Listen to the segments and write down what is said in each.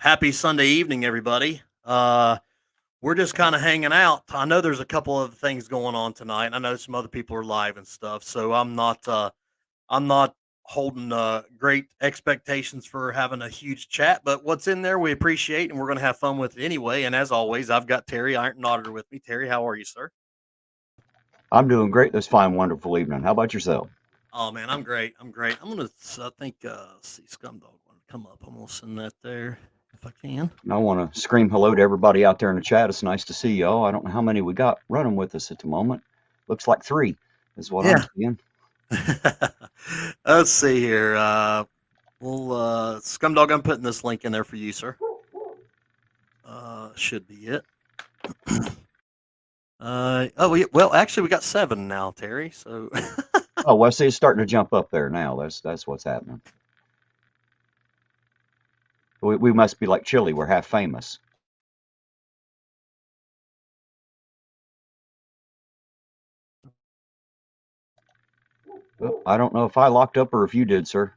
Happy Sunday evening, everybody. We're just kind of hanging out. I know there's a couple of things going on tonight. I know some other people are live and stuff, so I'm not holding great expectations for having a huge chat. But what's in there, we appreciate, and we're going to have fun with it anyway. And as always, I've got Terry Ironton Auditor with me. Terry, how are you, sir? I'm doing great this fine, wonderful evening. How about yourself? Oh man, I'm great. I'm great. I'm gonna. I think. See, Scumdog want to come up. I'm gonna send that there if I can. I want to scream hello to everybody out there in the chat. It's nice to see y'all. I don't know how many we got running with us at the moment. Looks like three is what I'm Yeah. seeing. Let's see here. Scumdog, I'm putting this link in there for you, sir. Should be it. Well, actually, we got 7 now, Terry. So, Oh, well, see, it's starting to jump up there now. That's what's happening. We must be like Chile. We're half famous. Well, I don't know if I locked up or if you did, sir.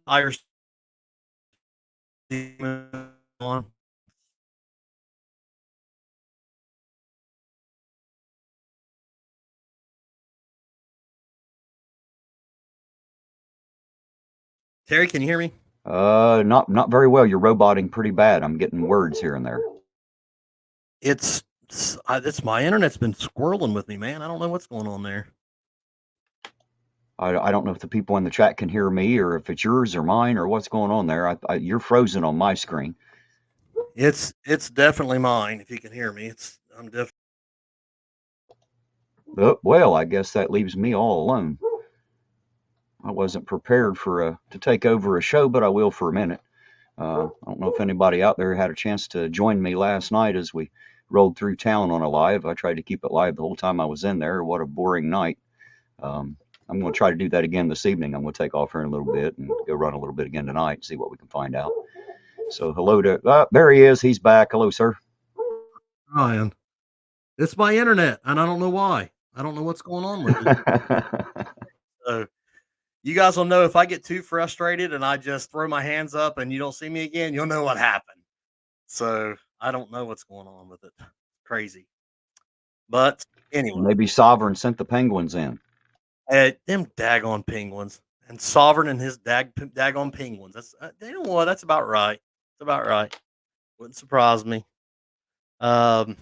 Irish on. Terry, can you hear me? Not very well. You're roboting pretty bad. I'm getting words here and there. It's my internet's been squirreling with me, man. I don't know what's going on there. I don't know if the people in the chat can hear me or if it's yours or mine or what's going on there. You're frozen on my screen. It's definitely mine. If you can hear me, I'm definitely. Well, I guess that leaves me all alone. I wasn't prepared to take over a show, but I will for a minute. I don't know if anybody out there had a chance to join me last night as we rolled through town on a live. I tried to keep it live the whole time I was in there. What a boring night. I'm going to try to do that again this evening. I'm going to take off here in a little bit and go run a little bit again tonight and see what we can find out. So hello to, there he is. He's back. Hello, sir. Ryan, it's my internet, and I don't know why. I don't know what's going on with it. So you guys will know if I get too frustrated and I just throw my hands up and you don't see me again, you'll know what happened. So I don't know what's going on with it. Crazy. But anyway. Maybe Sovereign sent the penguins in. Them daggone penguins. And Sovereign and his daggone penguins. That's you know what? That's about right. It's about right. Wouldn't surprise me. I'm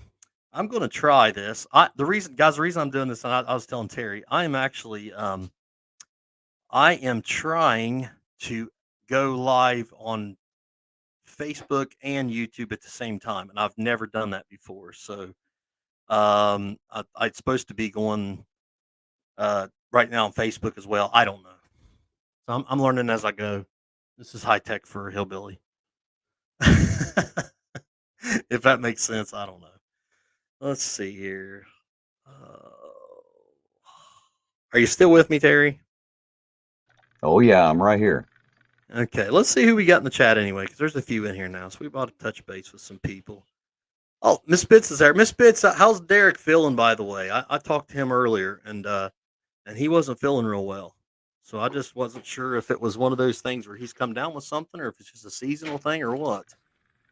gonna try this. The reason I'm doing this, and I was telling Terry, I am actually I am trying to go live on Facebook and YouTube at the same time, and I've never done that before. So, it's supposed to be going right now on Facebook as well. I don't know. So I'm learning as I go. This is high tech for a hillbilly. If that makes sense, I don't know. Let's see here. Are you still with me, Terry? Oh, yeah, I'm right here. Okay, let's see who we got in the chat anyway, because there's a few in here now. So we about to touch base with some people. Oh, Miss Bits is there. Miss Bits, how's Derek feeling? By the way, I talked to him earlier, and he wasn't feeling real well. So I just wasn't sure if it was one of those things where he's come down with something, or if it's just a seasonal thing, or what.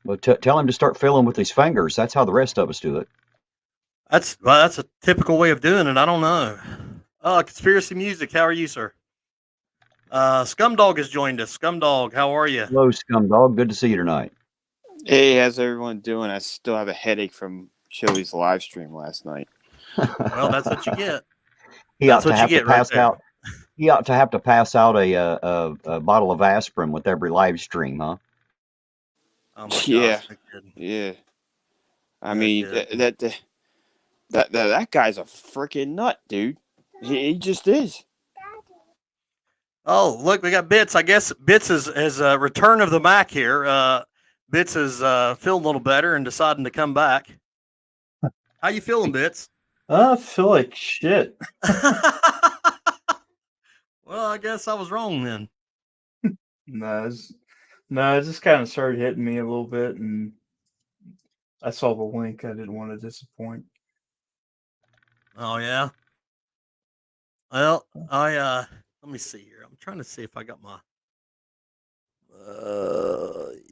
Well, tell him to start filling with his fingers. That's how the rest of us do it. That's a typical way of doing it. I don't know. Conspiracy music. How are you, sir? Scumdog has joined us. Scumdog, how are you? Hello, Scumdog. Good to see you tonight. Hey, how's everyone doing? I still have a headache from Chili's live stream last night. Well, that's what you get. He ought to have to pass out. He ought to have to pass out a bottle of aspirin with every live stream, huh? Oh my Yeah, gosh, yeah. I mean that guy's a freaking nut, dude. He just is. Oh, look, we got Bits. I guess Bits is a return of the Mac here. Bits is feeling a little better and deciding to come back. How you feeling, Bits? I feel like shit. Well, I guess I was wrong then. No, it just kind of started hitting me a little bit, and I saw the link. I didn't want to disappoint. Oh yeah. Well, let me see here. I'm trying to see if I got my.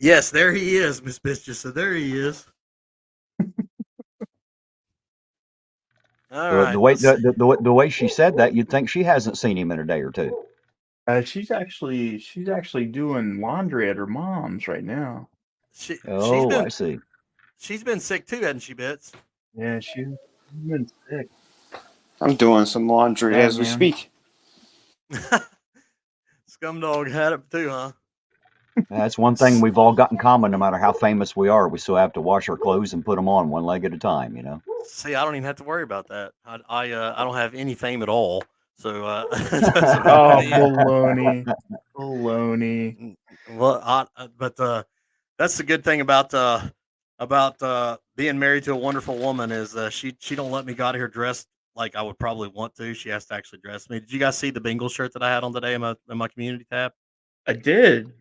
Yes, there he is, Miss Bitch. So there he is. All right, The way let's see. the way she said that, you'd think she hasn't seen him in a day or two. She's actually doing laundry at her mom's right now. She's Oh, I been see. she's been sick too, hasn't she, Bits? Yeah, she's been sick. I'm doing some laundry Yeah, as we man. speak. Scumdog had it too, huh? That's one thing we've all got in common. No matter how famous we are, we still have to wash our clothes and put them on one leg at a time. You know. See, I don't even have to worry about that. I don't have any fame at all, so it doesn't Oh, matter to me. baloney. Well, but that's the good thing about being married to a wonderful woman is she don't let me go out of here dressed like I would probably want to. She has to actually dress me. Did you guys see the Bengals shirt that I had on today in my community tab? I did.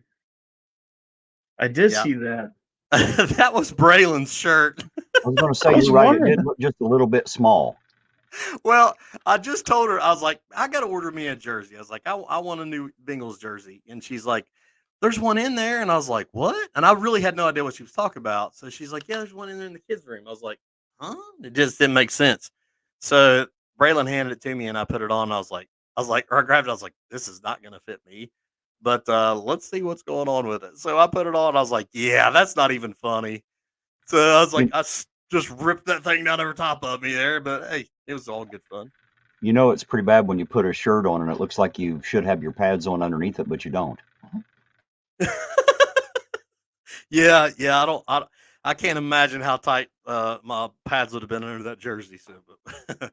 I did Yeah, see that. that was Braylon's shirt. I was going to I say was you're right. It wondering. did look just a little bit small. Well, I just told her, I was like, I got to order me a jersey. I was like, I want a new Bengals jersey. And she's like, there's one in there. And I was like, what? And I really had no idea what she was talking about. So she's like, yeah, there's one in there in the kids' room. I was like, huh? It just didn't make sense. So Braylon handed it to me and I put it on. Or I grabbed it. I was like, this is not going to fit me. But let's see what's going on with it. So I put it on. I was like, yeah, that's not even funny. So I was like, You, just ripped that thing down over top of me there. But hey, it was all good fun. you know it's pretty bad when you put a shirt on and it looks like you should have your pads on underneath it, but you don't. Yeah, yeah. I can't imagine how tight my pads would have been under that jersey. So, but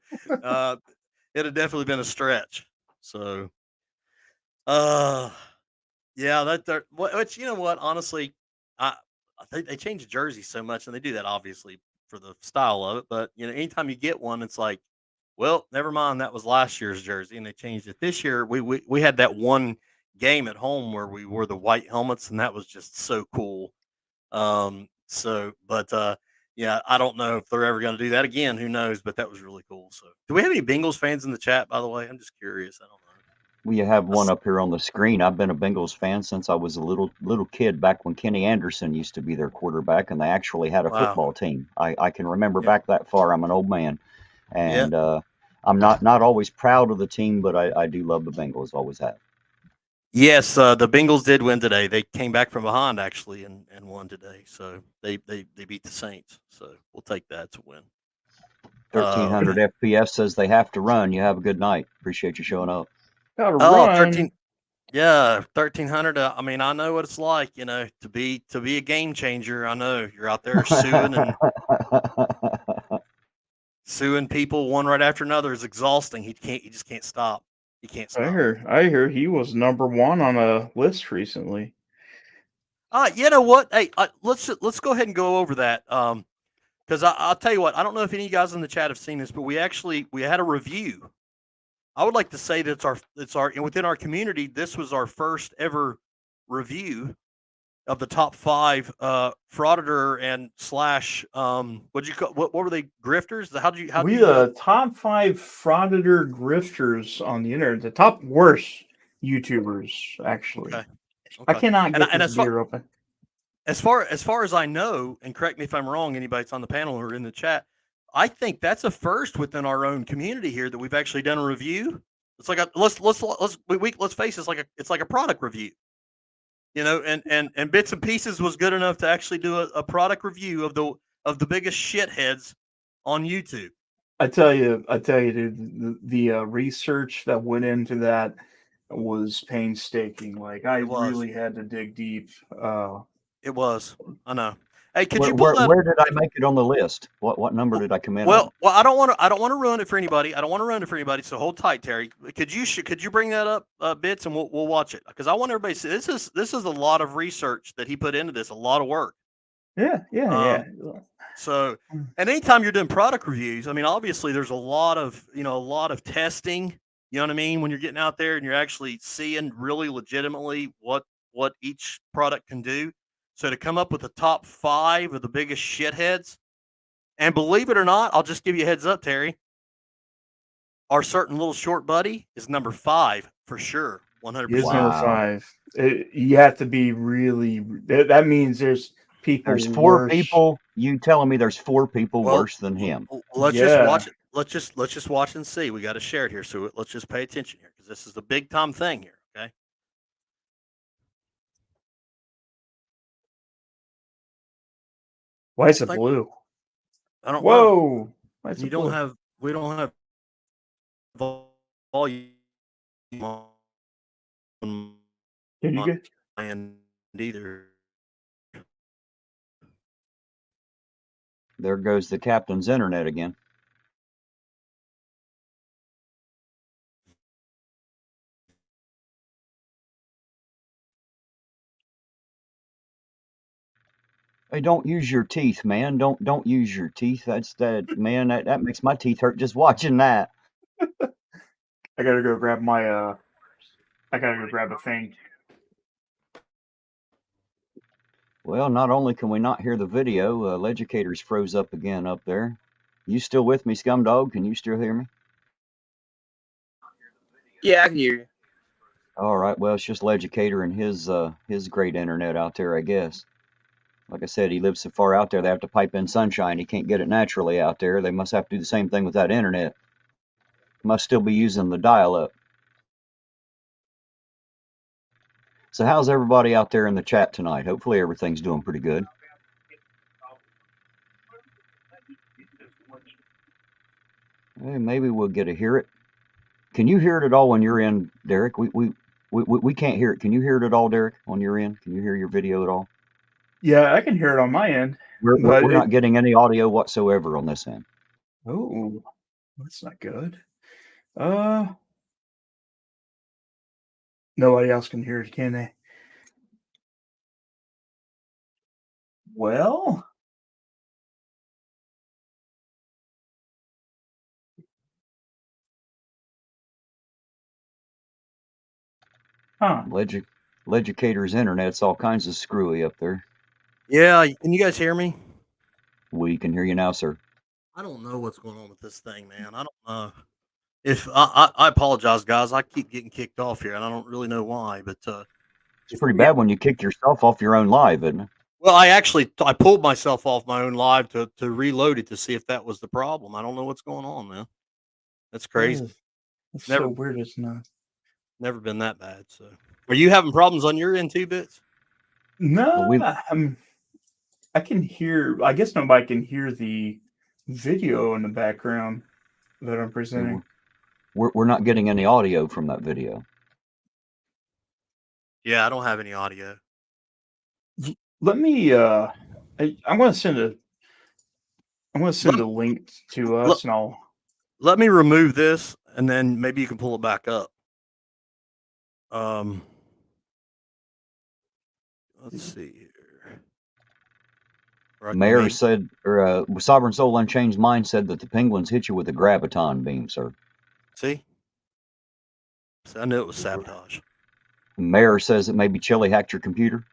it'd have definitely been a stretch. So, uh, yeah, which you know what? Honestly, I they change the jersey so much, and they do that obviously for the style of it. But you know, anytime you get one, it's like, well, never mind. That was last year's jersey, and they changed it this year. We had that one game at home where we wore the white helmets, and that was just so cool. But yeah, I don't know if they're ever going to do that again. Who knows? But that was really cool. So, do we have any Bengals fans in the chat? By the way, I'm just curious. I don't know. We have I one up here on the screen. I've been a Bengals fan since I was a little kid, back when Kenny Anderson used to be their quarterback, and they actually had a Wow. football team. I can remember Yeah. back that far. I'm an old man, Yeah. and I'm not always proud of the team, but I do love the Bengals. Always have. Yes, the Bengals did win today. They came back from behind actually and won today. So they beat the Saints. So we'll take that to win. 1300 FPS says they have to run. You have a good night. Appreciate you showing up. Gotta Oh, run. 13. Yeah, 1300. I mean, I know what it's like, you know, to be a game changer. I know you're out there suing people one right after another is exhausting. He just can't stop. He can't stop. I hear he was #1 on a list recently. You know what? Hey, let's go ahead and go over that. Because I'll tell you what, I don't know if any of you guys in the chat have seen this, but we had a review. I would like to say that it's our and within our community, this was our first ever review of the top 5 frauditor and slash what'd you call what were they, grifters? How do We you the top 5 frauditor grifters on the internet, the top worst YouTubers, actually. Okay. I Okay. cannot And get this beer open. as far as I know, and correct me if I'm wrong, anybody that's on the panel or in the chat, I think that's a first within our own community here that we've actually done a review. It's like let's face it, it's like a product review. You know, and bits and pieces was good enough to actually do a product review of the biggest shitheads on YouTube. I tell you, dude, the research that went into that was painstaking. Like I It was. really had to dig deep. It was. I know. Hey, could Where, you pull where, that? where did I make it on the list? What number did I come in on? Well, I don't want to ruin it for anybody. I don't want to ruin it for anybody. So hold tight, Terry. Could you bring that up, Bits, and we'll watch it because I want everybody to see this is a lot of research that he put into this, a lot of work. Yeah. So, and anytime you're doing product reviews, I mean, obviously there's a lot of testing. You know what I mean? When you're getting out there and you're actually seeing really legitimately what each product can do. So to come up with the top 5 of the biggest shitheads, and believe it or not, I'll just give you a heads up, Terry. our certain little short buddy is number 5 for sure. 100%. He is number Wow. 5. You have to be really. That means there's people There's 4 worse. people. You telling me there's 4 people Well, worse than him? let's just Yeah. watch it. Let's just watch and see. We got to share it here, so let's just pay attention here because this is a big time thing here. Okay. Why is it Think- blue? I don't know. Whoa! Why is You it don't blue? have. We don't have volume on Can you get? my end either. There goes the captain's internet again. Hey, don't use your teeth, man. Don't use your teeth. Man. That makes my teeth hurt just watching that. I gotta go grab my. I gotta go grab a thing. Well, not only can we not hear the video, Leducator's froze up again up there. You still with me, Scumdog? Can you still hear me? Yeah, I can hear you. All right. Well, it's just Leducator and his great internet out there, I guess. Like I said, he lives so far out there they have to pipe in sunshine. He can't get it naturally out there. They must have to do the same thing with that internet. Must still be using the dial-up. So how's everybody out there in the chat tonight? Hopefully everything's doing pretty good. Hey, maybe we'll get to hear it. Can you hear it at all when you're in, Derek? We can't hear it. Can you hear it at all, Derek, on your end? Can you hear your video at all? Yeah, I can hear it on my end. We're not getting any audio whatsoever on this end. Oh, that's not good. Nobody else can hear it, can they? Well, huh? Leducator's internet's all kinds of screwy up there. Yeah, can you guys hear me? We can hear you now, sir. I don't know what's going on with this thing, man. I don't know. If I apologize, guys. I keep getting kicked off here, and I don't really know why. But It's pretty bad when you kick yourself off your own live, isn't it? well, I pulled myself off my own live to reload it to see if that was the problem. I don't know what's going on, man. That's crazy. That's Never- so weird. It's not. Never been that bad. So, are you having problems on your end too, Bits? No, Well, I can hear. I guess nobody can hear the video in the background that I'm presenting. We're not getting any audio from that video. Yeah, I don't have any audio. Let me. I'm going to send a. I'm going to send a link to us, and I'll. Let me remove this, and then maybe you can pull it back up. Let's see here. Mayor said, or Sovereign Soul Unchanged Mind said that the penguins hit you with a graviton beam, sir. See? So I knew it was sabotage. Mayor says that maybe Chili hacked your computer.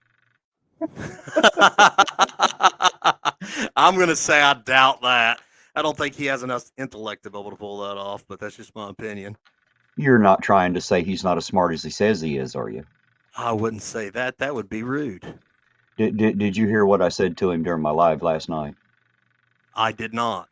I'm going to say I doubt that. I don't think he has enough intellect to be able to pull that off, but that's just my opinion. You're not trying to say he's not as smart as he says he is, are you? I wouldn't say that. That would be rude. Did you hear what I said to him during my live last night? I did not.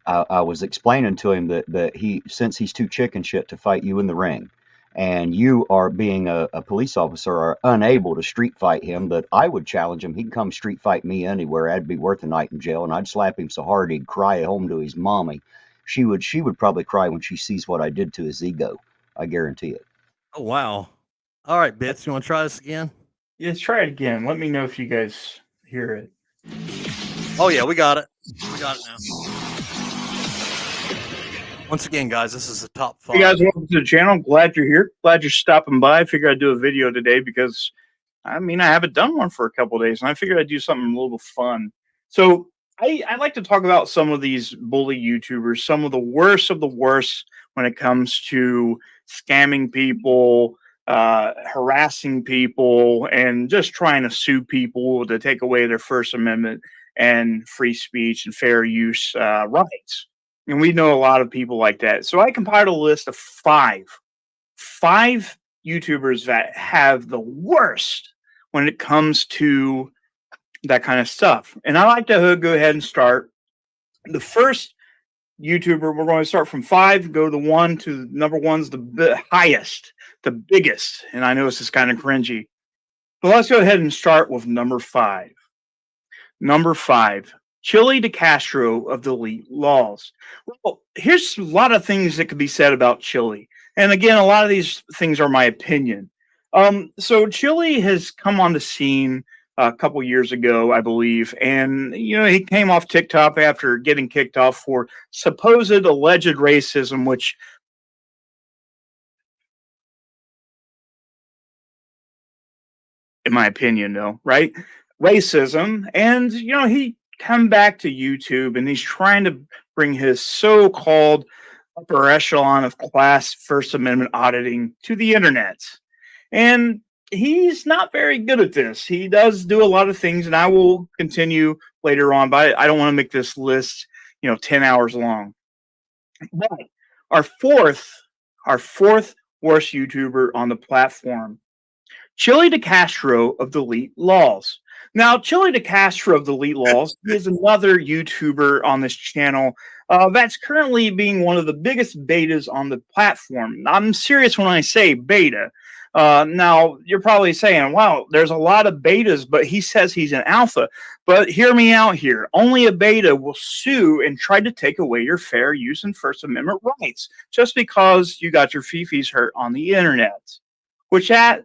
I was explaining to him that since he's too chicken shit to fight you in the ring, and you are being a police officer are unable to street fight him, that I would challenge him. He can come street fight me anywhere. I'd be worth a night in jail, and I'd slap him so hard he'd cry home to his mommy. She would probably cry when she sees what I did to his ego. I guarantee it. Oh, wow. All right, Bits, you want to try this again? Yeah, let's try it again. Let me know if you guys hear it. Oh, yeah, we got it. We got it now. Once again, guys, this is the top 5. Hey guys, welcome to the channel. Glad you're here. Glad you're stopping by. I figured I'd do a video today because, I haven't done one for a couple of days, and I figured I'd do something a little fun. So I like to talk about some of these bully YouTubers, some of the worst when it comes to scamming people, harassing people, and just trying to sue people to take away their First Amendment and free speech and fair use rights. And we know a lot of people like that. So I compiled a list of five YouTubers that have the worst when it comes to that kind of stuff. And I like to go ahead and start. The first YouTuber, we're going to start from 5, go to 1 to number 1's the highest, the biggest. And I know this is kind of cringy. But let's go ahead and start with number 5. Number 5, Chili DeCastro of the Elite Laws. Well, here's a lot of things that could be said about Chili. And again, a lot of these things are my opinion. So Chili has come on the scene a couple years ago, I believe, and he came off TikTok after getting kicked off for supposed alleged racism, which, in my opinion, no, right? Racism, and he come back to YouTube and he's trying to bring his so-called upper echelon of class First Amendment auditing to the internet. And he's not very good at this. He does do a lot of things, and I will continue later on, but I don't want to make this list, 10 hours long. But our fourth worst YouTuber on the platform, Chili DeCastro of the Elite Laws. Now, Chili DeCastro of the Elite Laws is another YouTuber on this channel that's currently being one of the biggest betas on the platform. I'm serious when I say beta. Now, you're probably saying, wow, there's a lot of betas, but he says he's an alpha. But hear me out here. Only a beta will sue and try to take away your fair use and First Amendment rights just because you got your fifis hurt on the internet. Which that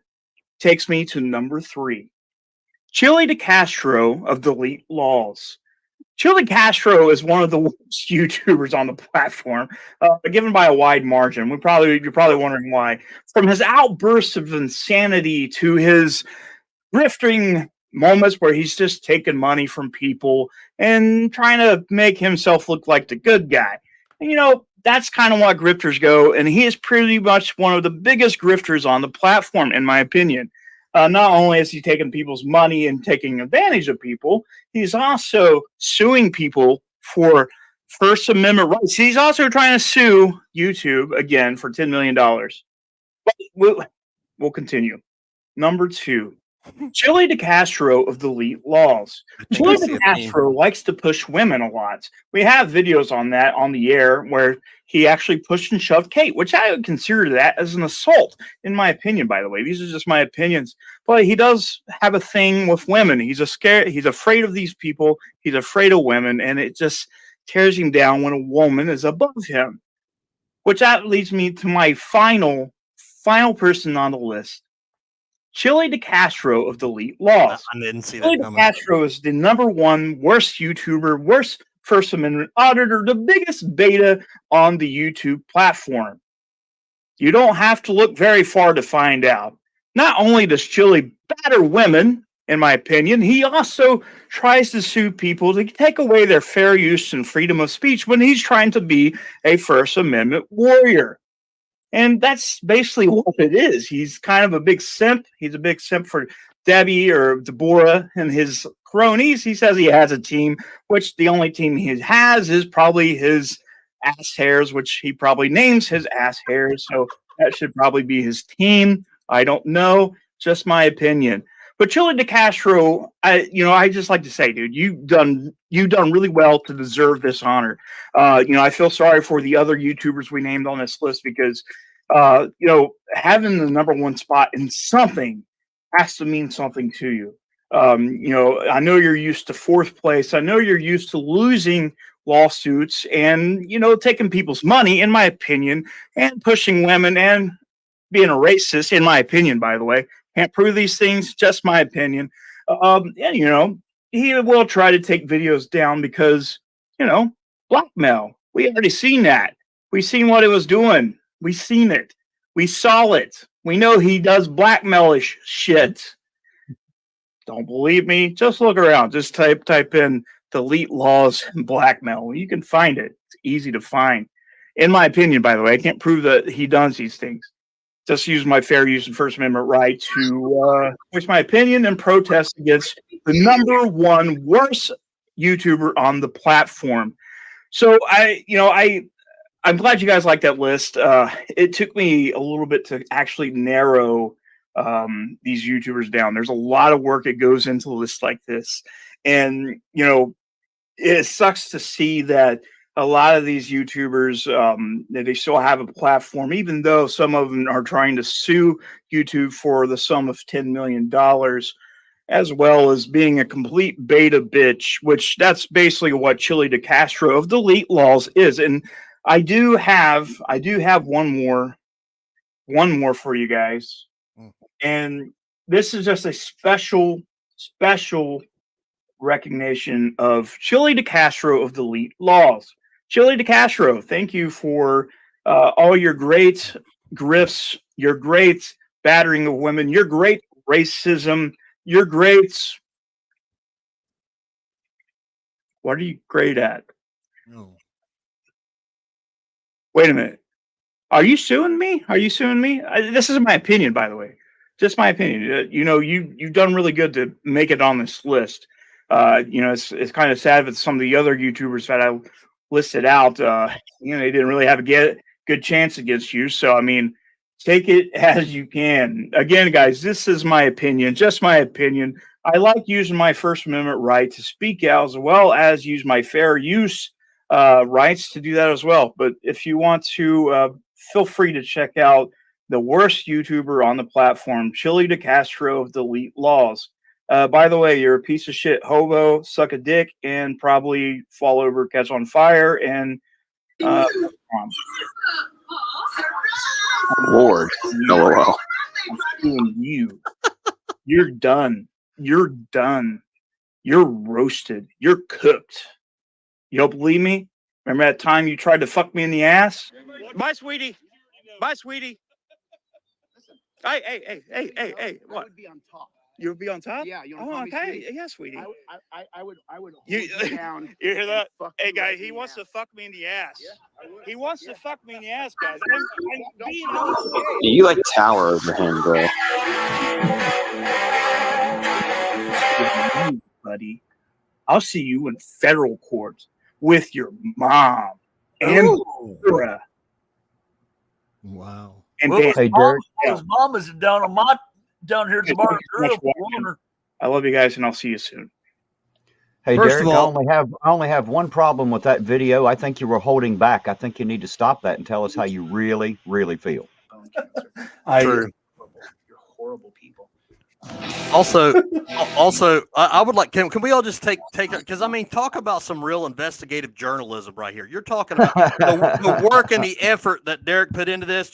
takes me to number 3. Chili DeCastro of the Elite Laws. Chili Castro is one of the worst YouTubers on the platform, given by a wide margin. You're probably wondering why. From his outbursts of insanity to his grifting moments where he's just taking money from people and trying to make himself look like the good guy. And, that's kind of what grifters go, and he is pretty much one of the biggest grifters on the platform, in my opinion. Not only is he taking people's money and taking advantage of people, he's also suing people for First Amendment rights. He's also trying to sue YouTube again for $10 million. But we'll continue. Number 2, Chili DeCastro of the Elite Laws. Chili DeCastro likes to push women a lot. We have videos on that on the air where he actually pushed and shoved Kate, which I would consider that as an assault, in my opinion, by the way. These are just my opinions. But he does have a thing with women. He's afraid of these people. He's afraid of women, and it just tears him down when a woman is above him. Which that leads me to my final person on the list. Chili DeCastro of the Elite Laws. I didn't see Chili that coming. DeCastro is the number 1 worst YouTuber, worst First Amendment auditor, the biggest beta on the YouTube platform. You don't have to look very far to find out. Not only does Chili batter women, in my opinion, he also tries to sue people to take away their fair use and freedom of speech when he's trying to be a First Amendment warrior. And that's basically what it is. He's kind of a big simp. He's a big simp for Debbie or Deborah and his cronies. He says he has a team, which the only team he has is probably his ass hairs, which he probably names his ass hairs. So that should probably be his team. I don't know. Just my opinion. But Chili DeCastro, I just like to say, dude, you've done really well to deserve this honor. I feel sorry for the other YouTubers we named on this list because, having the number 1 spot in something has to mean something to you. I know you're used to 4th place. I know you're used to losing lawsuits and, taking people's money, in my opinion, and pushing women and being a racist, in my opinion, by the way. Can't prove these things, just my opinion. And, he will try to take videos down because, blackmail. We already seen that. We seen what it was doing. We seen it. We saw it. We know he does blackmailish shit. Don't believe me? Just look around. Just type in the Elite Laws and blackmail. You can find it. It's easy to find. In my opinion, by the way, I can't prove that he does these things. Just use my fair use and First Amendment right to voice my opinion and protest against the number 1 worst YouTuber on the platform. So I'm glad you guys like that list. It took me a little bit to actually narrow these YouTubers down. There's a lot of work that goes into lists like this, and it sucks to see that a lot of these YouTubers that they still have a platform, even though some of them are trying to sue YouTube for the sum of $10 million, as well as being a complete beta bitch, which that's basically what Chili DeCastro of Delete Laws is. And I do have one more for you guys. And this is just a special recognition of Chili DeCastro of Delete Laws. Chili DeCastro, thank you for all your great grifts, your great battering of women, your great racism, your great. What are you great at? No. Wait a minute. Are you suing me? Are you suing me? This is my opinion, by the way. Just my opinion. You've done really good to make it on this list. It's kind of sad that some of the other YouTubers that I listed out, they didn't really have a good chance against you. So I mean, take it as you can. Again, guys, this is my opinion, just my opinion. I like using my First Amendment right to speak out, as well as use my fair use rights to do that as well. But if you want to, feel free to check out the worst YouTuber on the platform, Chili DeCastro of Delete Laws. By the way, you're a piece of shit hobo, suck a dick, and probably fall over, catch on fire, and Lord, LOL. I'm suing you. You're done. You're done. You're roasted. You're cooked. You don't believe me? Remember that time you tried to fuck me in the ass? Bye, sweetie. Bye, sweetie. Hey, what? I would be on top. You would be on top? Yeah, you Oh, want to call me okay. sweetie? Yeah, sweetie. I would hold You- you down. You hear that? Fuck Hey, you guy, right he in the wants to ass. fuck me in the ass. Yeah, I would. He wants to Yeah. fuck me in the ass, guys. I'm being You like tower over him, bro. you, buddy. I'll see you in federal court with your mom and Ooh. Laura Wow. and Well, Dan. Hey, Derek. his mom is down here at the Thank bar you so grill. much for watching. I love you guys, and I'll see you soon. Hey, First Derek, of all- I only have one problem with that video. I think you were holding back. I think you need to stop that and tell us how you really, really feel. Bone cancer. True. You're horrible people. Also, I would like. Can we all just take because I mean, talk about some real investigative journalism right here. You're talking about the work and the effort that Derek put into this.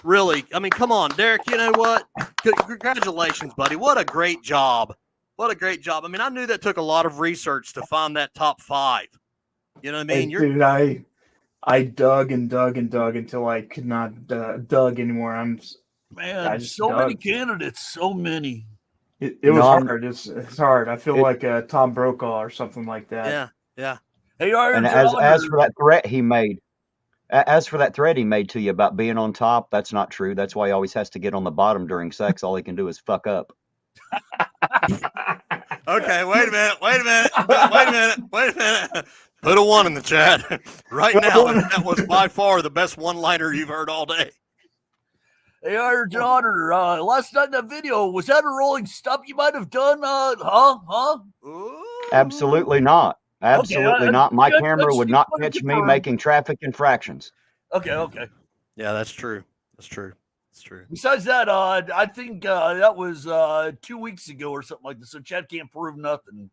Really. I mean, come on, Derek. You know what? Congratulations, buddy. What a great job. What a great job. I mean, I knew that took a lot of research to find that top 5. You know what I mean? Dude, I dug and dug and dug until I could not dug anymore. I Man, just so many dug. candidates, so many. It was No, hard. It's hard. I feel like Tom Brokaw or something like that. Yeah. Hey, Iron And as for that threat he made, to you about being on top, that's not true. That's why he always has to get on the bottom during sex. All he can do is fuck up. Okay, wait a minute. Put a 1 in the chat right now. That was by far the best one-liner you've heard all day. Hey, Iron Honor, last night in that video, was that a rolling stop you might have done? Huh? Ooh. Absolutely not. Absolutely not. My camera would not catch me making traffic infractions. Okay. Yeah, that's true. Besides that, I think that was 2 weeks ago or something like this, so Chad can't prove nothing.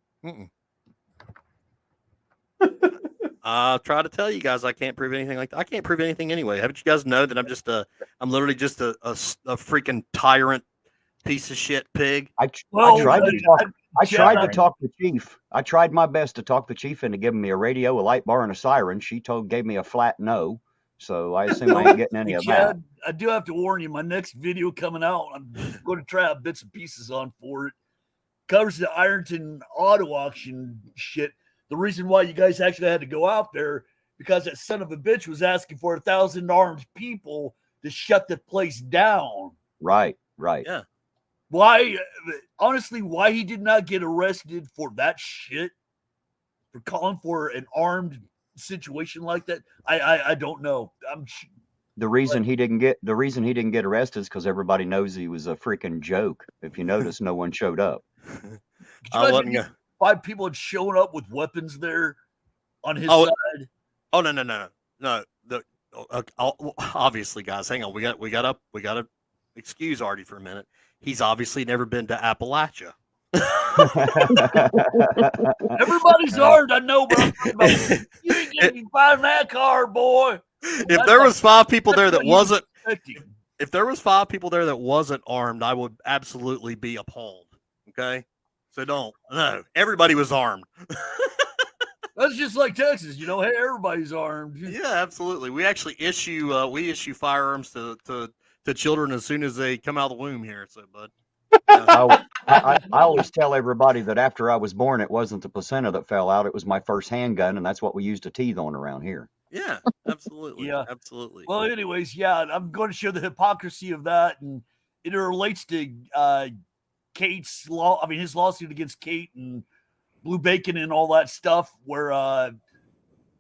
I'll try to tell you guys I can't prove anything like that. I can't prove anything anyway. Haven't you guys know that I'm literally just a freaking tyrant piece of shit pig? I tried to talk the chief. I tried my best to talk the chief into giving me a radio, a light bar, and a siren. She gave me a flat no. So I assume I ain't getting any of that. Chad, I do have to warn you, my next video coming out, I'm going to try out bits and pieces on for it. Covers the Ironton auto auction shit. The reason why you guys actually had to go out there, because that son of a bitch was asking for 1,000 armed people to shut the place down. Right. Yeah. Why he did not get arrested for that shit, for calling for an armed situation like that. I don't know. The reason he didn't get arrested is because everybody knows he was a freaking joke. If you notice, no one showed up. Could you I imagine wasn't if gonna. 5 people had shown up with weapons there on his Oh, side? Oh no. Obviously, guys, hang on. We got to excuse Artie for a minute. He's obviously never been to Appalachia. Everybody's armed, I know, but I'm talking about, you ain't gonna be buying that car, boy. If there was 5 people there that That's what he was wasn't, expecting. if there was 5 people there that wasn't armed, I would absolutely be appalled. Okay, so no, everybody was armed. That's just like Texas, you know. Hey, everybody's armed. Yeah, absolutely. We actually issue firearms to children as soon as they come out of the womb here. So, bud. I always tell everybody that after I was born, it wasn't the placenta that fell out; it was my first handgun, and that's what we used to teeth on around here. Yeah, absolutely. Yeah. Absolutely. Well, anyways, yeah, I'm going to show the hypocrisy of that, and it relates to Kate's his lawsuit against Kate and Blue Bacon and all that stuff, where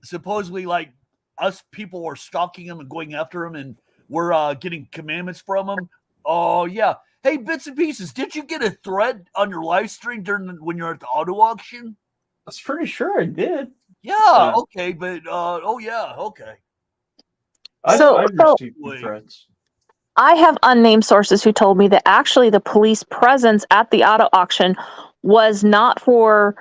supposedly like us people are stalking him and going after him, and we're getting commandments from him. Oh yeah. Hey, bits and pieces. Did you get a thread on your live stream when you're at the auto auction? I was pretty sure I did. Yeah. Okay, but oh yeah. Okay. I've received threats. I have unnamed sources who told me that actually the police presence at the auto auction was not for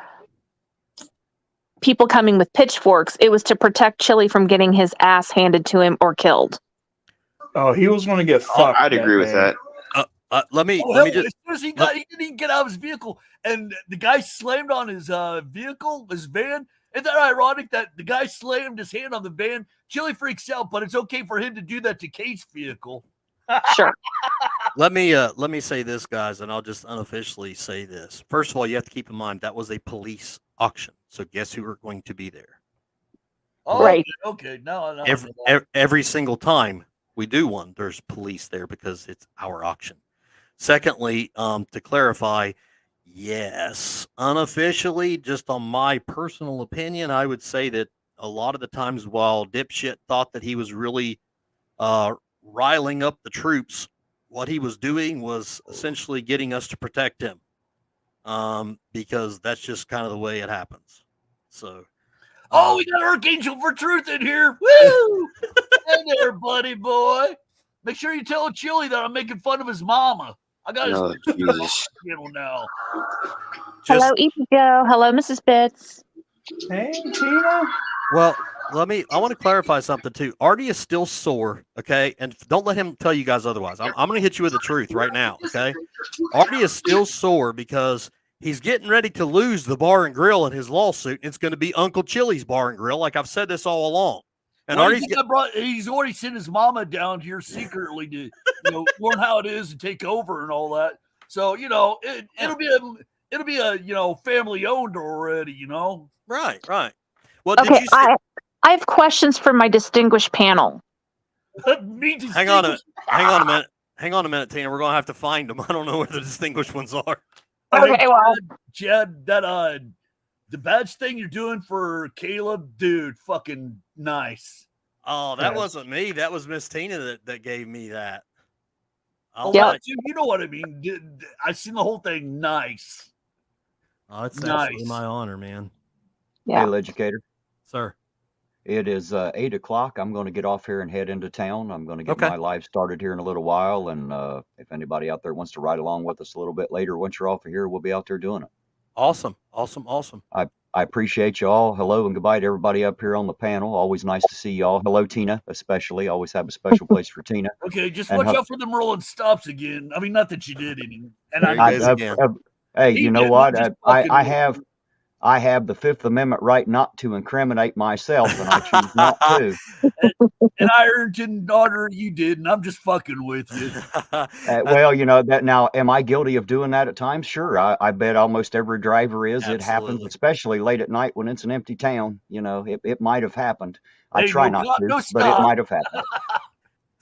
people coming with pitchforks. It was to protect Chili from getting his ass handed to him or killed. Oh, he was going to get fucked. I'd agree with that. Let me As just. soon as he didn't even get out of his vehicle, and the guy slammed on his vehicle, his van. Isn't that ironic that the guy slammed his hand on the van? Chili freaks out, but it's okay for him to do that to Kate's vehicle. Sure. Let me say this, guys, and I'll just unofficially say this. First of all, you have to keep in mind that was a police auction. So guess who are going to be there? Oh, Right. Okay. No. Every single time we do one, there's police there because it's our auction. Secondly, to clarify, yes, unofficially, just on my personal opinion, I would say that a lot of the times while Dipshit thought that he was really riling up the troops, what he was doing was essentially getting us to protect him, because that's just kind of the way it happens. So, we got Archangel for Truth in here. Woo! Hey there, buddy boy. Make sure you tell Chili that I'm making fun of his mama. I got his Jesus. channel now. Hello, Ethan Joe. Hello, Mrs. Bits. Hey, Tina. Well, I want to clarify something too. Artie is still sore, okay? And don't let him tell you guys otherwise. I'm going to hit you with the truth right now, okay? Artie is still sore because he's getting ready to lose the bar and grill in his lawsuit. It's going to be Uncle Chili's Bar and Grill, like I've said this all along. And Well, Artie's he's already sent his mama down here secretly to learn how it is and take over and all that. So it'll be a family owned already. right. Well, Okay, did you see? I have questions for my distinguished panel. Hang on a minute, Tina. We're going to have to find them. I don't know where the distinguished ones are. Okay, well, Chad, that the badge thing you're doing for Caleb, dude, fucking nice. Oh, that wasn't me. That was Miss Tina that gave me that. You know what I mean. I seen the whole thing. Nice. Oh, it's Nice. absolutely my honor, man. yeah. Hey, educator. Sir. It is 8 o'clock. I'm going to get off here and head into town. I'm going to get Okay. my live started here in a little while. And if anybody out there wants to ride along with us a little bit later, once you're off of here, we'll be out there doing it. Awesome. I appreciate you all. Hello and goodbye to everybody up here on the panel. Always nice to see y'all. Hello, Tina, especially. Always have a special place for Tina. Okay, just And watch out for them rolling stops again. I mean, not that you did any. And There you I, go. Again. Hey, He you know did, what? he just fucking- I have the Fifth Amendment right not to incriminate myself, and I choose not to. and Ironton daughter, you did, and I'm just fucking with you. Well, that now, am I guilty of doing that at times? Sure. I bet almost every driver is. It happens, Absolutely. especially late at night when it's an empty town. It might have happened. I Hey, try no, not to, no but it stop. might have happened.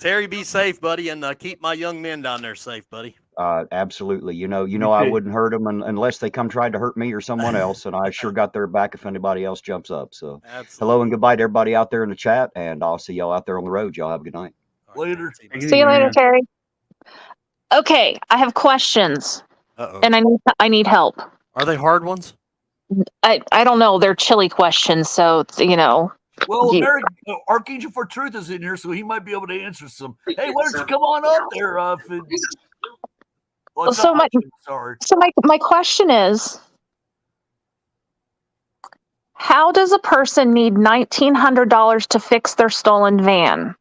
Terry, be safe, buddy, and keep my young men down there safe, buddy. Absolutely. I Okay. wouldn't hurt them unless they come tried to hurt me or someone else, and I sure got their back if anybody else jumps up. So, Absolutely. hello and goodbye to everybody out there in the chat, and I'll see y'all out there on the road. Y'all have a good night. All right, Later. thanks, See you later, Man. Terry. Okay, I have questions, Uh-oh. and I need help. Are they hard ones? I don't know. They're chilly questions, so Well, you- Archangel for Truth is in here, so he might be able to answer some. Hey, why don't you come on up there? Well, it's So not my- sorry. So my question is, how does a person need $1,900 to fix their stolen van?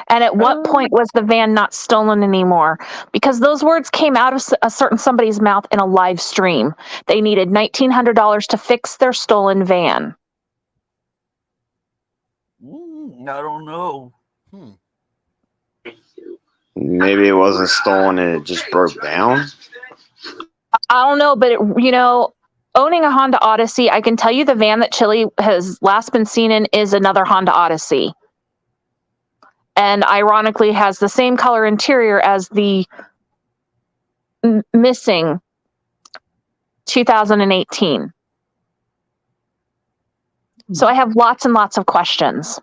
And at what point was the van not stolen anymore? Because those words came out of a certain somebody's mouth in a live stream. They needed $1,900 to fix their stolen van. I don't know. Maybe it wasn't stolen and it just broke down. I don't know, but owning a Honda Odyssey, I can tell you the van that Chili has last been seen in is another Honda Odyssey. And ironically has the same color interior as the missing 2018. So I have lots and lots of questions.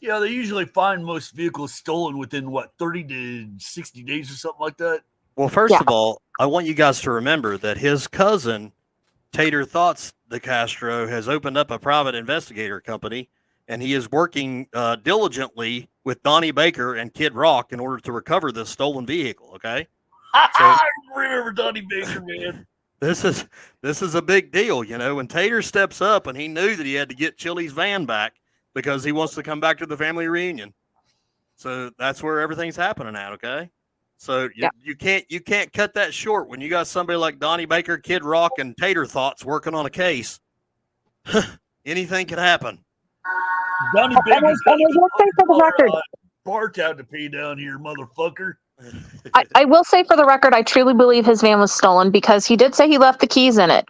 Yeah, they usually find most vehicles stolen within 30 to 60 days or something like that. Well, first Yeah. of all, I want you guys to remember that his cousin, Tater Thoughts de Castro, has opened up a private investigator company, and he is working diligently with Donnie Baker and Kid Rock in order to recover this stolen vehicle. Okay, I remember Donnie Baker, man. this is a big deal. When Tater steps up, and he knew that he had to get Chili's van back because he wants to come back to the family reunion. So that's where everything's happening at. Okay. So you can't cut that short when you got somebody like Donnie Baker, Kid Rock, and Tater Thoughts working on a case. Anything could happen. Donnie And Baker's got I will say for the record, bar tab to pay down here, motherfucker. I will say for the record, I truly believe his van was stolen because he did say he left the keys in it.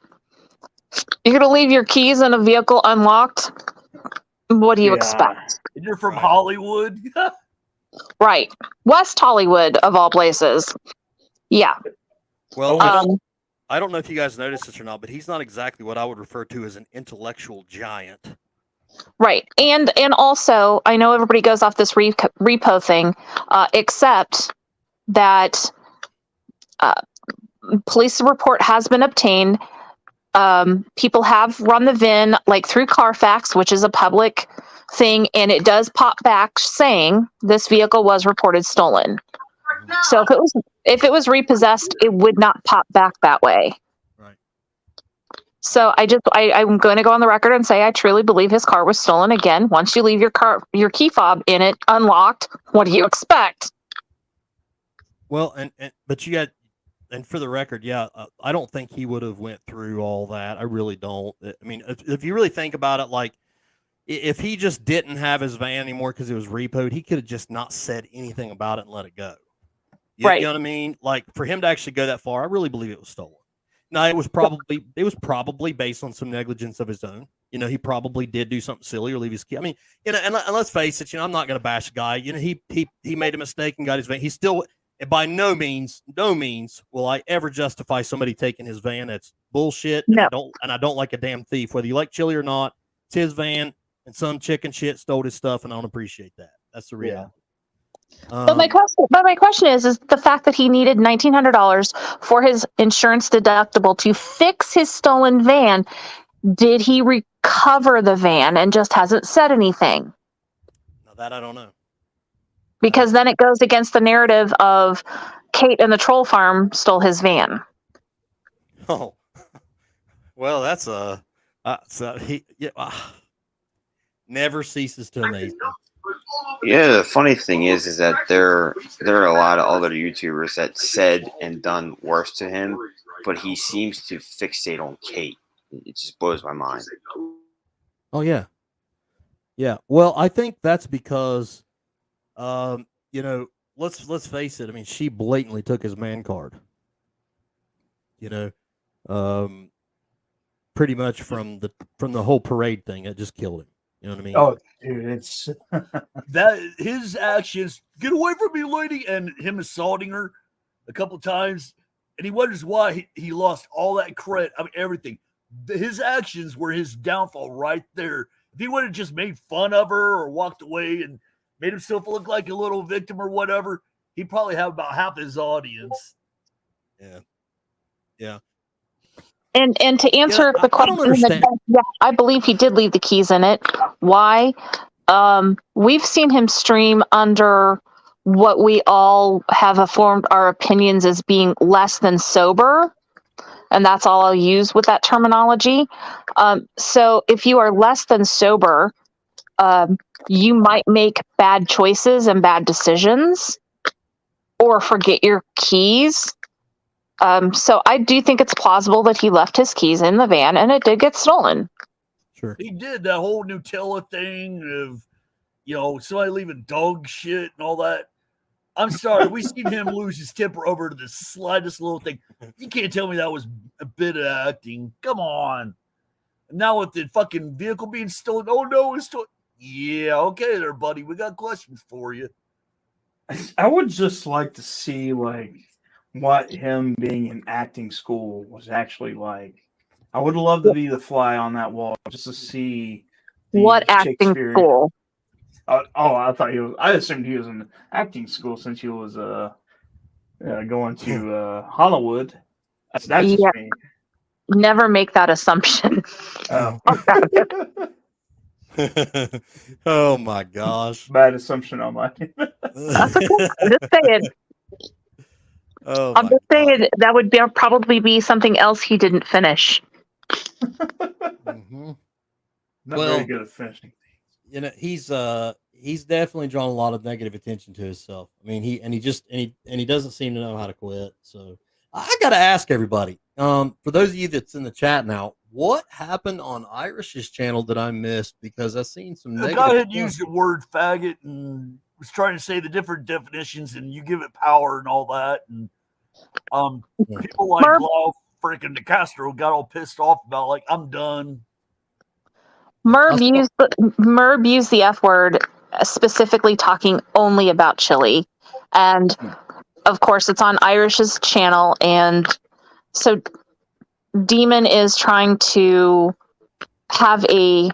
You're gonna leave your keys in a vehicle unlocked? What do you expect? And you're from Hollywood. Right. West Hollywood, of all places. Yeah. Well, Um, I don't know if you guys noticed this or not, but he's not exactly what I would refer to as an intellectual giant. right. And also, I know everybody goes off this repo thing, except that police report has been obtained. People have run the VIN like through Carfax, which is a public thing, and it does pop back saying this vehicle was reported stolen. So if it was repossessed, it would not pop back that way. Right. So I'm going to go on the record and say I truly believe his car was stolen again. Once you leave your key fob in it unlocked, what do you expect? Well, but you got, and for the record, I don't think he would have went through all that. I really don't. I mean, if you really think about it, like if he just didn't have his van anymore because it was repoed, he could have just not said anything about it and let it go. You know what I mean? Like for him to actually go that far, I really believe it was stolen. Now it was probably based on some negligence of his own. He probably did do something silly or leave his key. I mean, and let's face it, I'm not going to bash the guy. He made a mistake and got his van. He's still, by no means will I ever justify somebody taking his van. That's bullshit. No. And I don't like a damn thief, whether you like Chili or not. It's his van, and some chicken shit stole his stuff, and I don't appreciate that. That's the reality. But my question is the fact that he needed $1,900 for his insurance deductible to fix his stolen van. Did he recover the van and just hasn't said anything? Now that I don't know. Because then it goes against the narrative of Kate and the troll farm stole his van. Oh, well, that's never ceases to amaze me. Yeah, the funny thing is that there are a lot of other YouTubers that said and done worse to him, but he seems to fixate on Kate. It just blows my mind. Oh yeah. Well, I think that's because, let's face it. I mean, she blatantly took his man card. Pretty much from the whole parade thing, it just killed him. You know what I mean? Oh, dude, it's That his actions, get away from me, lady, and him assaulting her a couple times, and he wonders why he lost all that credit. I mean, everything. His actions were his downfall right there. If he would have just made fun of her or walked away and made himself look like a little victim or whatever, he'd probably have about half his audience. Yeah. Yeah. And to answer the I question, don't understand. yeah, I believe he did leave the keys in it. Why? We've seen him stream under what we all have formed our opinions as being less than sober, and that's all I'll use with that terminology. So if you are less than sober, you might make bad choices and bad decisions, or forget your keys. So I do think it's plausible that he left his keys in the van and it did get stolen. Sure. He did that whole Nutella thing of, somebody leaving dog shit and all that. I'm sorry, we seen him lose his temper over the slightest little thing. You can't tell me that was a bit of acting. Come on. Now with the fucking vehicle being stolen, oh no, it's stolen. Yeah, okay there, buddy. We got questions for you. I would just like to see what him being in acting school was actually like. I would love to be the fly on that wall just to see What acting Shakespearean. school? I thought he was. I assumed he was in acting school since he was going to Hollywood. That's just Yeah. me. Never make that assumption. Oh. Oh my gosh. Bad assumption on my end. That's okay. I'm just saying. Oh I'm my just God. saying that would probably be something else he didn't finish. Mhm. Not Well, very good at finishing. He's definitely drawn a lot of negative attention to himself. I mean, he doesn't seem to know how to quit. So I got to ask everybody. For those of you that's in the chat now, what happened on Irish's channel that I missed? Because I've seen some The negative. guy had used the word faggot and was trying to say the different definitions, and you give it power and all that. And people like Lau freaking DeCastro got all pissed off about like, I'm done. Merb used the F word, specifically talking only about chili. And of course, it's on Irish's channel. And so Demon is trying to have a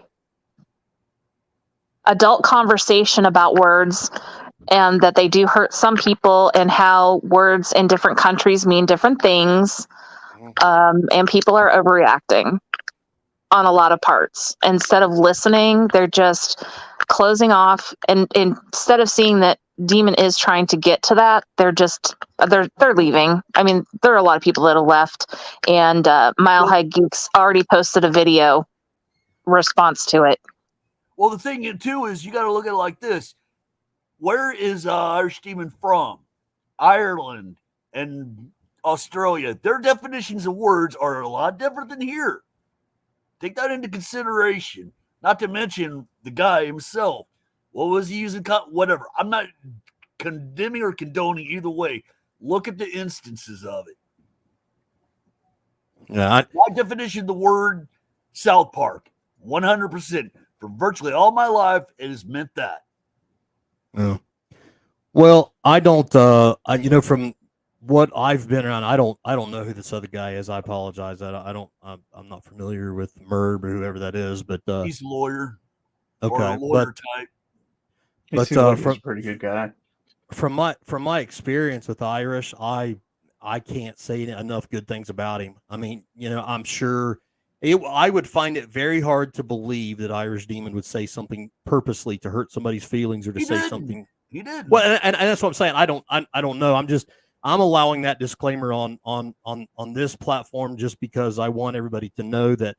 adult conversation about words and that they do hurt some people and how words in different countries mean different things. And people are overreacting on a lot of parts. Instead of listening, they're just closing off. And instead of seeing that Demon is trying to get to that, they're leaving. I mean, there are a lot of people that have left, and Mile High Geeks already posted a video response to it. Well, the thing too is you got to look at it like this: where is Irish Demon from? Ireland and Australia. Their definitions of words are a lot different than here. Take that into consideration. Not to mention the guy himself. What was he using? Whatever. I'm not condemning or condoning either way. Look at the instances of it. Yeah. My definition of the word South Park, 100%. For virtually all my life, it has meant that. Yeah. Well, I don't. From what I've been around, I don't know who this other guy is. I apologize. I'm not familiar with Merb or whoever that is. But he's a lawyer. Okay, or a lawyer type. He seems like he's a pretty good guy. From my experience with Irish, I can't say enough good things about him. I mean, I'm sure I would find it very hard to believe that Irish Demon would say something purposely to hurt somebody's feelings or to say something. He did. Well, and that's what I'm saying. I don't know. I'm allowing that disclaimer on this platform just because I want everybody to know that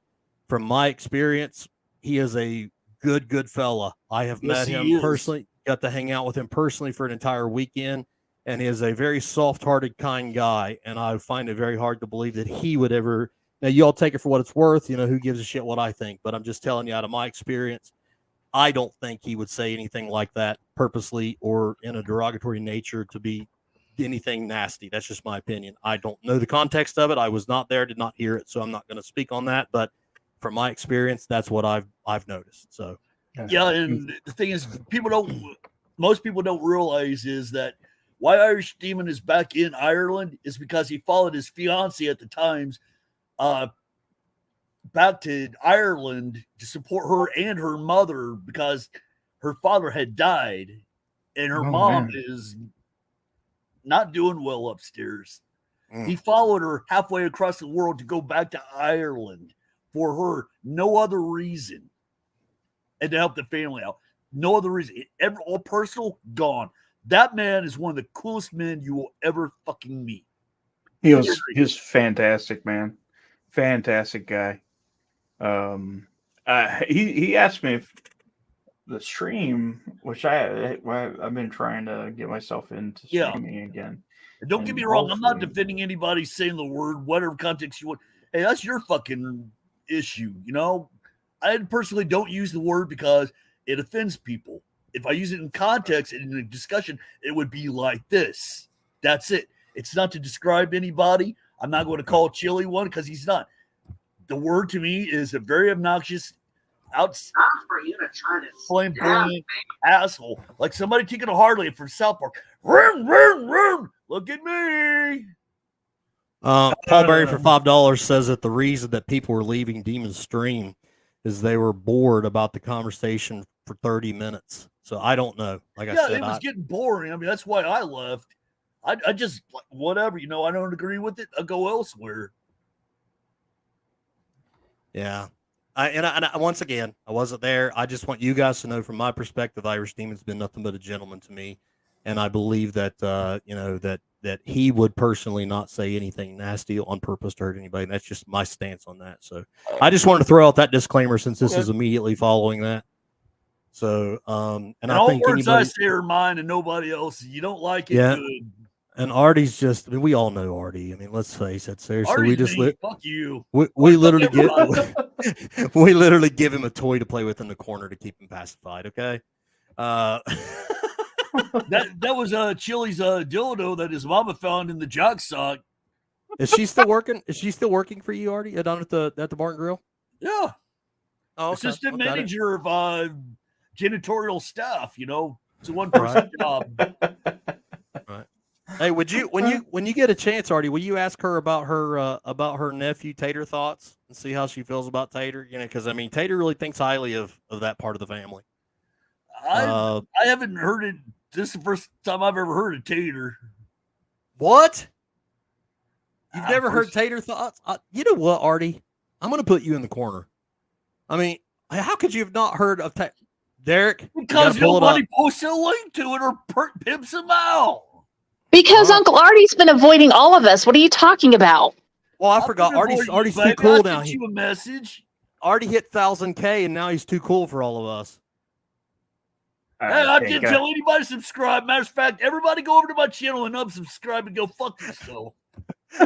from my experience, he is a good fella. I have met him personally, got to hang out with him personally for an entire weekend, and he is a very soft-hearted, kind guy, and I find it very hard to believe that he would ever. Now, you all take it for what it's worth. Who gives a shit what I think, but I'm just telling you out of my experience, I don't think he would say anything like that purposely or in a derogatory nature to be anything nasty. That's just my opinion. I don't know the context of it. I was not there, did not hear it, so I'm not going to speak on that, but from my experience, that's what I've noticed. So Yeah, and the thing is, most people don't realize is that why Irish Demon is back in Ireland is because he followed his fiance at the times back to Ireland to support her and her mother because her father had died and her mom is not doing well upstairs. He followed her halfway across the world to go back to Ireland for her, no other reason, and to help the family out. No other reason. All personal, gone. That man is one of the coolest men you will ever fucking meet. He was fantastic, man. Fantastic guy. He asked me if the stream, which I've been trying to get myself into streaming again. And don't get me wrong, I'm not defending anybody saying the word, whatever context you want. Hey, that's your fucking issue, you know? I personally don't use the word because it offends people. If I use it in context and in a discussion, it would be like this. That's it. It's not to describe anybody. I'm not going to call Chili one because he's not. The word to me is a very obnoxious, flamboyant asshole. Like somebody taking a Harley from South Park. Vroom, vroom, vroom. Look at me. Paul Berry for $5 says that the reason that people were leaving Demon's stream is they were bored about the conversation for 30 minutes. So I don't know. Like I said, it was getting boring. I mean, that's why I left. I just like whatever, you know. I don't agree with it. I'll go elsewhere. Yeah. I once again, I wasn't there. I just want you guys to know from my perspective, Irish Demon's been nothing but a gentleman to me. And I believe that, that he would personally not say anything nasty on purpose to hurt anybody. And that's just my stance on that. So I just wanted to throw out that disclaimer since this is immediately following that. So, and I all think words I say are mine and nobody else's. You don't like it, good. And Artie's just, I mean, we all know Artie. I mean, let's face it. Seriously, Artie's we just fuck you. We literally we literally give him a toy to play with in the corner to keep him pacified. Okay. That was Chili's dildo that his mama found in the jock sock. Is she still working? Is she still working for you, Artie, down at the Barn Grill? Yeah. Oh, okay. Assistant manager of janitorial staff. You know, it's a one-person job. Right. Hey, would you when you get a chance, Artie, will you ask her about her nephew Tater thoughts and see how she feels about Tater? You know, because I mean, Tater really thinks highly of that part of the family. I haven't heard it. This is the first time I've ever heard of Tater. What? You've never heard Tater thoughts? You know what, Artie? I'm going to put you in the corner. I mean, how could you have not heard of Tater? Derek? Because nobody posts a link to it or pimps him out. Because Uncle Artie's been avoiding all of us. What are you talking about? Well, I forgot. Artie's too cool now. You a message. Artie hit 1,000K, and now he's too cool for all of us. Hey, I didn't tell anybody to subscribe. Matter of fact, everybody go over to my channel and unsubscribe and go fuck yourself.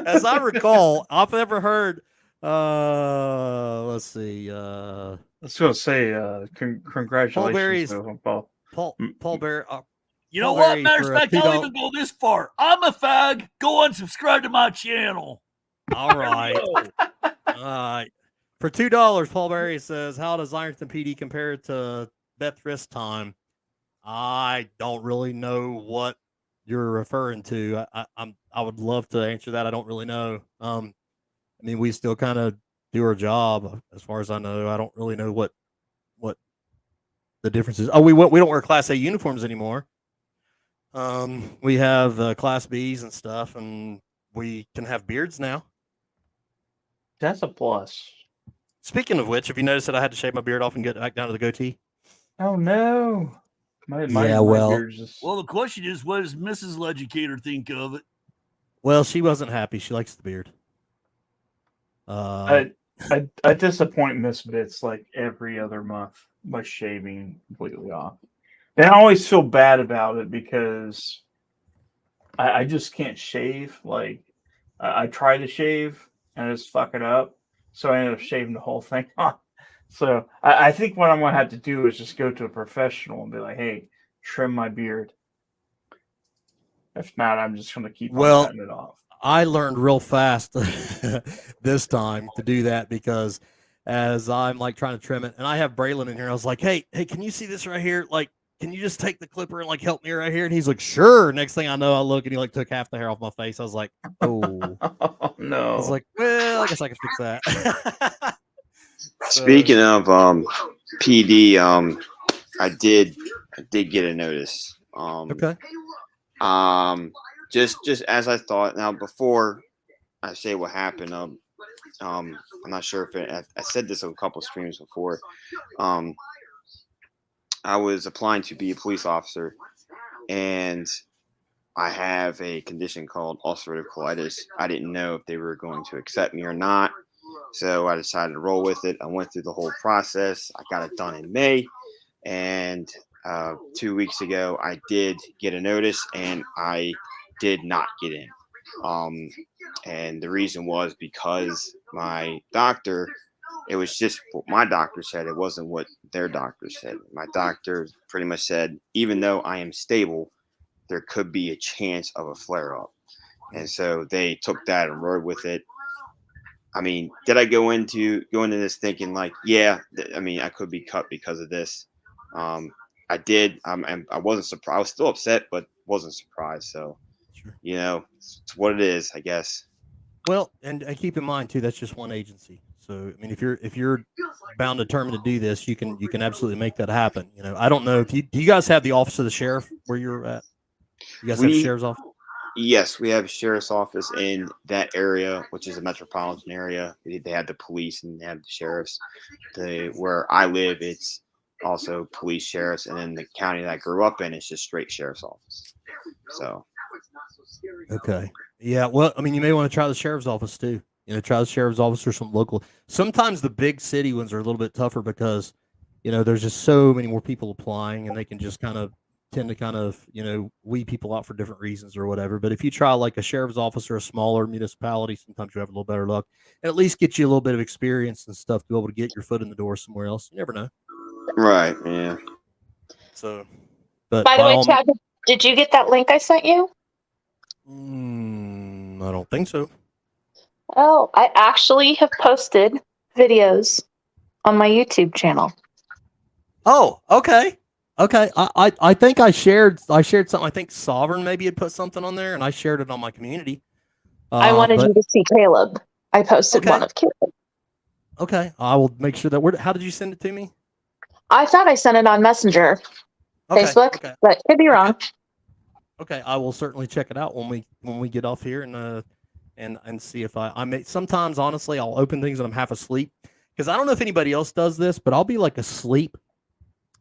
As I recall, I've never heard. Let's see. I was going to say, congratulations, Paul Berry. You know what? Matter of fact, I'll even go this far. I'm a fag. Go unsubscribe to my channel. All right. All right. For $2, Paul Berry says, how does Ironton PD compare to Beth Rist time? I don't really know what you're referring to. I would love to answer that. I don't really know. I mean, we still kind of do our job as far as I know. I don't really know what the difference is. Oh, we don't wear Class A uniforms anymore. We have Class Bs and stuff, and we can have beards now. That's a plus. Speaking of which, have you noticed that I had to shave my beard off and get back down to the goatee? Oh no! Well, the question is, what does Mrs. Legicator think of it? Well, she wasn't happy. She likes the beard. I disappoint Miss Bits like every other month by shaving completely off. And I always feel bad about it because I just can't shave. Like I try to shave and I just fuck it up, so I ended up shaving the whole thing off. So I think what I'm going to have to do is just go to a professional and be like, hey, trim my beard. If not, I'm just going to keep cutting it off. I learned real fast this time to do that because as I'm like trying to trim it, and I have Braylon in here. I was like, hey, can you see this right here? Like, can you just take the clipper and like help me right here? And he's like, sure. Next thing I know, I look and he like took half the hair off my face. I was like, oh. Oh, I no. was like, well, I guess I can fix that. Speaking of PD, I did get a notice. Okay. Just as I thought. Now, before I say what happened, I'm not sure if I said this on a couple streams before. I was applying to be a police officer, and I have a condition called ulcerative I didn't know if they were going to accept me or not, so I decided to roll with it. I went through the whole process. I got it done in May, and 2 weeks ago, I did get a notice, and I did not get in. And the reason was because my doctor, it was just what my doctor said. It wasn't what their doctor said. My doctor pretty much said, even though I am stable, there could be a chance of a flare up. And so they took that and rode with it. I mean, did I go into this thinking like, yeah, I mean, I could be cut because of this? I did. I wasn't surprised. I was still upset, but wasn't surprised. So, Sure. you know, it's what it is, I guess. Well, and keep in mind too, that's just one agency. So, I mean, if you're bound determined to do this, you can absolutely make that happen. You know, I don't know if do you guys have the office of the sheriff where you're at? You guys have a sheriff's office? Yes, we have a sheriff's office in that area, which is a metropolitan area. They have the police and they have the sheriffs. Where I live, it's also police, sheriffs, and then the county that I grew up in, it's just straight sheriff's office. So. Okay. Yeah. Well, I mean, you may want to try the sheriff's office too. You know, try the sheriff's office or some local. Sometimes the big city ones are a little bit tougher because, you know, there's just so many more people applying, and they can just tend to you know, weed people out for different reasons or whatever. But if you try like a sheriff's office or a smaller municipality, sometimes you have a little better luck, and at least get you a little bit of experience and stuff to be able to get your foot in the door somewhere else. You never know. Right. Yeah. So, but By the way, all Chad, did you get that link I sent you? I don't think so. Oh, I actually have posted videos on my YouTube channel. Oh, okay. Okay. I think I shared something. I think Sovereign maybe had put something on there, and I shared it on my community. I wanted but you to see Caleb. I posted Okay. one of Caleb. okay, I will make sure that how did you send it to me? I thought I sent it on Messenger, Okay. Facebook, Okay. but could be wrong. Okay. I will certainly check it out when we get off here and see if I may. Sometimes honestly, I'll open things and I'm half asleep because I don't know if anybody else does this, but I'll be like asleep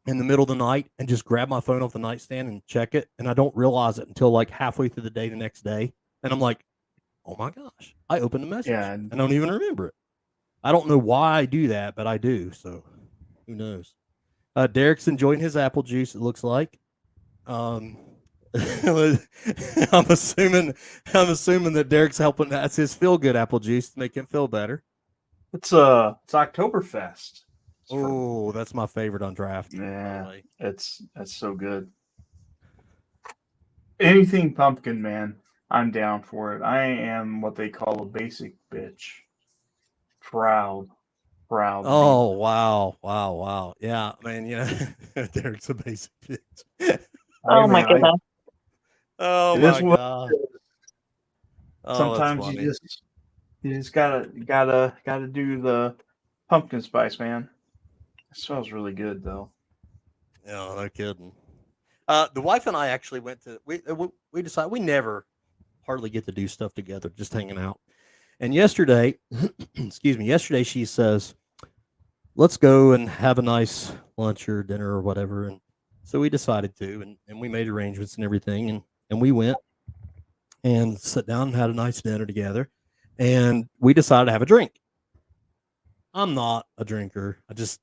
in the middle of the night and just grab my phone off the nightstand and check it, and I don't realize it until like halfway through the day the next day, and I'm like, oh my gosh, I opened a message. Yeah. I don't even remember it. I don't know why I do that, but I do. So who knows? Derek's enjoying his apple juice. It looks like. I'm assuming that Derek's helping. That's his feel good apple juice to make him feel better. It's Oktoberfest. Oh, that's my favorite on draft. Yeah, that's so good. Anything pumpkin, man, I'm down for it. I am what they call a basic bitch. Proud. Oh, wow. Yeah, man, you know, Derek's a basic bitch. Oh my goodness. Oh It my is what god. it is. Oh, Sometimes you just gotta do the pumpkin spice, man. It smells really good though. Yeah, no kidding. The wife and I actually went to we decided we never hardly get to do stuff together, just hanging out. And yesterday, yesterday she says, let's go and have a nice lunch or dinner or whatever. And so we decided to, and we made arrangements and everything. And we went and sat down and had a nice dinner together. And we decided to have a drink. I'm not a drinker. I'm just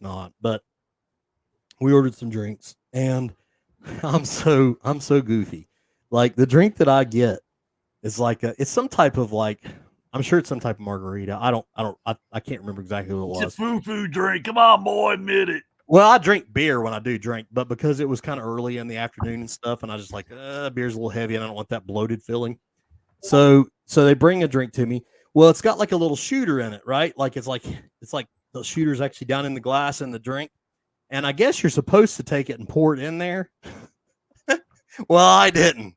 not. But we ordered some drinks, and I'm so goofy. Like the drink that I get is like it's some type of like, I'm sure it's some type of margarita. I can't remember exactly what it was. It's a foo-foo drink. Come on, boy, admit it. Well, I drink beer when I do drink, but because it was kind of early in the afternoon and stuff, and I just like beer's a little heavy, and I don't want that bloated feeling. So they bring a drink to me. Well, it's got like a little shooter in it, right? Like it's like the shooter's actually down in the glass in the drink. And I guess you're supposed to take it and pour it in there. Well, I didn't.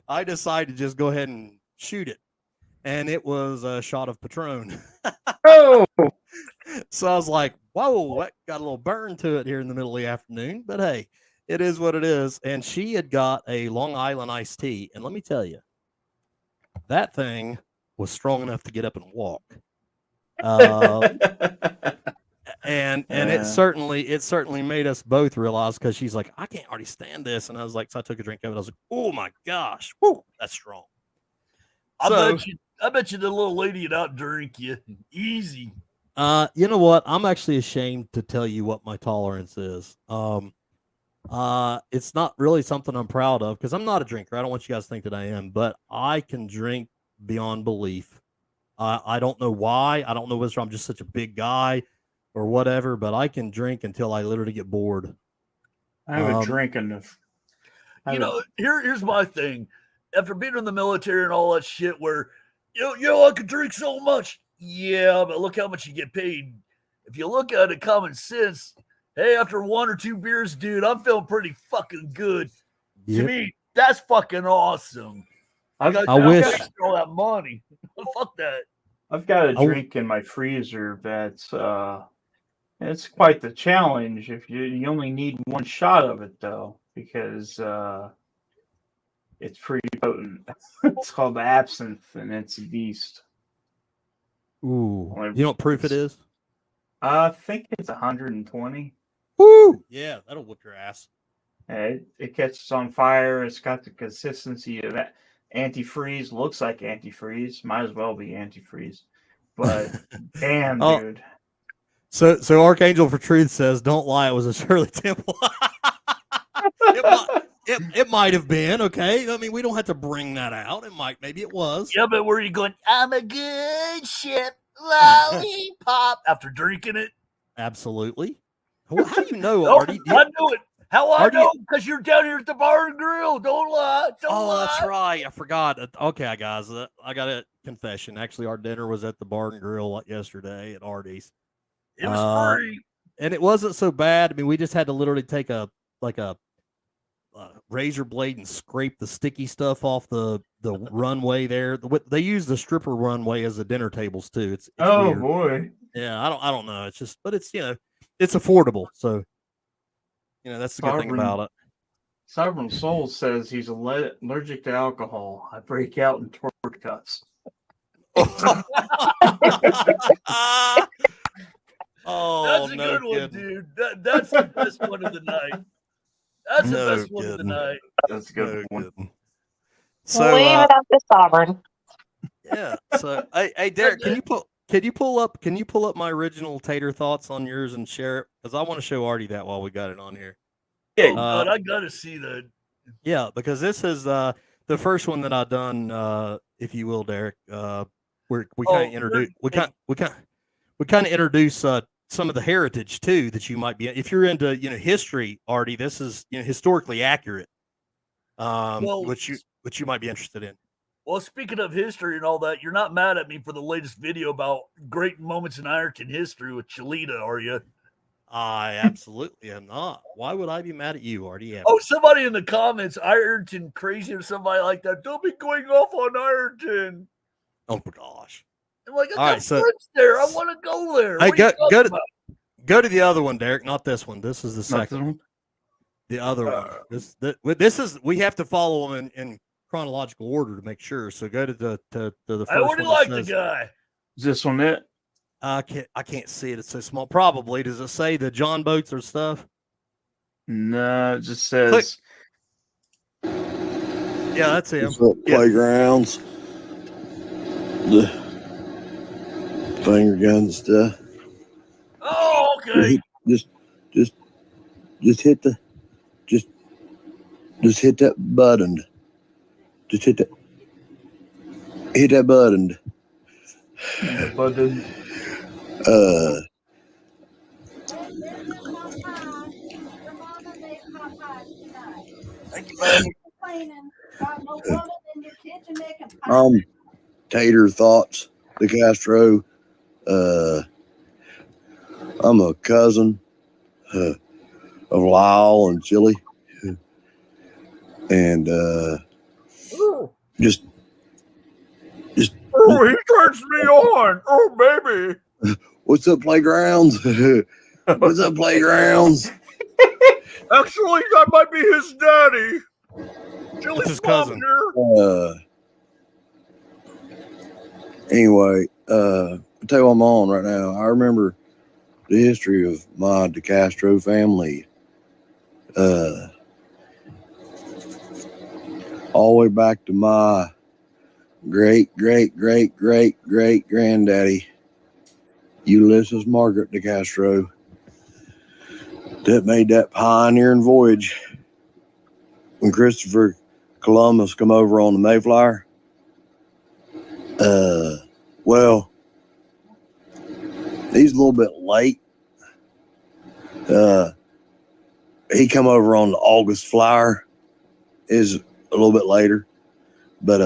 I decided to just go ahead and shoot it. And it was a shot of Patron. Oh, So I was like, whoa, that got a little burn to it here in the middle of the afternoon. But hey, it is what it is. And she had got a Long Island iced tea. And let me tell you, that thing was strong enough to get up and walk. And it certainly made us both realize, because she's like, I can't already stand this. And I was like, so I took a drink of it. I was like, oh my gosh, whoo, that's strong. So, I bet you the little lady would outdrink you. Easy. you know what? I'm actually ashamed to tell you what my tolerance is. It's not really something I'm proud of, because I'm not a drinker. I don't want you guys to think that I am, but I can drink beyond belief. I don't know why. I don't know whether I'm just such a big guy or whatever, but I can drink until I literally get bored. I have a drink enough. Here's my thing. After being in the military and all that shit, where I could drink so much. Yeah, but look how much you get paid. If you look at it common sense, hey, after 1 or 2 beers, dude, I'm feeling pretty fucking good. Yep. To me, that's fucking awesome. I wish all that money. Fuck that. I've got a drink in my freezer that's it's quite the challenge. If you only need 1 shot of it though, because it's pretty potent. It's called absinthe, and it's a beast. Ooh, you know what proof it is? I think it's 120. Woo! Yeah, that'll whoop your ass. It catches on fire. It's got the consistency of antifreeze. Looks like antifreeze. Might as well be antifreeze. But damn, dude. So Archangel for Truth says, "Don't lie. It was a Shirley Temple." It might have been, okay. I mean, we don't have to bring that out. Maybe it was. Yeah, but where are you going? I'm a good ship lollipop after drinking it. Absolutely. Well, how do you know, Artie? I know it. How I know? Because you're down here at the bar and grill. Don't lie. Don't lie. That's right. I forgot. Okay, guys, I got a confession. Actually, our dinner was at the bar and grill yesterday at Artie's. It was free, and it wasn't so bad. I mean, we just had to literally take a razor blade and scrape the sticky stuff off the runway there. They use the stripper runway as the dinner tables too. It's oh weird. Boy. Yeah, I don't know. It's just, but it's it's affordable. So that's the good thing about it. Sovereign Soul says he's allergic to alcohol. I break out in torch cuts. That's a good one, dude. That's the best one of the night. That's the best one of the night. That's a good one. So leave it up to Sovereign. Yeah. So hey Derek, can you pull up my original tater thoughts on yours and share it? Because I want to show Artie that while we got it on here. Yeah, God, I gotta see that. Yeah, because this is the first one that I've done, if you will, Derek. Where we kind of introduce some of the heritage too that you might be, if you're into history, Artie. This is historically accurate, which you might be interested in. Well, speaking of history and all that, you're not mad at me for the latest video about great moments in Ironton history with Chalita, are you? I absolutely am not. Why would I be mad at you, Artie? Oh, somebody in the comments, Ironton crazy or somebody like that. Don't be going off on Ironton. Oh my gosh. I'm like, I got friends there. I want to go there. Hey, go to the other one, Derek. Not this one. This is the second one. The other one. This is, we have to follow them in chronological order to make sure. So go to the first I already one. like the guy. Is this one it? I can't see it. It's so small. Probably. Does it say the John boats or stuff? No, it just says. Yeah, that's him. Playgrounds, the finger guns stuff. Oh, okay. Just hit the, just hit that button. Just hit that button. Button. Tater thoughts. De Castro. I'm a cousin of Lyle and Chili. And just Oh, he turns me on. Oh, baby. what's up, Playgrounds? What's up, Playgrounds? Actually, that might be his daddy. It's Chili's his mom cousin. here. Anyway, I'll tell you what I'm on right now. I remember the history of my De Castro family. All the way back to my great granddaddy, Ulysses Margaret De Castro, that made that pioneering voyage when Christopher Columbus come over on the Mayflower. Well, he's a little bit late. He come over on the August Flower, is a little bit later, but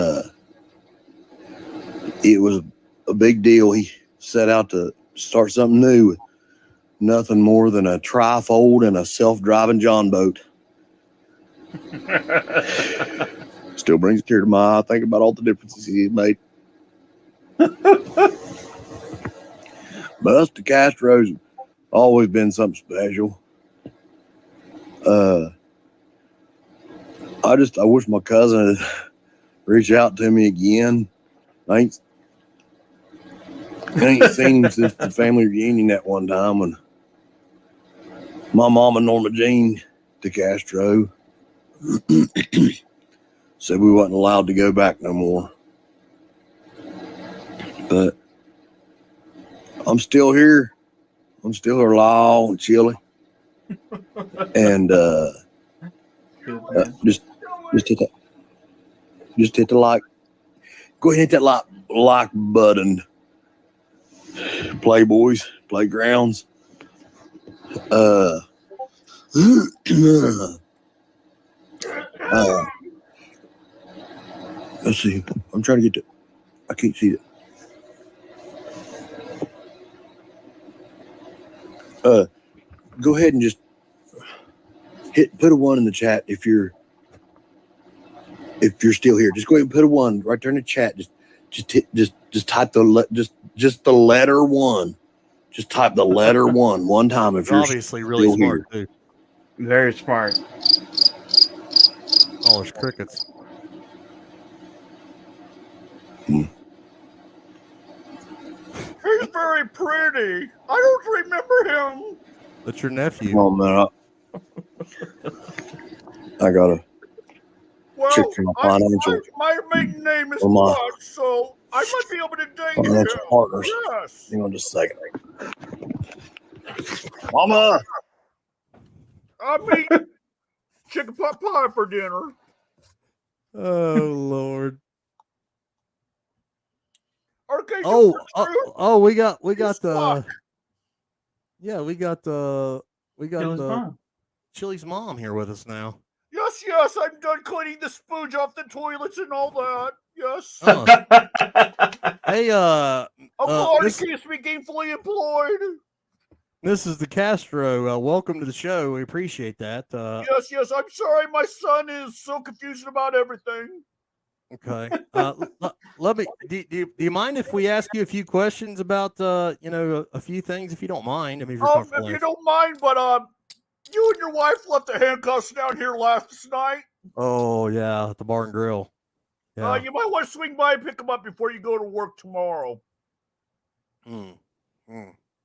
it was a big deal. He set out to start something new with nothing more than a trifold and a self-driving John boat. Still brings a tear to my eye. Think about all the differences he's made. But us, the Castros, always been something special. I wish my cousin had reached out to me again. I ain't seen him since the family reunion that one time when my mama, Norma Jean De Castro, said we wasn't allowed to go back no more. But I'm still here. I'm still here, Lyle and Chili. And just hit that. Just hit the like. Go ahead and hit that like button. Playboys, playgrounds. Let's see. I'm trying to get to. I can't see it. Go ahead and just put a 1 in the chat if you're still here. Just go ahead and put a 1 right there in the chat. Just type the letter 1. Just type the letter 1 time if you're Obviously really still smart here. too. Very smart. Oh, there's crickets. He's very pretty. I don't remember him. That's your nephew. Oh man, I gotta Well, check for my financial my maiden name is or my Buck, so I might be able to date you financial now. partners. Yes. Hang on just a second. Mama. I'm eating chicken pot pie for dinner. Oh Lord. Okay. Oh, so we got It's the. Buck. Yeah, we got the Chili's mom. Chili's mom here with us now. Yes, I'm done cleaning the spooge off the toilets and all that. Yes. Oh. Hey, Claudia this- keeps me gainfully employed. This is the Castro. Welcome to the show. We appreciate that. Yes. I'm sorry, my son is so confused about everything. Okay. Let me. Do you mind if we ask you a few questions about a few things, if you don't mind? I mean, if you're comfortable. If you don't mind, but you and your wife left the handcuffs down here last night. Oh yeah, at the bar and grill. Yeah. You might want to swing by and pick them up before you go to work tomorrow.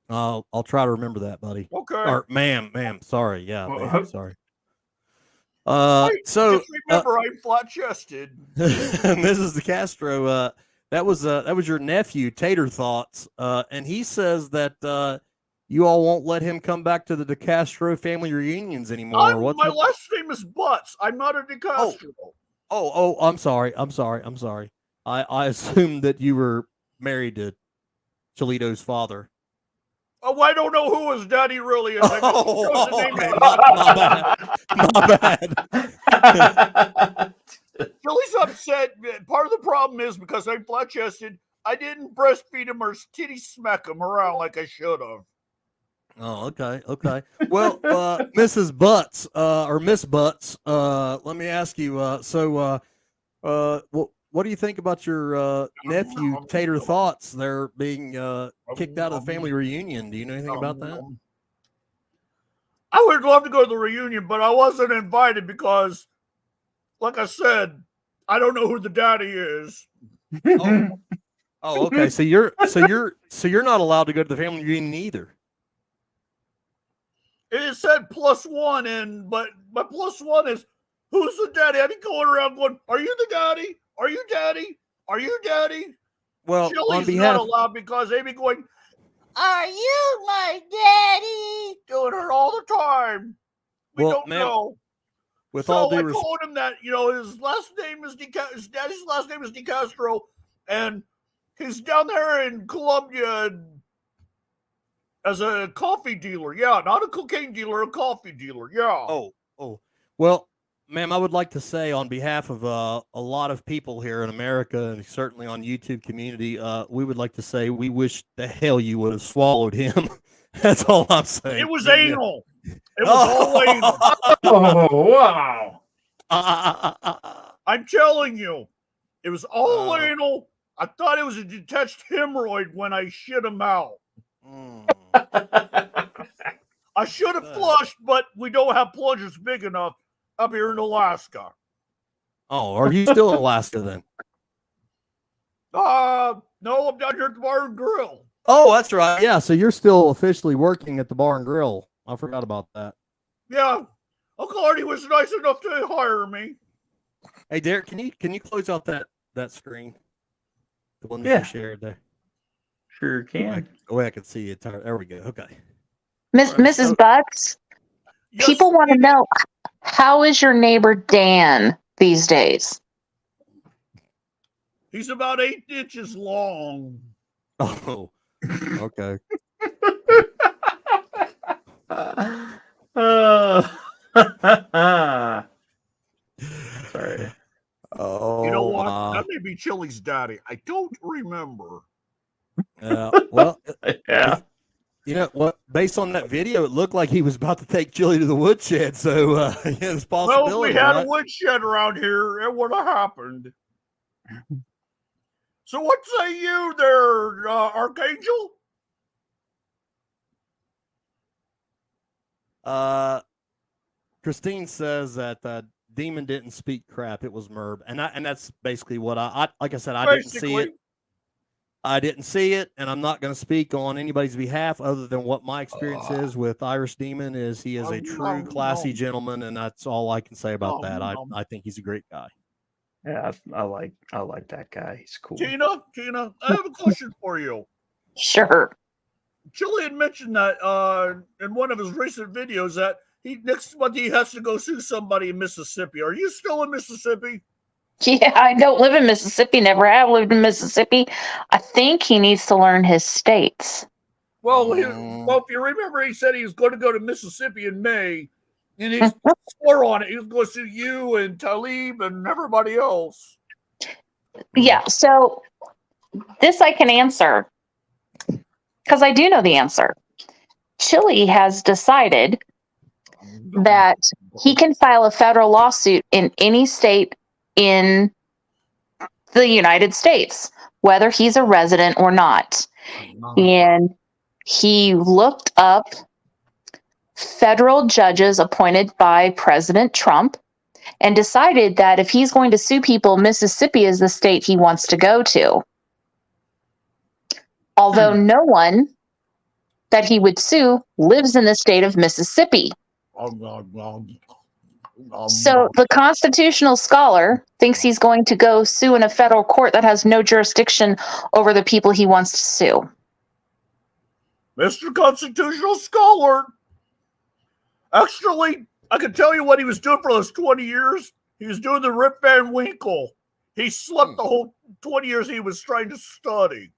I'll try to remember that, buddy. Okay. Or ma'am. Sorry. Yeah, ma'am, sorry. Just remember, I'm flat chested. Mrs. De Castro, that was your nephew, Tater Thoughts, and he says that you all won't let him come back to the De Castro family reunions anymore. My last name is Butts. I'm not a De Castro. Oh, I'm sorry. I assumed that you were married to Cholito's father. Oh, I don't know who his daddy really is. I just chose the name My bad. Billy's upset. Part of the problem is because I'm flat chested, I didn't breastfeed him or titty smack him around like I should have. Oh, okay, okay. Well, Mrs. Butts, or Miss Butts, let me ask you. What do you think about your nephew Tater Thoughts? They're being kicked out of the family reunion. Do you know anything about that? I would love to go to the reunion, but I wasn't invited because, like I said, I don't know who the daddy is. Oh, oh, okay. So you're not allowed to go to the family reunion either. It said +1, but my +1 is who's the daddy? I'd be going around going, "Are you the daddy? Are you daddy? Are you daddy?" Well, on Chili's behalf, not allowed because they'd be going, "Are you my daddy?" Doing her all the time. We Well, don't ma'am, know. with So all I due respect, told him that his last name is his daddy's last name is DeCastro, and he's down there in Colombia as a coffee dealer. Yeah, not a cocaine dealer, a coffee dealer. Yeah. oh, well, ma'am, I would like to say on behalf of a lot of people here in America and certainly on YouTube community, we would like to say we wish the hell you would have swallowed him. That's all I'm saying. It was Yeah. anal. It was all anal. Oh, wow. I'm telling you, it was all Oh. anal. I thought it was a detached hemorrhoid when I shit him out. Mm. I should have flushed, but we don't have plungers big enough up here in Alaska. Oh, are you still in Alaska then? No, I'm down here at the bar and grill. Oh, that's right. Yeah, so you're still officially working at the bar and grill. I forgot about that. Yeah, Uncle Artie was nice enough to hire me. Hey, Derek, can you close out that screen, the one that Yeah. you shared there? Sure can. Oh, I can see it. There we go. Okay. Mrs. Butts, Yes, people want to sweetie. know, how is your neighbor Dan these days? He's about 8 inches long. Oh, okay. Sorry. Oh, You know what? That may be Chili's daddy. I don't remember. well, Yeah. you know what? Based on that video, it looked like he was about to take Chili to the woodshed. So, yeah, there's a Well, possibility. if we had right? a woodshed around here, it would have happened. So what say you there, Archangel? Christine says that Demon didn't speak crap. It was Merb, and that's basically what I like. I said I didn't see it. I didn't see it, and I'm not going to speak on anybody's behalf other than what my experience is with Irish Demon. Is he is a true classy gentleman, and that's all I can say about that. I think he's a great guy. Yeah, I like that guy. He's cool. Tina, I have a question for you. Sure. Chili had mentioned that in one of his recent videos that next month he has to go sue somebody in Mississippi. Are you still in Mississippi? Yeah, I don't live in Mississippi, never have lived in Mississippi. I think he needs to learn his states. Well, if you remember, he said he was going to go to Mississippi in May, and he swore on it. He was going to sue you and Talib and everybody else. Yeah, so this I can answer because I do know the answer. Chile has decided that he can file a federal lawsuit in any state in the United States, whether he's a resident or not. And he looked up federal judges appointed by President Trump and decided that if he's going to sue people, Mississippi is the state he wants to go to. Although no one that he would sue lives in the state of Mississippi. So the constitutional scholar thinks he's going to go sue in a federal court that has no jurisdiction over the people he wants to sue. Mr. Constitutional Scholar. Actually, I can tell you what he was doing for those 20 years. He was doing the Rip Van Winkle. He slept the whole 20 years he was trying to study.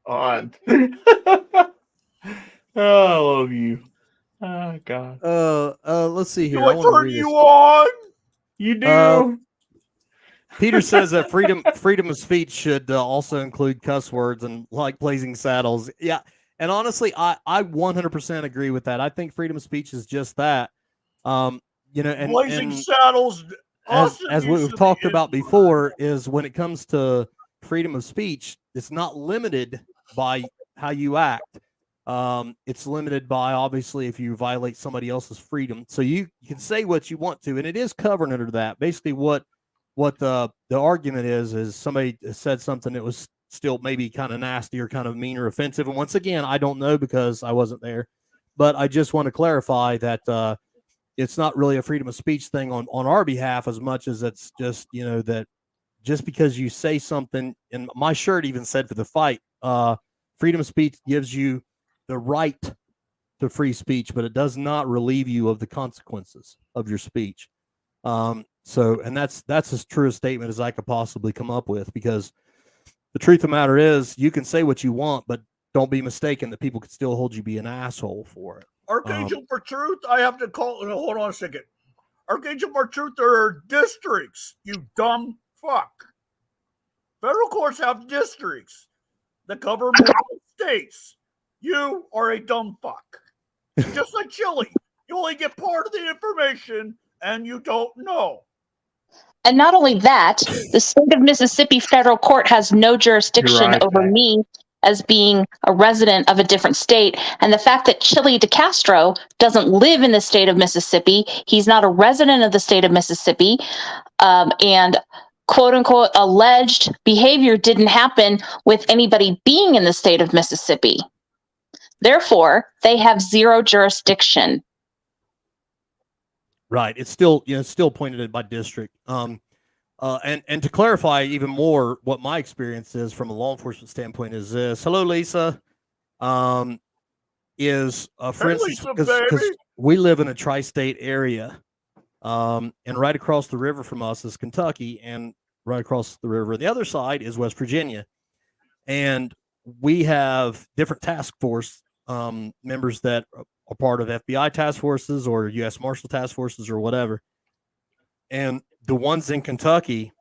Odd. Oh, I love you. Oh, God. Let's see here. Do I wanna turn read you this. on? You do. Peter says that freedom of speech should also include cuss words and like Blazing Saddles. Yeah, and honestly, I 100% agree with that. I think freedom of speech is just that. You know, Blazing and Saddles. Awesome as use we've of talked the about N-word. before, is when it comes to freedom of speech, it's not limited by how you act. It's limited by obviously if you violate somebody else's freedom. So you can say what you want to, and it is covered under that. Basically, what the argument is somebody said something that was still maybe kind of nasty or kind of mean or offensive. And once again, I don't know because I wasn't there, but I just want to clarify that it's not really a freedom of speech thing on our behalf as much as it's just, you know, that just because you say something, and my shirt even said for the fight, freedom of speech gives you the right to free speech, but it does not relieve you of the consequences of your speech. And that's as true a statement as I could possibly come up with, because the truth of the matter is you can say what you want, but don't be mistaken that people could still hold you be an asshole for it. Archangel for Truth, I have to call. No, hold on a second. Archangel for Truth, there are districts, you dumb fuck. Federal courts have districts that cover multiple states. You are a dumb fuck. Just like Chile. You only get part of the information and you don't know. And not only that, the state of Mississippi federal court has no jurisdiction right, over me as being a resident of a different state. And the fact that Chili DeCastro doesn't live in the state of Mississippi, he's not a resident of the state of Mississippi, and quote unquote alleged behavior didn't happen with anybody being in the state of Mississippi. Therefore, they have zero jurisdiction. Right. It's still, you know, it's still pointed at by district. And to clarify even more, what my experience is from a law enforcement standpoint is this. Hello, Lisa. Is for instance, because we live in a tri-state area, and right across the river from us is Kentucky, and right across the river the other side is West Virginia, and we have different task force members that are part of FBI task forces or U.S. Marshal task forces or whatever. And the ones in Kentucky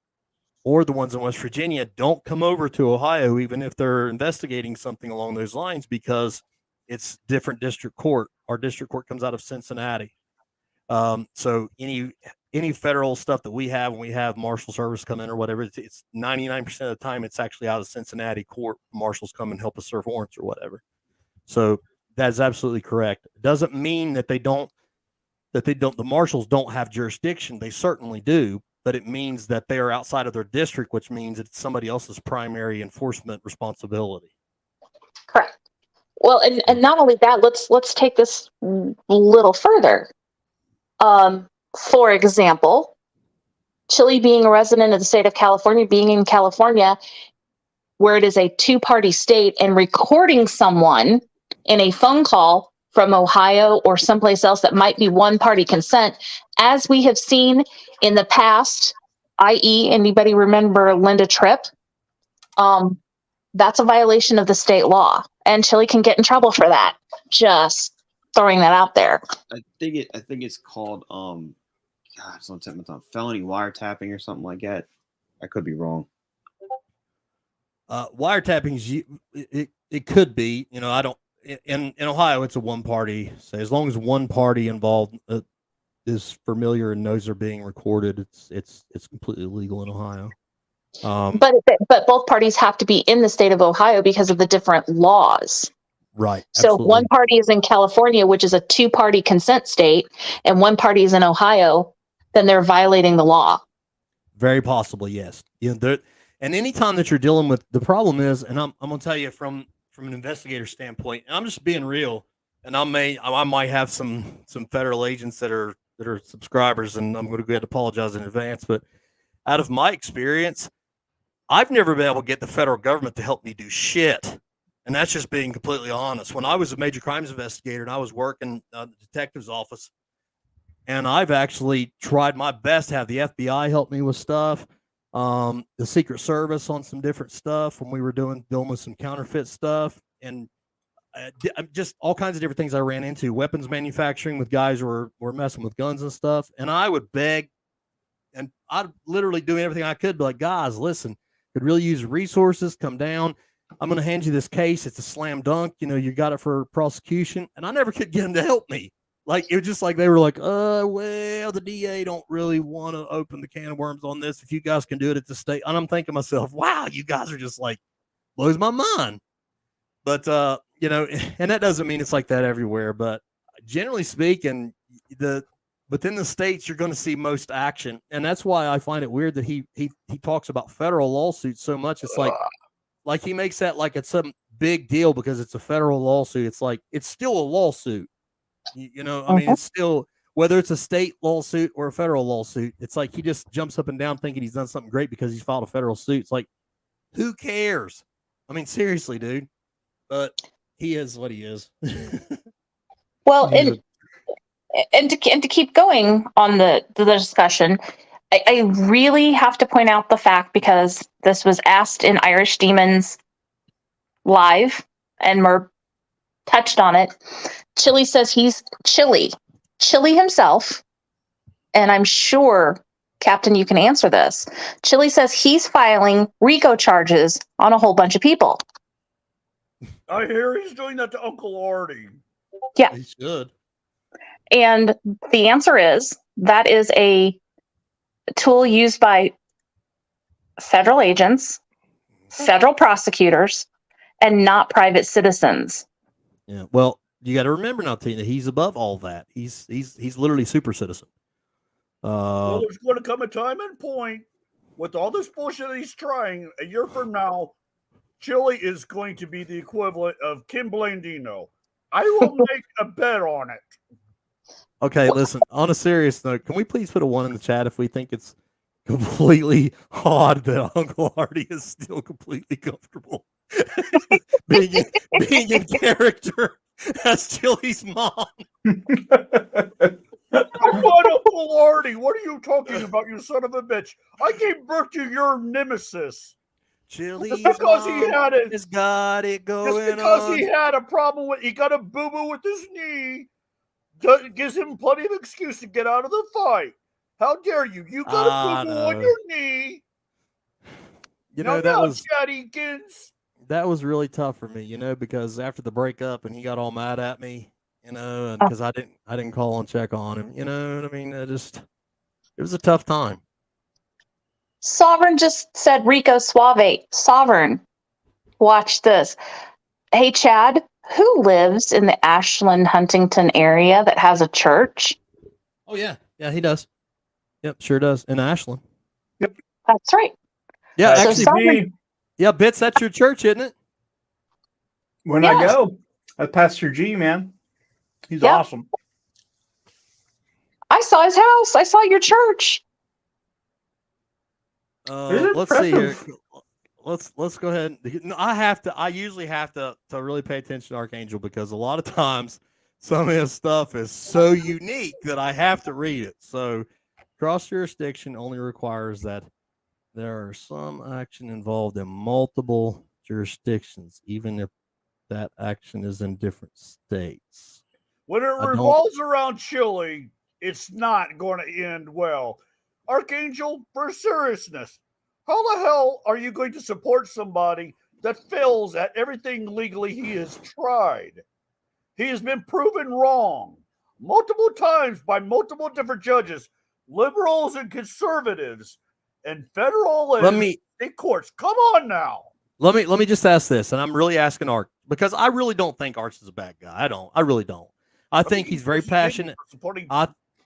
or the ones in West Virginia don't come over to Ohio, even if they're investigating something along those lines, because it's different district court. Our district court comes out of Cincinnati. So any federal stuff that we have, when we have Marshal Service come in or whatever, it's 99% of the time it's actually out of Cincinnati court. Marshals come and help us serve warrants or whatever. So that's absolutely correct. It doesn't mean that the marshals don't have jurisdiction. They certainly do, but it means that they are outside of their district, which means it's somebody else's primary enforcement responsibility. Correct. Well, and not only that, let's take this a little further. For example, Chile being a resident of the state of California, being in California, where it is a two-party state, and recording someone in a phone call from Ohio or someplace else that might be one-party consent, as we have seen in the past, i.e., anybody remember Linda Tripp? That's a violation of the state law, and Chile can get in trouble for that. Just throwing that out there. I think it's called felony wiretapping or something like that. I could be wrong. Wiretapping it could be, you know, I don't in Ohio it's a one party. So as long as one party involved is familiar and knows they're being recorded, it's completely legal in Ohio. But both parties have to be in the state of Ohio because of the different laws. Right. So absolutely. if one party is in California, which is a two-party consent state, and one party is in Ohio, then they're violating the law. Very possibly, yes. You know, and anytime that you're dealing with, the problem is, and I'm going to tell you from an investigator standpoint, and I'm just being real, and I might have some federal agents that are subscribers, and I'm going to go ahead and apologize in advance, but out of my experience, I've never been able to get the federal government to help me do shit. And that's just being completely honest. When I was a major crimes investigator and I was working at the detective's office, and I've actually tried my best to have the FBI help me with stuff, the Secret Service on some different stuff when we were dealing with some counterfeit stuff, and just all kinds of different things I ran into, weapons manufacturing with guys who were messing with guns and stuff. And I would beg, and I'd literally do everything I could. Be like, guys, listen, could really use resources. Come down. I'm going to hand you this case. It's a slam dunk. You know, you got it for prosecution. And I never could get them to help me. Like, it was just like they were like, well, the DA don't really want to open the can of worms on this. If you guys can do it at the state. And I'm thinking to myself, wow, you guys are just like, blows my mind. But, you know, and that doesn't mean it's like that everywhere. But generally speaking, within the states, you're going to see most action. And that's why I find it weird that he talks about federal lawsuits so much. It's like he makes that like it's some big deal because it's a federal lawsuit. It's like, it's still a lawsuit. You know, I mean, it's still, whether it's a state lawsuit or a federal lawsuit, it's like he just jumps up and down thinking he's done something great because he's filed a federal suit. It's like, who cares? I mean, seriously, dude. But he is what he is. Well, and to keep going on the discussion, I really have to point out the fact, because this was asked in Irish Demons live and Murr touched on it. Chili says he's Chili himself, and I'm sure, Captain, you can answer this. Chili says he's filing RICO charges on a whole bunch of people. I hear he's doing that to Uncle Artie. Yeah. He should. And the answer is that is a tool used by federal agents, federal prosecutors, and not private citizens. Yeah. Well, you got to remember now, Tina, he's above all that. He's literally super citizen. Well, there's going to come a time and point with all this bullshit that he's trying. A year from now, Chili is going to be the equivalent of Kim Blandino. I will make a bet on it. Okay, listen, on a serious note, can we please put a 1 in the chat if we think it's completely odd that Uncle Artie is still completely comfortable being in character as Chili's mom? What, Uncle Artie? What are you talking about, you son of a bitch? I gave birth to your nemesis. Chili's because mom he had it. has got it going Just because on. he had a problem with, he got a boo-boo with his knee, gives him plenty of excuse to get out of the fight. How dare you? You got a boo-boo on your knee. You know, that was Chattykins. That was really tough for me, you know, because after the breakup and he got all mad at me, you know, and because I didn't call and check on him, you know what I mean? It was a tough time. Sovereign just said Rico Suave. Sovereign, watch this. Hey, Chad, who lives in the Ashland, Huntington area that has a church? Oh, yeah. Yeah, he does. Yep, sure does. In Ashland. Yep. That's right. Yeah, So actually, Sovereign, yeah, Bits, that's your church, isn't it? When I go, that's Pastor G, man. He's awesome. I saw his house. I saw your church. Let's see here. Let's go ahead. I usually have to really pay attention to Archangel because a lot of times some of his stuff is so unique that I have to read it. So cross jurisdiction only requires that there are some action involved in multiple jurisdictions, even if that action is in different states. When it revolves around Chili, it's not going to end well. Archangel, for seriousness, how the hell are you going to support somebody that fails at everything legally he has tried? He has been proven wrong multiple times by multiple different judges, liberals and conservatives, and federal and state courts. Come on now. Let me just ask this, and I'm really asking Arch because I really don't think Arch is a bad guy. I really don't. I think he's very passionate.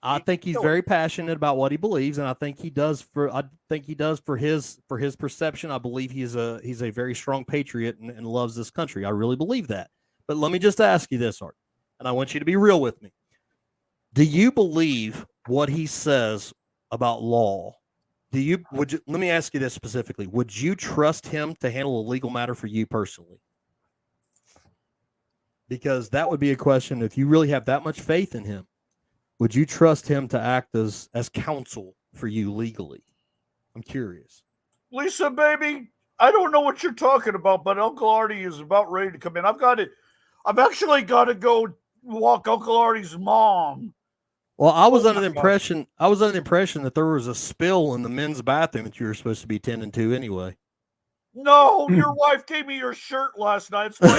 I think he's very passionate about what he believes, and I think he does for his perception. I believe he's a very strong patriot and loves this country. I really believe that. But let me just ask you this, Art, and I want you to be real with me. Do you believe what he says about law? Let me ask you this specifically. Would you trust him to handle a legal matter for you personally? Because that would be a question. If you really have that much faith in him, would you trust him to act as counsel for you legally? I'm curious. Lisa, baby, I don't know what you're talking about, but Uncle Artie is about ready to come in. I've actually got to go walk Uncle Artie's mom Well, I was Oh under the my gosh. impression that there was a spill in the men's bathroom that you were supposed to be tending to anyway. No, your wife gave me your shirt last night. It's my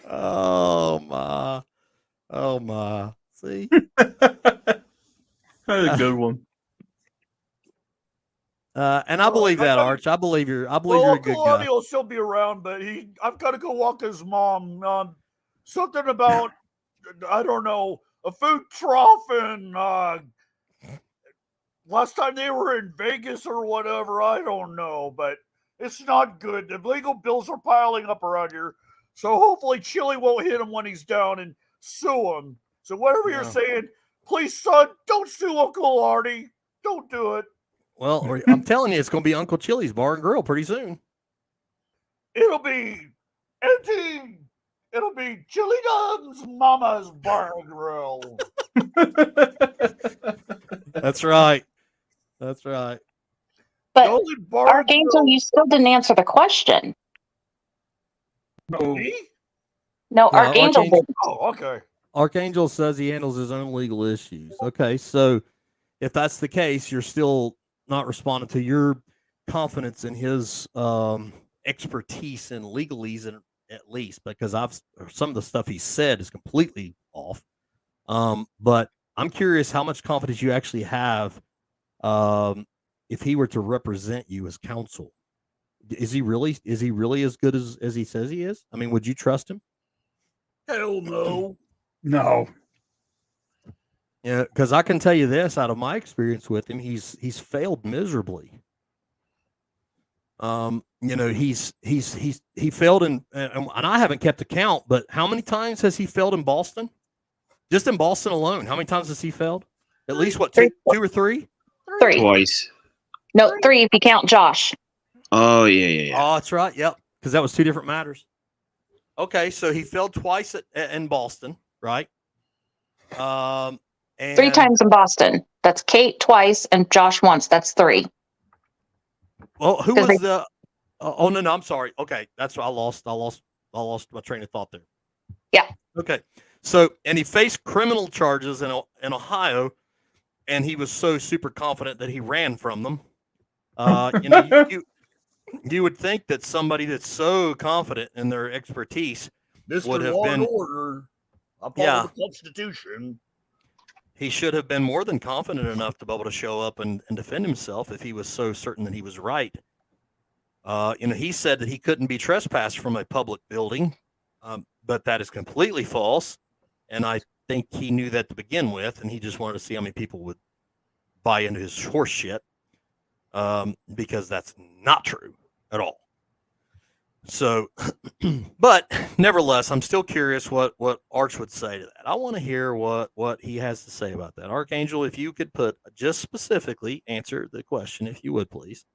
Oh my. Oh my. See? That's a good one. And I believe that, Arch. I believe you're a good Uncle guy. Artie will still be around, but I've got to go walk his mom. Something about, I don't know, a food trough and last time they were in Vegas or whatever. I don't know, but it's not good. The legal bills are piling up around here. So hopefully Chili won't hit him when he's down and sue him. So whatever you're saying, please, son, don't sue Uncle Artie. Don't do it. Well, I'm telling you, it's going to be Uncle Chili's Bar and Grill pretty soon. It'll be Auntie. It'll be Chili Dub's Mama's Bar and Grill. That's right. That's right. But Golden Bar and Archangel, Grill. you still didn't answer the question. Me? No, Yeah, Archangel Archangel. did. Oh, okay. Archangel says he handles his own legal issues. Okay, so if that's the case, you're still not responding to your confidence in his expertise in legalese, at least, because some of the stuff he said is completely off. But I'm curious how much confidence you actually have if he were to represent you as counsel. Is he really as good as he says he is? I mean, would you trust him? Hell no. No. Yeah, because I can tell you this out of my experience with him, he's failed miserably. He failed and I haven't kept account, but how many times has he failed in Boston? Just in Boston alone, how many times has he failed? At least what, two or three? Three. Twice. No, three if you count Josh. Oh yeah. Oh, that's right. Yep, because that was two different matters. Okay, so he failed twice in Boston, right? And 3 times in Boston. That's Kate twice and Josh once. That's 3. Well, who 'Cause was the? Oh no, I'm sorry. Okay, that's what I lost my train of thought there. Yeah. Okay, so and he faced criminal charges in Ohio, and he was so super confident that he ran from them. You would think that somebody that's so confident in their expertise Mr. would have Law been. and Order. I follow the Constitution. He should have been more than confident enough to be able to show up and defend himself if he was so certain that he was right. He said that he couldn't be trespassed from a public building, but that is completely false. And I think he knew that to begin with, and he just wanted to see how many people would buy into his horse shit, because that's not true at all. So, but nevertheless, I'm still curious what Arch would say to that. I want to hear what he has to say about that. Archangel, if you could just specifically answer the question, if you would please,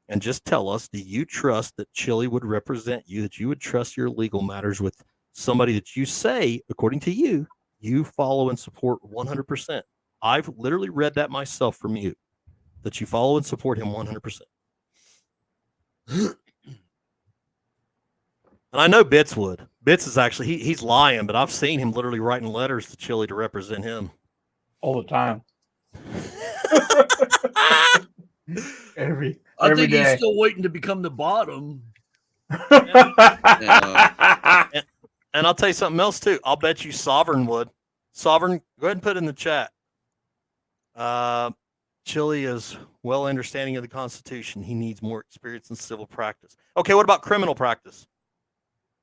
and just tell us, do you trust that Chili would represent you, that you would trust your legal matters with somebody that you say, according to you, you follow and support 100%? I've literally read that myself from you, that you follow and support him 100%. And I know Bits would. Bits is actually, he's lying, but I've seen him literally writing letters to Chili to represent him. All the time. every I think day. he's still waiting to become the bottom. And I'll tell you something else too. I'll bet you Sovereign would. Sovereign, go ahead and put it in the chat. Chili is well understanding of the Constitution. He needs more experience in civil practice. Okay, what about criminal practice?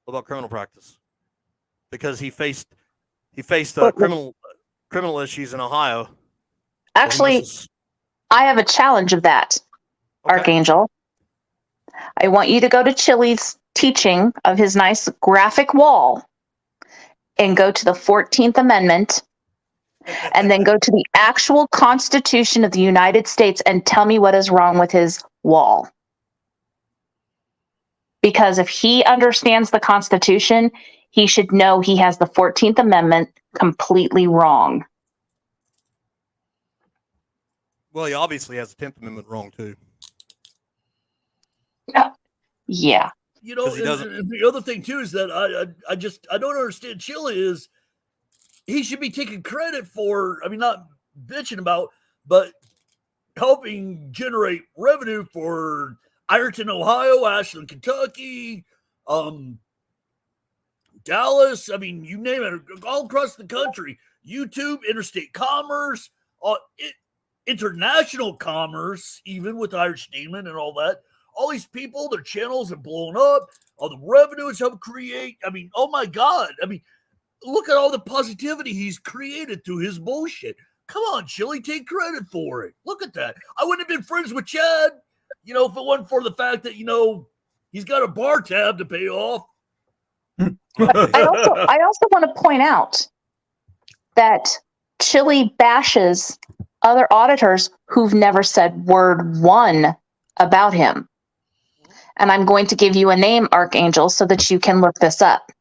What about criminal practice? Because he faced criminal issues in Ohio. Actually, I have a challenge of that, Okay. Archangel. I want you to go to Chili's teaching of his nice graphic wall and go to the 14th Amendment and then go to the actual Constitution of the United States and tell me what is wrong with his wall. Because if he understands the Constitution, he should know he has the 14th Amendment completely wrong. Well, he obviously has the 10th Amendment wrong too. Yeah. You know, 'Cause he doesn't- and the other thing too is that I don't understand. Chili is he should be taking credit for. I mean, not bitching about, but helping generate revenue for Ironton, Ohio, Ashland, Kentucky, Dallas. I mean, you name it, all across the country. YouTube, interstate commerce, international commerce, even with Irish Demon and all that. All these people, their channels are blowing up. All the revenue it's helped create. I mean, oh my God. I mean, look at all the positivity he's created through his bullshit. Come on, Chili, take credit for it. Look at that. I wouldn't have been friends with Chad, if it wasn't for the fact that, he's got a bar tab to pay off. I also want to point out that Chili bashes other auditors who've never said word one about him. And I'm going to give you a name, Archangel, so that you can look this up.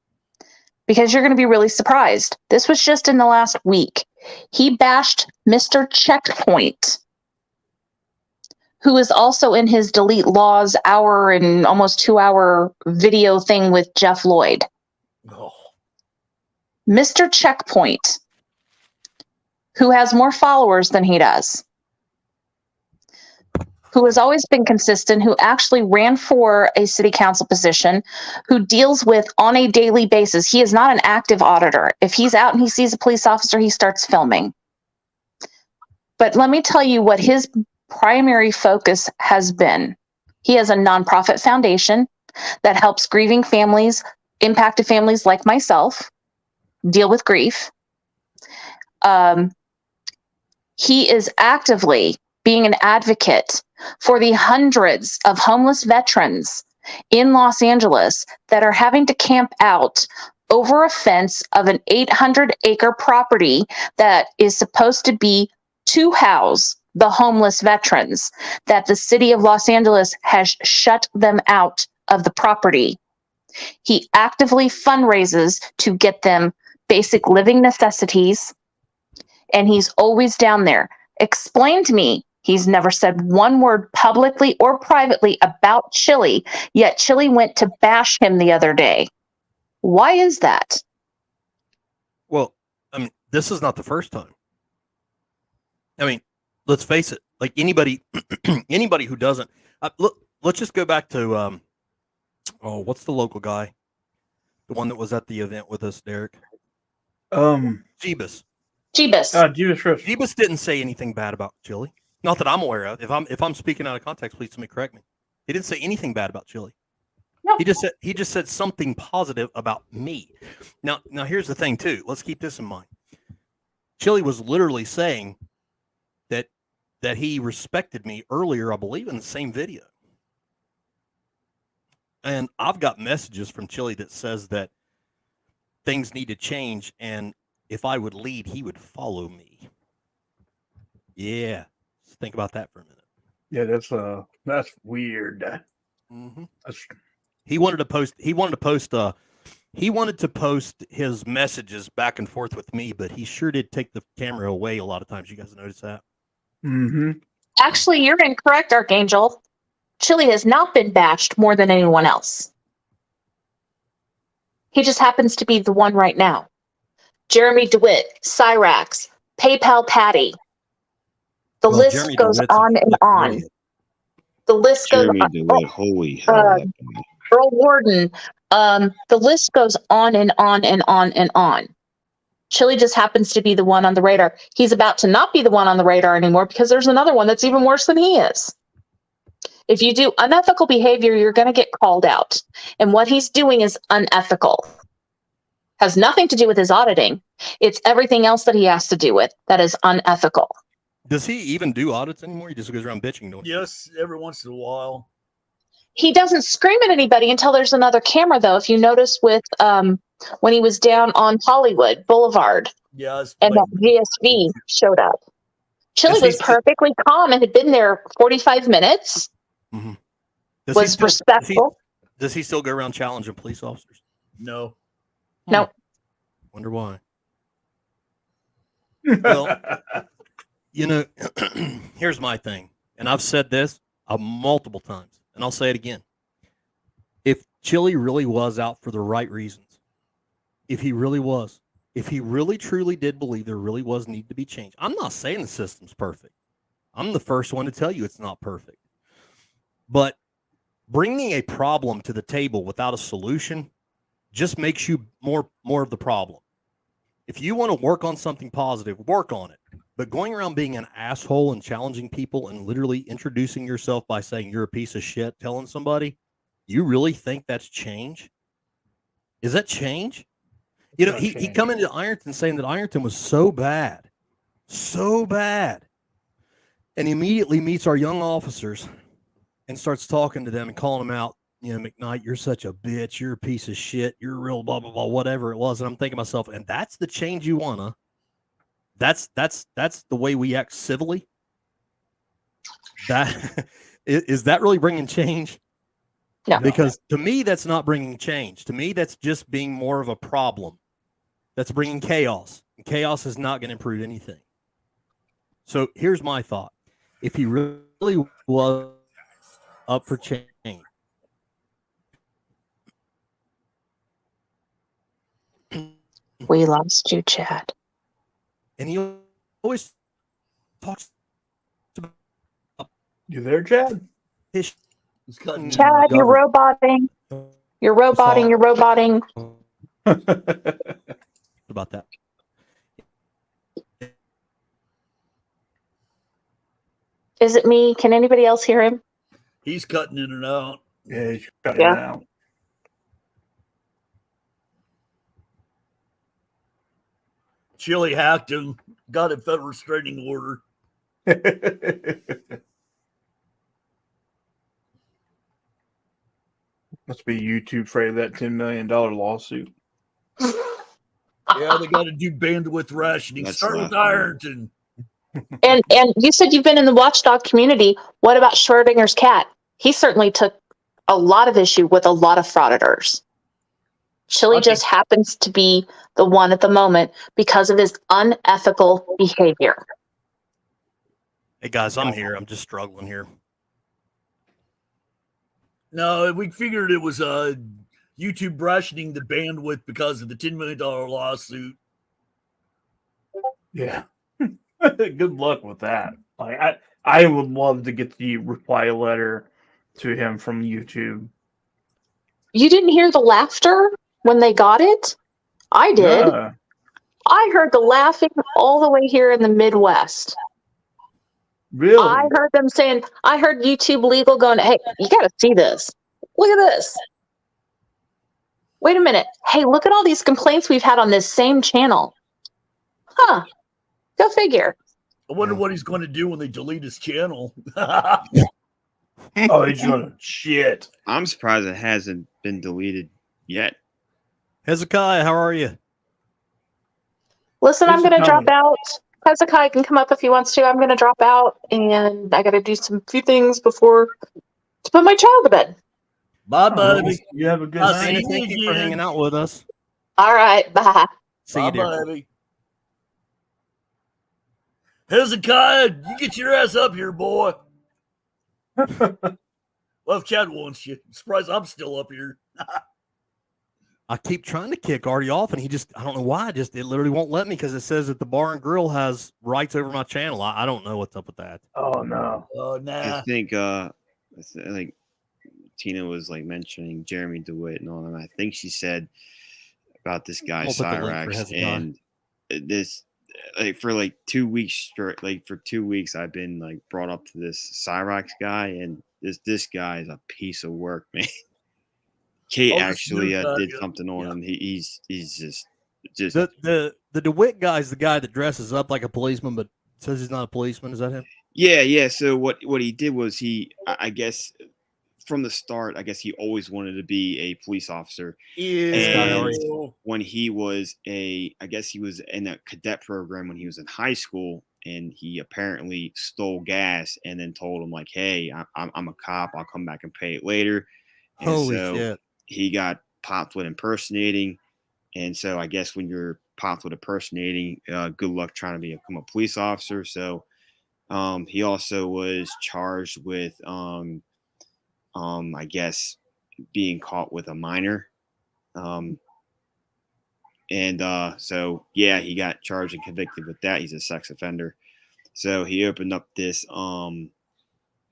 Because you're going to be really surprised. This was just in the last week. He bashed Mr. Checkpoint, who is also in his Delete Laws hour and almost 2-hour video thing with Jeff Lloyd. Oh. Mr. Checkpoint, who has more followers than he does, who has always been consistent, who actually ran for a city council position, who deals with on a daily basis. He is not an active auditor. If he's out and he sees a police officer, he starts filming. But let me tell you what his primary focus has been. He has a nonprofit foundation that helps grieving families, impacted families like myself, deal with grief. He is actively being an advocate for the hundreds of homeless veterans in Los Angeles that are having to camp out over a fence of an 800-acre property that is supposed to be to house the homeless veterans, that the city of Los Angeles has shut them out of the property. He actively fundraises to get them basic living necessities, and he's always down there. Explain to me, he's never said one word publicly or privately about Chili, yet Chili went to bash him the other day. Why is that? Well, I mean, this is not the first time. I mean, let's face it. Like anybody who doesn't look, let's just go back to what's the local guy, the one that was at the event with us, Derek? Jeebus. Jeebus didn't say anything bad about Chili. Not that I'm aware of. If I'm speaking out of context, please somebody correct me. He didn't say anything bad about Chili. No. He just said something positive about me. Now here's the thing too. Let's keep this in mind. Chili was literally saying that he respected me earlier, I believe, in the same video. And I've got messages from Chili that says that things need to change, and if I would lead, he would follow me. Yeah, just think about that for a minute. Yeah, that's weird. Mm-hmm. That's He wanted to post his messages back and forth with me, but he sure did take the camera away a lot of times. You guys notice that? mm-hmm. Actually, you're incorrect, Archangel. Chili has not been bashed more than anyone else. He just happens to be the one right now. Jeremy DeWitt, Cyrax, PayPal Patty. The list Jeremy goes DeWitt's a on and fucking on. idiot. The list goes Jeremy on. DeWitt, holy hell. Earl Warden. The list goes on and on and on and on. Chili just happens to be the one on the radar. He's about to not be the one on the radar anymore because there's another one that's even worse than he is. If you do unethical behavior, you're going to get called out. And what he's doing is unethical. Has nothing to do with his auditing. It's everything else that he has to do with that is unethical. Does he even do audits anymore? He just goes around bitching, don't he? Yes, every once in a while. He doesn't scream at anybody until there's another camera, though. If you notice with when he was down on Hollywood Boulevard Yes, and that GSV showed up. Chili was perfectly calm and had been there 45 minutes. Mm-hmm. Was respectful. Does he still go around challenging police officers? No. No. Wonder why. Well, here's my thing, and I've said this multiple times, and I'll say it again. If Chili really was out for the right reasons. If he really was, if he really truly did believe there really was need to be change, I'm not saying the system's perfect. I'm the first one to tell you it's not perfect. But bringing a problem to the table without a solution just makes you more of the problem. If you want to work on something positive, work on it. But going around being an asshole and challenging people and literally introducing yourself by saying you're a piece of shit, telling somebody, you really think that's change? Is that change? You know, he come into Ironton saying that Ironton was so bad, and he immediately meets our young officers and starts talking to them and calling them out. You know, McKnight, you're such a bitch. You're a piece of shit. You're a real blah, blah, blah, whatever it was. And I'm thinking to myself, and that's the change you want, huh? That's the way we act civilly. That is that really bringing change? No. Because to me, that's not bringing change. To me, that's just being more of a problem. That's bringing chaos. And chaos is not going to improve anything. So here's my thought. If he really was up for change, We lost you, Chad. and he always talks about You there, Chad? his It's cutting. Chad, you're roboting. You're roboting. You're roboting. about that. Is it me? Can anybody else hear him? He's cutting in and out. Yeah, he's cutting Yeah. it out. Chili hacked him. Got a federal restraining order. Must be YouTube afraid of that $10 million lawsuit. Yeah, they got to do bandwidth rationing. That's Start with laughable. Ironton. And you said you've been in the watchdog community. What about Schrodinger's cat? He certainly took a lot of issue with a lot of frauditors. Chili just happens to be the one at the moment because of his unethical behavior. Hey guys, I'm here. I'm just struggling here. No, we figured it was YouTube rationing the bandwidth because of the $10 million lawsuit. Yeah. Good luck with that. Like I would love to get the reply letter to him from YouTube. You didn't hear the laughter when they got it? I did. Yeah. I heard the laughing all the way here in the Midwest. Really? I heard them saying, I heard YouTube legal going, hey, you got to see this. Look at this. Wait a minute. Hey, look at all these complaints we've had on this same channel. Huh. Go figure. I wonder what he's going to do when they delete his channel. Oh, he's gonna shit. I'm surprised it hasn't been deleted yet. Hezekiah, how are you? Listen, I'm Here's going to the drop comment. out. Hezekiah can come up if he wants to. I'm going to drop out, and I got to do some few things before to put my child to bed. Bye, Oh, buddy. you have a good I'll night. see Thank you for again. hanging out with us. All right. Bye. See Bye, you, dear. buddy. Hezekiah, you get your ass up here, boy. Well, if Chad wants you, I'm surprised I'm still up here. I keep trying to kick Artie off, and I don't know why, it literally won't let me because it says that the bar and grill has rights over my channel. I don't know what's up with that. Oh no. Oh, nah. I think like Tina was like mentioning Jeremy DeWitt and all that. I think she said about this guy I'll put the link for Cyrax, Hezekiah. and this like for like 2 weeks straight, like for 2 weeks I've been like brought up to this Cyrax guy, and this guy is a piece of work, man. Kate Oh, actually this new did guy, something on yeah. him. He's just The DeWitt guy is the guy that dresses up like a policeman, but says he's not a policeman. Is that him? yeah. So what he did was I guess from the start, I guess he always wanted to be a police officer. Ew. When he was I guess he was in a cadet program when he was in high school, and he apparently stole gas and then told him like, "Hey, I'm a cop. I'll come back and pay it later." And Holy so shit. he got popped with impersonating. And so I guess when you're popped with impersonating, good luck trying to become a police officer. So he also was charged with I guess being caught with a minor. So yeah, he got charged and convicted with that. He's a sex offender. So he opened up this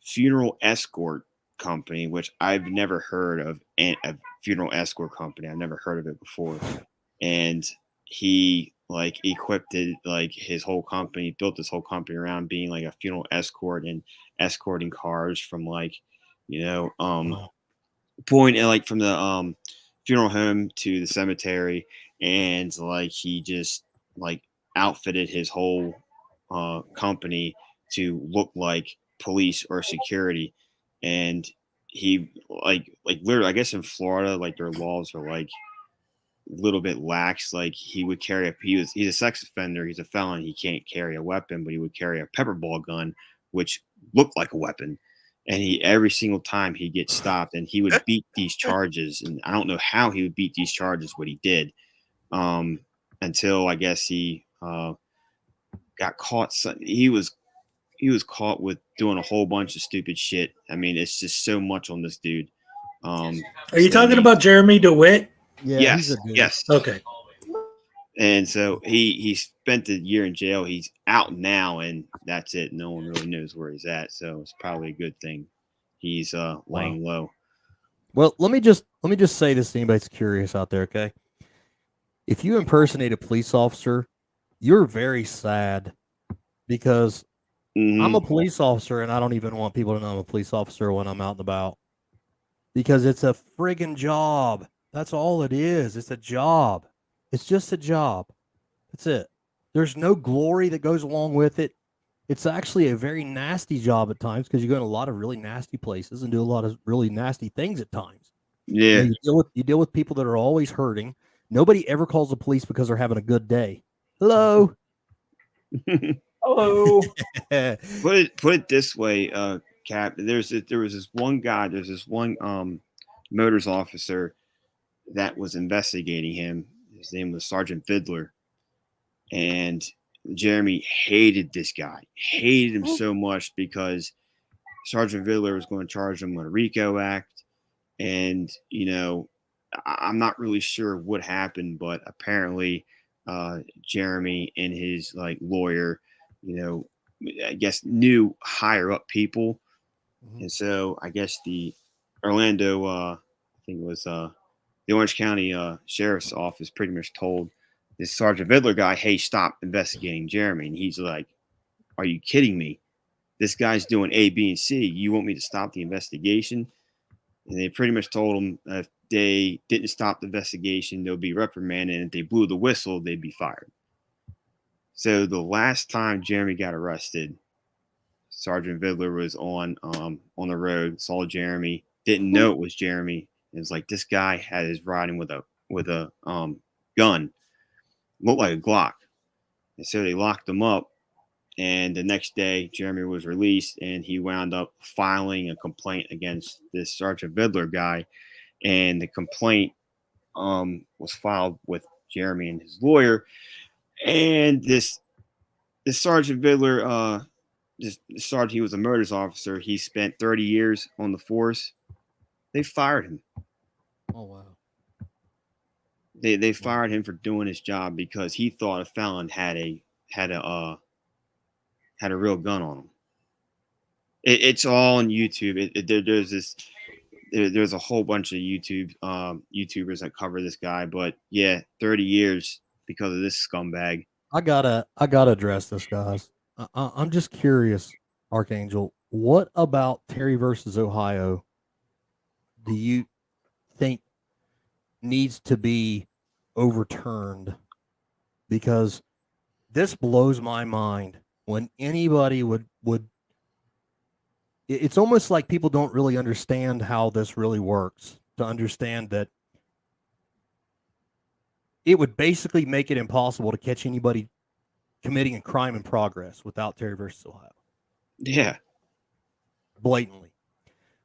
funeral escort company, which I've never heard of. A funeral escort company, I've never heard of it before. And he like equipped it, like his whole company, built this whole company around being like a funeral escort and escorting cars from like, point like from the funeral home to the cemetery. And like he just like outfitted his whole company to look like police or security. And he like literally, I guess in Florida, like their laws are like a little bit lax. Like he would carry he's a sex offender, he's a felon, he can't carry a weapon, but he would carry a pepper ball gun, which looked like a weapon. And he every single time he gets stopped, and he would beat these charges. And I don't know how he would beat these charges, but he did. Until I guess he got caught. He was caught with doing a whole bunch of stupid shit. I mean, it's just so much on this dude. Are you talking about Jeremy DeWitt? Yeah. Yes. Yes. Okay. And so he spent a year in jail. He's out now, and that's it. No one really knows where he's at. So it's probably a good thing he's laying low. Well, let me just say this to anybody that's curious out there, okay? If you impersonate a police officer, you're very sad, because I'm a police officer, and I don't even want people to know I'm a police officer when I'm out and about, because it's a friggin' job. That's all it is. It's a job. It's just a job. That's it. There's no glory that goes along with it. It's actually a very nasty job at times, because you go in a lot of really nasty places and do a lot of really nasty things at times. Yeah. You deal with people that are always hurting. Nobody ever calls the police because they're having a good day. Hello. Hello. Put it this way, Cap. There was this one guy. There's this one motors officer that was investigating him. His name was Sergeant Vidler, and Jeremy hated this guy. Hated him so much because Sergeant Vidler was going to charge him with a RICO Act, and I'm not really sure what happened, but apparently Jeremy and his like lawyer, I guess knew higher up people. And so I guess the Orlando, I think it was the Orange County Sheriff's Office pretty much told this Sergeant Vidler guy, hey, stop investigating Jeremy. And he's like, are you kidding me? This guy's doing A, B, and C. You want me to stop the investigation? And they pretty much told him if they didn't stop the investigation, they'll be reprimanded. And if they blew the whistle, they'd be fired. So the last time Jeremy got arrested, Sergeant Vidler was on the road, saw Jeremy, didn't know it was Jeremy. It was like, this guy had his riding with a gun, looked like a Glock. And so they locked him up. And the next day, Jeremy was released, and he wound up filing a complaint against this Sergeant Vidler guy. And the complaint was filed with Jeremy and his lawyer. And this Sergeant Vidler, this sergeant, he was a motors officer. He spent 30 years on the force. They fired him. Oh wow. They fired him for doing his job because he thought a felon had a real gun on him. It's all on YouTube. There's a whole bunch of YouTubers that cover this guy, but yeah, 30 years because of this scumbag. I gotta address this, guys. I'm just curious, Archangel. What about Terry versus Ohio do you think needs to be overturned? Because this blows my mind. When anybody would it's almost like people don't really understand how this really works, to understand that it would basically make it impossible to catch anybody committing a crime in progress without Terry versus Ohio. Yeah. Blatantly.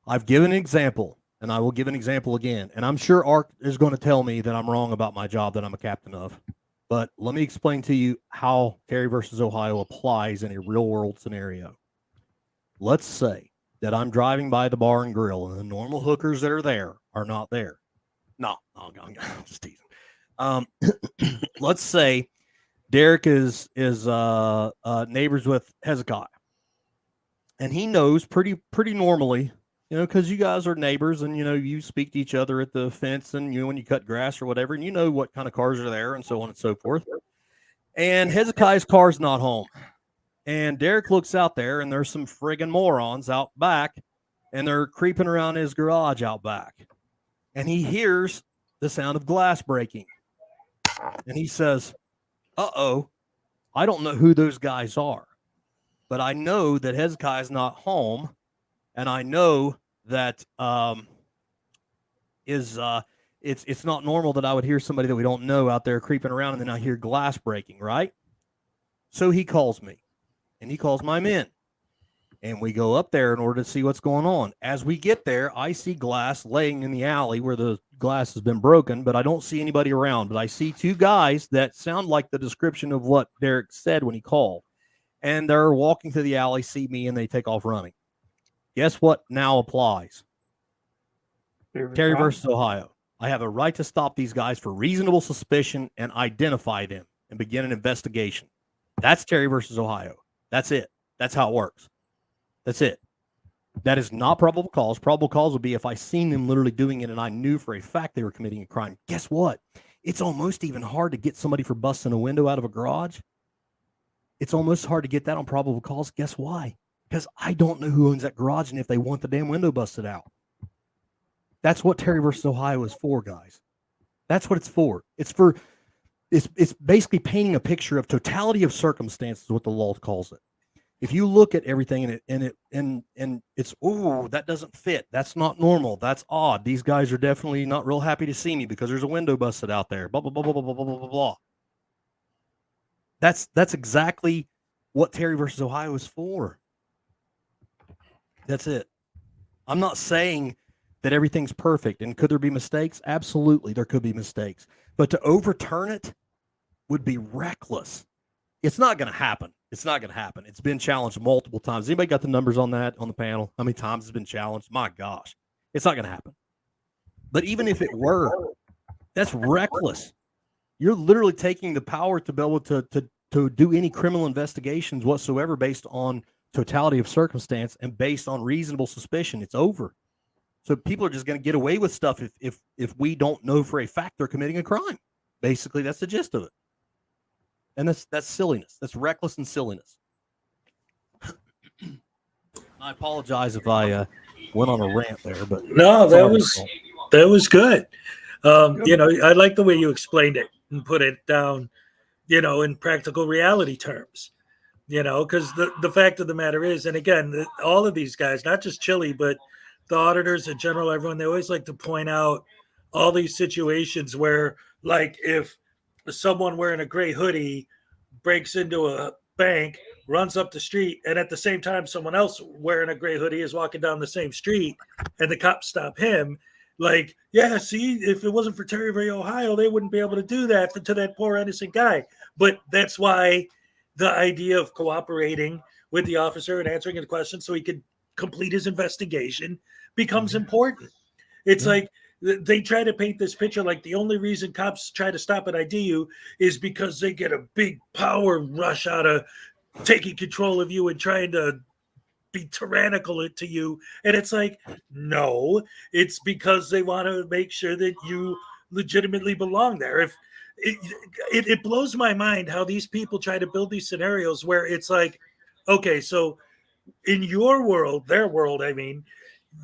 I've given an example, and I will give an example again. And I'm sure Ark is going to tell me that I'm wrong about my job that I'm a captain of. But let me explain to you how Terry versus Ohio applies in a real world scenario. Let's say that I'm driving by the bar and grill, and the normal hookers that are there are not there. No, I'm just teasing. Let's say Derek is neighbors with Hezekiah, and he knows pretty normally, because you guys are neighbors, and you speak to each other at the fence, and when you cut grass or whatever, and you know what kind of cars are there, and so on and so forth. And Hezekiah's car's not home, and Derek looks out there, and there's some friggin' morons out back, and they're creeping around his garage out back, and he hears the sound of glass breaking, and he says, "Uh-oh, I don't know who those guys are, but I know that Hezekiah is not home, and I know that it's not normal that I would hear somebody that we don't know out there creeping around, and then I hear glass breaking, right?" So he calls me, and he calls my men, and we go up there in order to see what's going on. As we get there, I see glass laying in the alley where the glass has been broken, but I don't see anybody around. But I see two guys that sound like the description of what Derek said when he called. And they're walking through the alley, see me, and they take off running. Guess what now applies? Terry versus Ohio. I have a right to stop these guys for reasonable suspicion and identify them and begin an investigation. That's Terry versus Ohio. That's it. That's how it works. That's it. That is not probable cause. Probable cause would be if I seen them literally doing it and I knew for a fact they were committing a crime. Guess what? It's almost even hard to get somebody for busting a window out of a garage. It's almost hard to get that on probable cause. Guess why? Because I don't know who owns that garage and if they want the damn window busted out. That's what Terry versus Ohio is for, guys. That's what it's for. It's basically painting a picture of totality of circumstances, what the law calls it. If you look at everything and it's, oh, that doesn't fit. That's not normal. That's odd. These guys are definitely not real happy to see me because there's a window busted out there. Blah blah blah blah blah blah blah blah blah. That's exactly what Terry versus Ohio is for. That's it. I'm not saying that everything's perfect, and could there be mistakes? Absolutely, there could be mistakes. But to overturn it would be reckless. It's not going to happen. It's not going to happen. It's been challenged multiple times. Anybody got the numbers on that on the panel? How many times it's been challenged? My gosh, it's not going to happen. But even if it were, that's reckless. You're literally taking the power to be able to do any criminal investigations whatsoever based on totality of circumstance and based on reasonable suspicion. It's over. So people are just going to get away with stuff if we don't know for a fact they're committing a crime. Basically, that's the gist of it. And that's silliness. That's reckless and silliness. I apologize if I went on a rant there, but no, that was good. I like the way you explained it and put it down, in practical reality terms. Because the fact of the matter is, and again, all of these guys, not just Chili, but the auditors in general, everyone, they always like to point out all these situations where, like, if someone wearing a gray hoodie breaks into a bank, runs up the street, and at the same time someone else wearing a gray hoodie is walking down the same street and the cops stop him, like, yeah, see, if it wasn't for Terry v. Ohio, they wouldn't be able to do that to that poor innocent guy. But that's why the idea of cooperating with the officer and answering the question so he could complete his investigation becomes important. It's like they try to paint this picture like the only reason cops try to stop and ID you is because they get a big power rush out of taking control of you and trying to be tyrannical to you. And it's like, no, it's because they want to make sure that you legitimately belong there. If it blows my mind how these people try to build these scenarios where it's like, okay, so in your world, their world, I mean,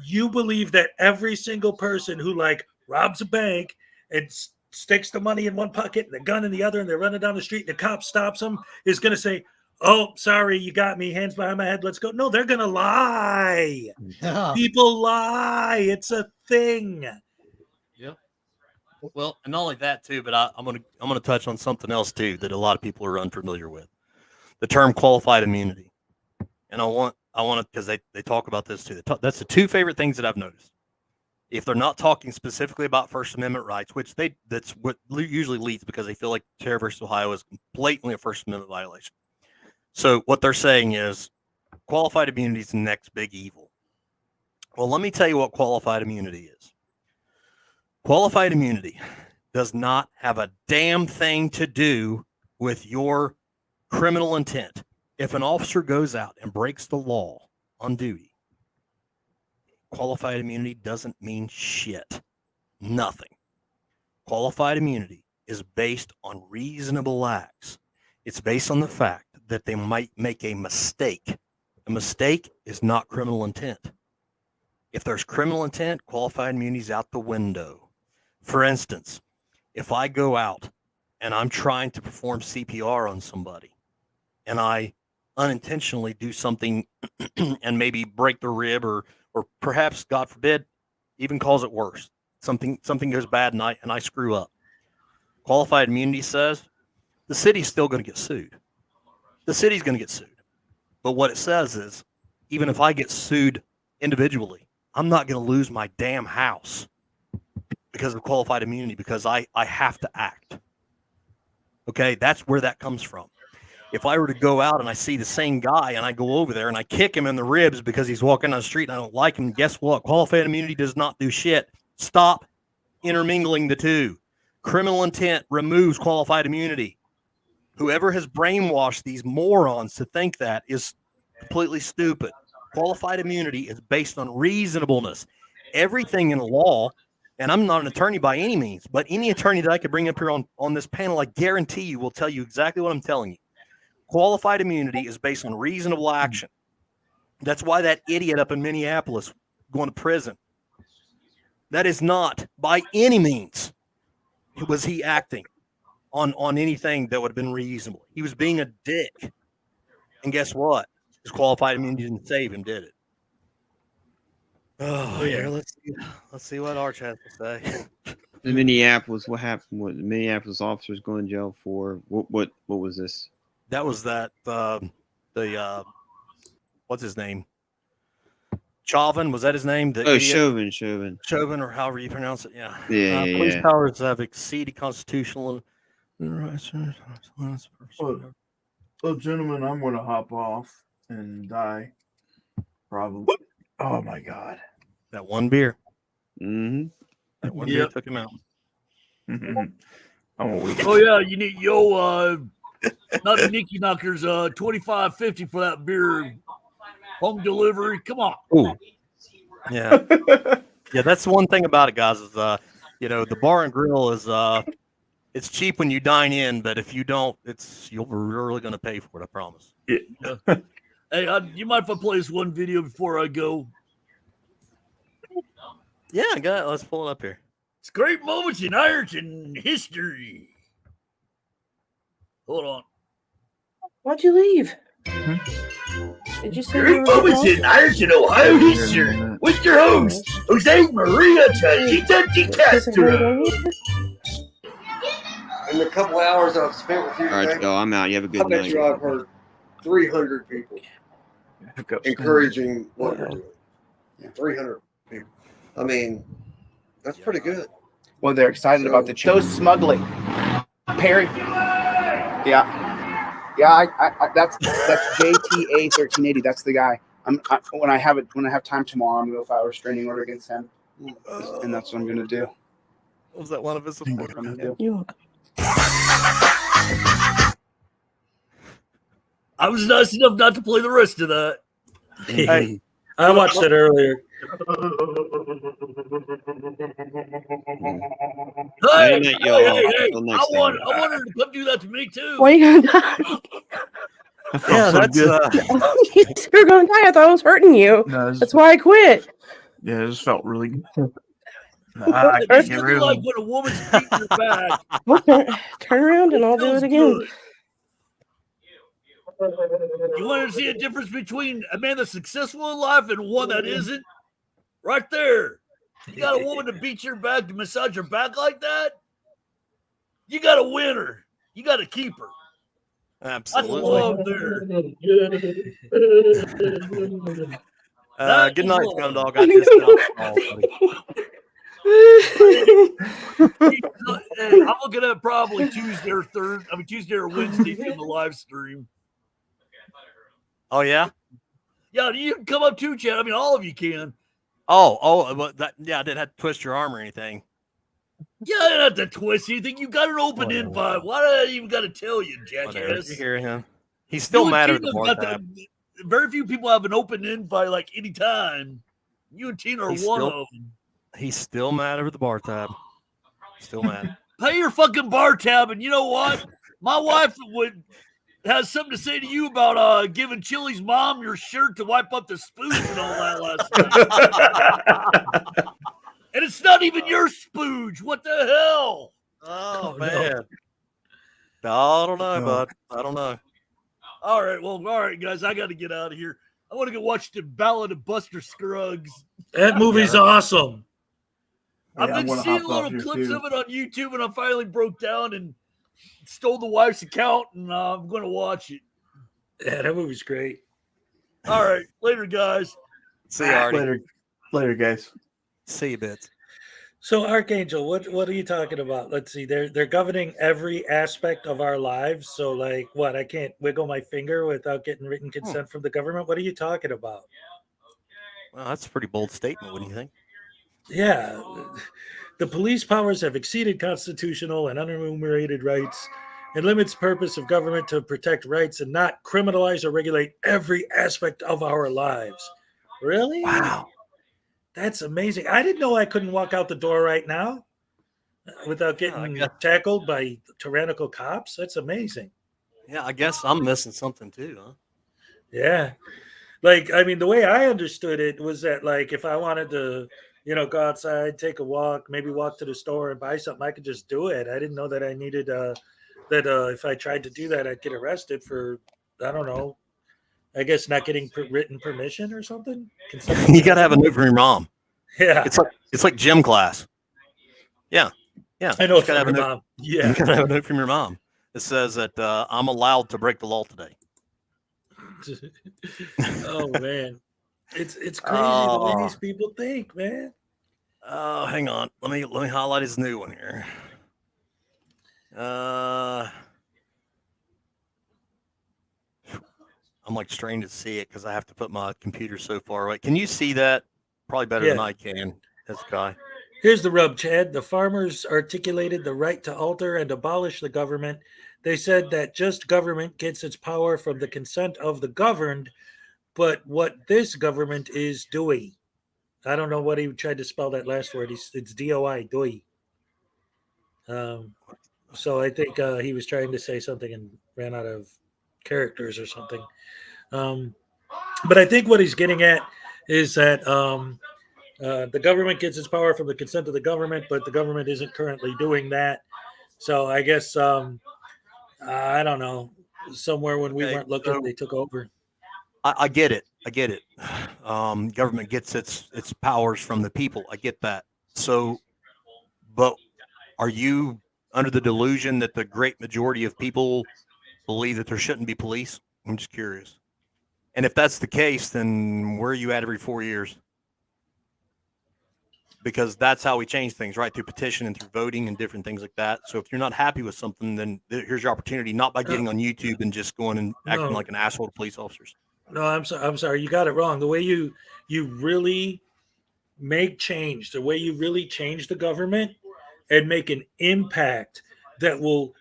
you believe that every single person who like robs a bank and sticks the money in one pocket and the gun in the other and they're running down the street and the cop stops them is going to say, oh, sorry, you got me, hands behind my head, let's go. No, they're going to lie. Yeah. People lie. It's a thing. Yeah. Well, and not only that too, but I'm gonna touch on something else too that a lot of people are unfamiliar with. The term qualified immunity. And I want to, because they talk about this too. That's the two favorite things that I've noticed. If they're not talking specifically about First Amendment rights, which that's what usually leads because they feel like Terry versus Ohio is blatantly a First Amendment violation. So what they're saying is qualified immunity is the next big evil. Well, let me tell you what qualified immunity is. Qualified immunity does not have a damn thing to do with your criminal intent. If an officer goes out and breaks the law on duty, qualified immunity doesn't mean shit. Nothing. Qualified immunity is based on reasonable acts. It's based on the fact that they might make a mistake. A mistake is not criminal intent. If there's criminal intent, qualified immunity is out the window. For instance, if I go out and I'm trying to perform CPR on somebody and I unintentionally do something and maybe break the rib or perhaps, God forbid, even cause it worse. Something goes bad and I screw up. Qualified immunity says the city's still going to get sued. The city's going to get sued. But what it says is, even if I get sued individually, I'm not going to lose my damn house because of qualified immunity, because I have to act. Okay, that's where that comes from. If I were to go out and I see the same guy and I go over there and I kick him in the ribs because he's walking down the street and I don't like him, guess what? Qualified immunity does not do shit. Stop intermingling the two. Criminal intent removes qualified immunity. Whoever has brainwashed these morons to think that is completely stupid. Qualified immunity is based on reasonableness. Everything in law, and I'm not an attorney by any means, but any attorney that I could bring up here on this panel, I guarantee you will tell you exactly what I'm telling you. Qualified immunity is based on reasonable action. That's why that idiot up in Minneapolis going to prison. That is not by any means was he acting on anything that would have been reasonable. He was being a dick. And guess what? His qualified immunity didn't save him, did it? Oh, yeah. Let's see what Arch has to say. In Minneapolis, what happened? What Minneapolis officers going to jail for? What was this? That was the what's his name? Chauvin, was that his name? Chauvin, or however you pronounce it. Yeah. Police powers have exceeded constitutional rights. Well, gentlemen, I'm going to hop off and die. Probably. Oh my God. That one beer. Mm-hmm. That one beer took him out. Oh yeah, you need not the Nicky Knockers, $25.50 for that beer. Home delivery. Come on. Ooh. Yeah. Yeah, that's the one thing about it, guys, is the bar and grill is it's cheap when you dine in, but if you don't, you're really gonna pay for it, I promise. Yeah. Hey, you mind if I play this one video before I go? Yeah, I got it. Let's pull it up here. It's great moments in Ironton history. Hold on. Why'd you leave? Did you say Great moments in Ironton, Ohio history with your host, Jose Maria Tadita Castro. In the couple hours I've spent with you All right, today, go. I'm out. You have a good I bet night. you I've heard 300 people encouraging what you're doing. 300 people. I mean, that's pretty good. Well, they're excited about the change. So smuggling, Perry. Yeah. That's JTA 1380. That's the guy. When I have time tomorrow, I'm gonna go file a restraining order against him, and that's what I'm gonna do. Was that one of his supporters? I was nice enough not to play the rest of that. Hey, I watched it earlier. Hey, Hey, I till next time. want her to come do that to me too. Why are you gonna die? Yeah, that's You're gonna die. I thought I was hurting you. No, That's why I quit. Yeah, it just felt really good. I It's can't get really rid like of when a woman's beating your back. Turn around and I'll do Feels it again. good. You want to see a difference between a man that's successful in life and one that isn't? Right there. You got a woman to beat your back, to massage your back like that? You got to win her. You got to keep her. That's Absolutely. love there. Good night, Scum Dog. I just got off, buddy. I'm looking at probably Tuesday or Wednesday in the live stream. Oh yeah. Yeah, you can come up too, Chad. I mean, all of you can. Oh, but I didn't have to twist your arm or anything. Yeah, I don't have to twist anything. You got an open Whatever. invite. Why do I even got to tell you, Whatever. jackass? You hear him? He's still You and mad at Tina the bar got tab. very few people have an open invite like anytime. You and Tina are He's one still- of them. He's still mad over the bar tab. Still mad. Pay your fucking bar tab, and you know what? My wife has something to say to you about giving Chili's mom your shirt to wipe up the spooge and all that last night. And it's not even your spooge. What the hell? Oh, no. man. I don't know, No. bud. I don't know. All right, guys. I got to get out of here. I want to go watch the Ballad of Buster Scruggs. That movie's awesome. I've Yeah, I'm been gonna seeing hop off little here, clips too. of it on YouTube, and I finally broke down and stole the wife's account, and I'm going to watch it. Yeah, that movie's great. All right, later, guys. See you, Artie. Later, guys. See you, Bits. So, Archangel, what are you talking about? Let's see. They're governing every aspect of our lives. So, like, what? I can't wiggle my finger without getting written consent from the government. What are you talking about? Well, that's a pretty bold statement. What do you think? Yeah, the police powers have exceeded constitutional and unenumerated rights, and limits purpose of government to protect rights and not criminalize or regulate every aspect of our lives. Really? Wow. That's amazing. I didn't know I couldn't walk out the door right now without getting tackled by tyrannical cops. That's amazing. Yeah, I guess I'm missing something too, huh? Yeah. Like, I mean, the way I understood it was that, like, if I wanted to, go outside, take a walk, maybe walk to the store and buy something, I could just do it. I didn't know that I needed that if I tried to do that, I'd get arrested for, I don't know, I guess not getting written permission or something. You got to have a note from your mom. Yeah. It's like gym class. Yeah. I know You it's gotta from have a your note- mom. Yeah. You got to have a note from your mom. It says that I'm allowed to break the law today. Oh man, it's crazy the way these people think, man. Oh, hang on. Let me highlight his new one here. I'm like strained to see it because I have to put my computer so far away. Can you see that? Probably better than Yeah. I can. This guy. Here's the rub, Chad. The farmers articulated the right to alter and abolish the government. They said that just government gets its power from the consent of the governed, but what this government is doing. I don't know what he tried to spell that last word. It's DOI, DOI. So I think he was trying to say something and ran out of characters or something. But I think what he's getting at is that the government gets its power from the consent of the government, but the government isn't currently doing that. So I guess I don't know. Somewhere when we weren't looking, so- they took over. I get it. I get it. Government gets its powers from the people. I get that. So, but are you under the delusion that the great majority of people believe that there shouldn't be police? I'm just curious. And if that's the case, then where are you at every 4 years? Because that's how we change things, right? Through petition and through voting and different things like that. So if you're not happy with something, then here's your opportunity, not by getting on YouTube and just going and acting No. like an asshole to police officers. No, I'm sorry. You got it wrong. The way you really make change, the way you really change the government and make an impact that will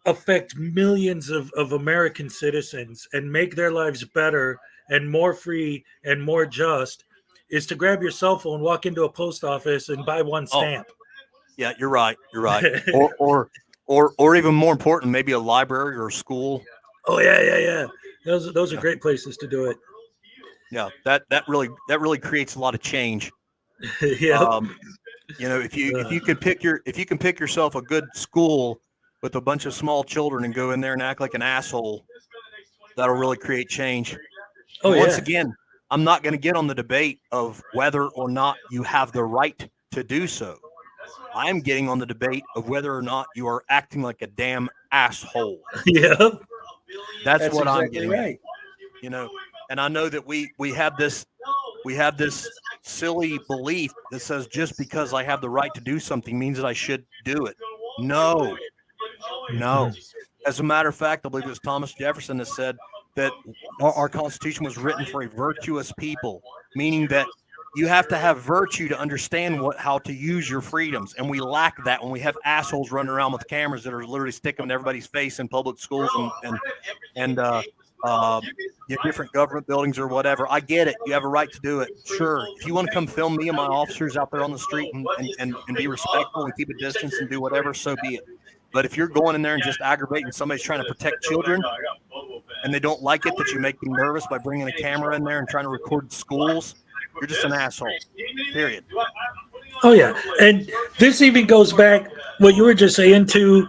affect millions of American citizens and make their lives better and more free and more just is to grab your cell phone, walk into a post office and buy one stamp. Yeah, you're right. You're right. or even more important, maybe a library or a school. Oh yeah. Those are great places to do it. Yeah, that really creates a lot of change. Yeah. If you can pick yourself a good school with a bunch of small children and go in there and act like an asshole, that'll really create change. Oh, Once yeah. again, I'm not going to get on the debate of whether or not you have the right to do so. I'm getting on the debate of whether or not you are acting like a damn asshole. Yeah. That's what I'm exactly getting right. at. And I know that we have this silly belief that says just because I have the right to do something means that I should do it. No. As a matter of fact, I believe it was Thomas Jefferson that said that our Constitution was written for a virtuous people, meaning that You have to have virtue to understand how to use your freedoms, and we lack that when we have assholes running around with cameras that are literally sticking in everybody's face in public schools and different government buildings or whatever. I get it. You have a right to do it. Sure. If you want to come film me and my officers out there on the street and be respectful and keep a distance and do whatever, so be it. But if you're going in there and just aggravating somebody's trying to protect children and they don't like it that you make them nervous by bringing a camera in there and trying to record schools, you're just an asshole. Period. Oh yeah, and this even goes back what you were just saying to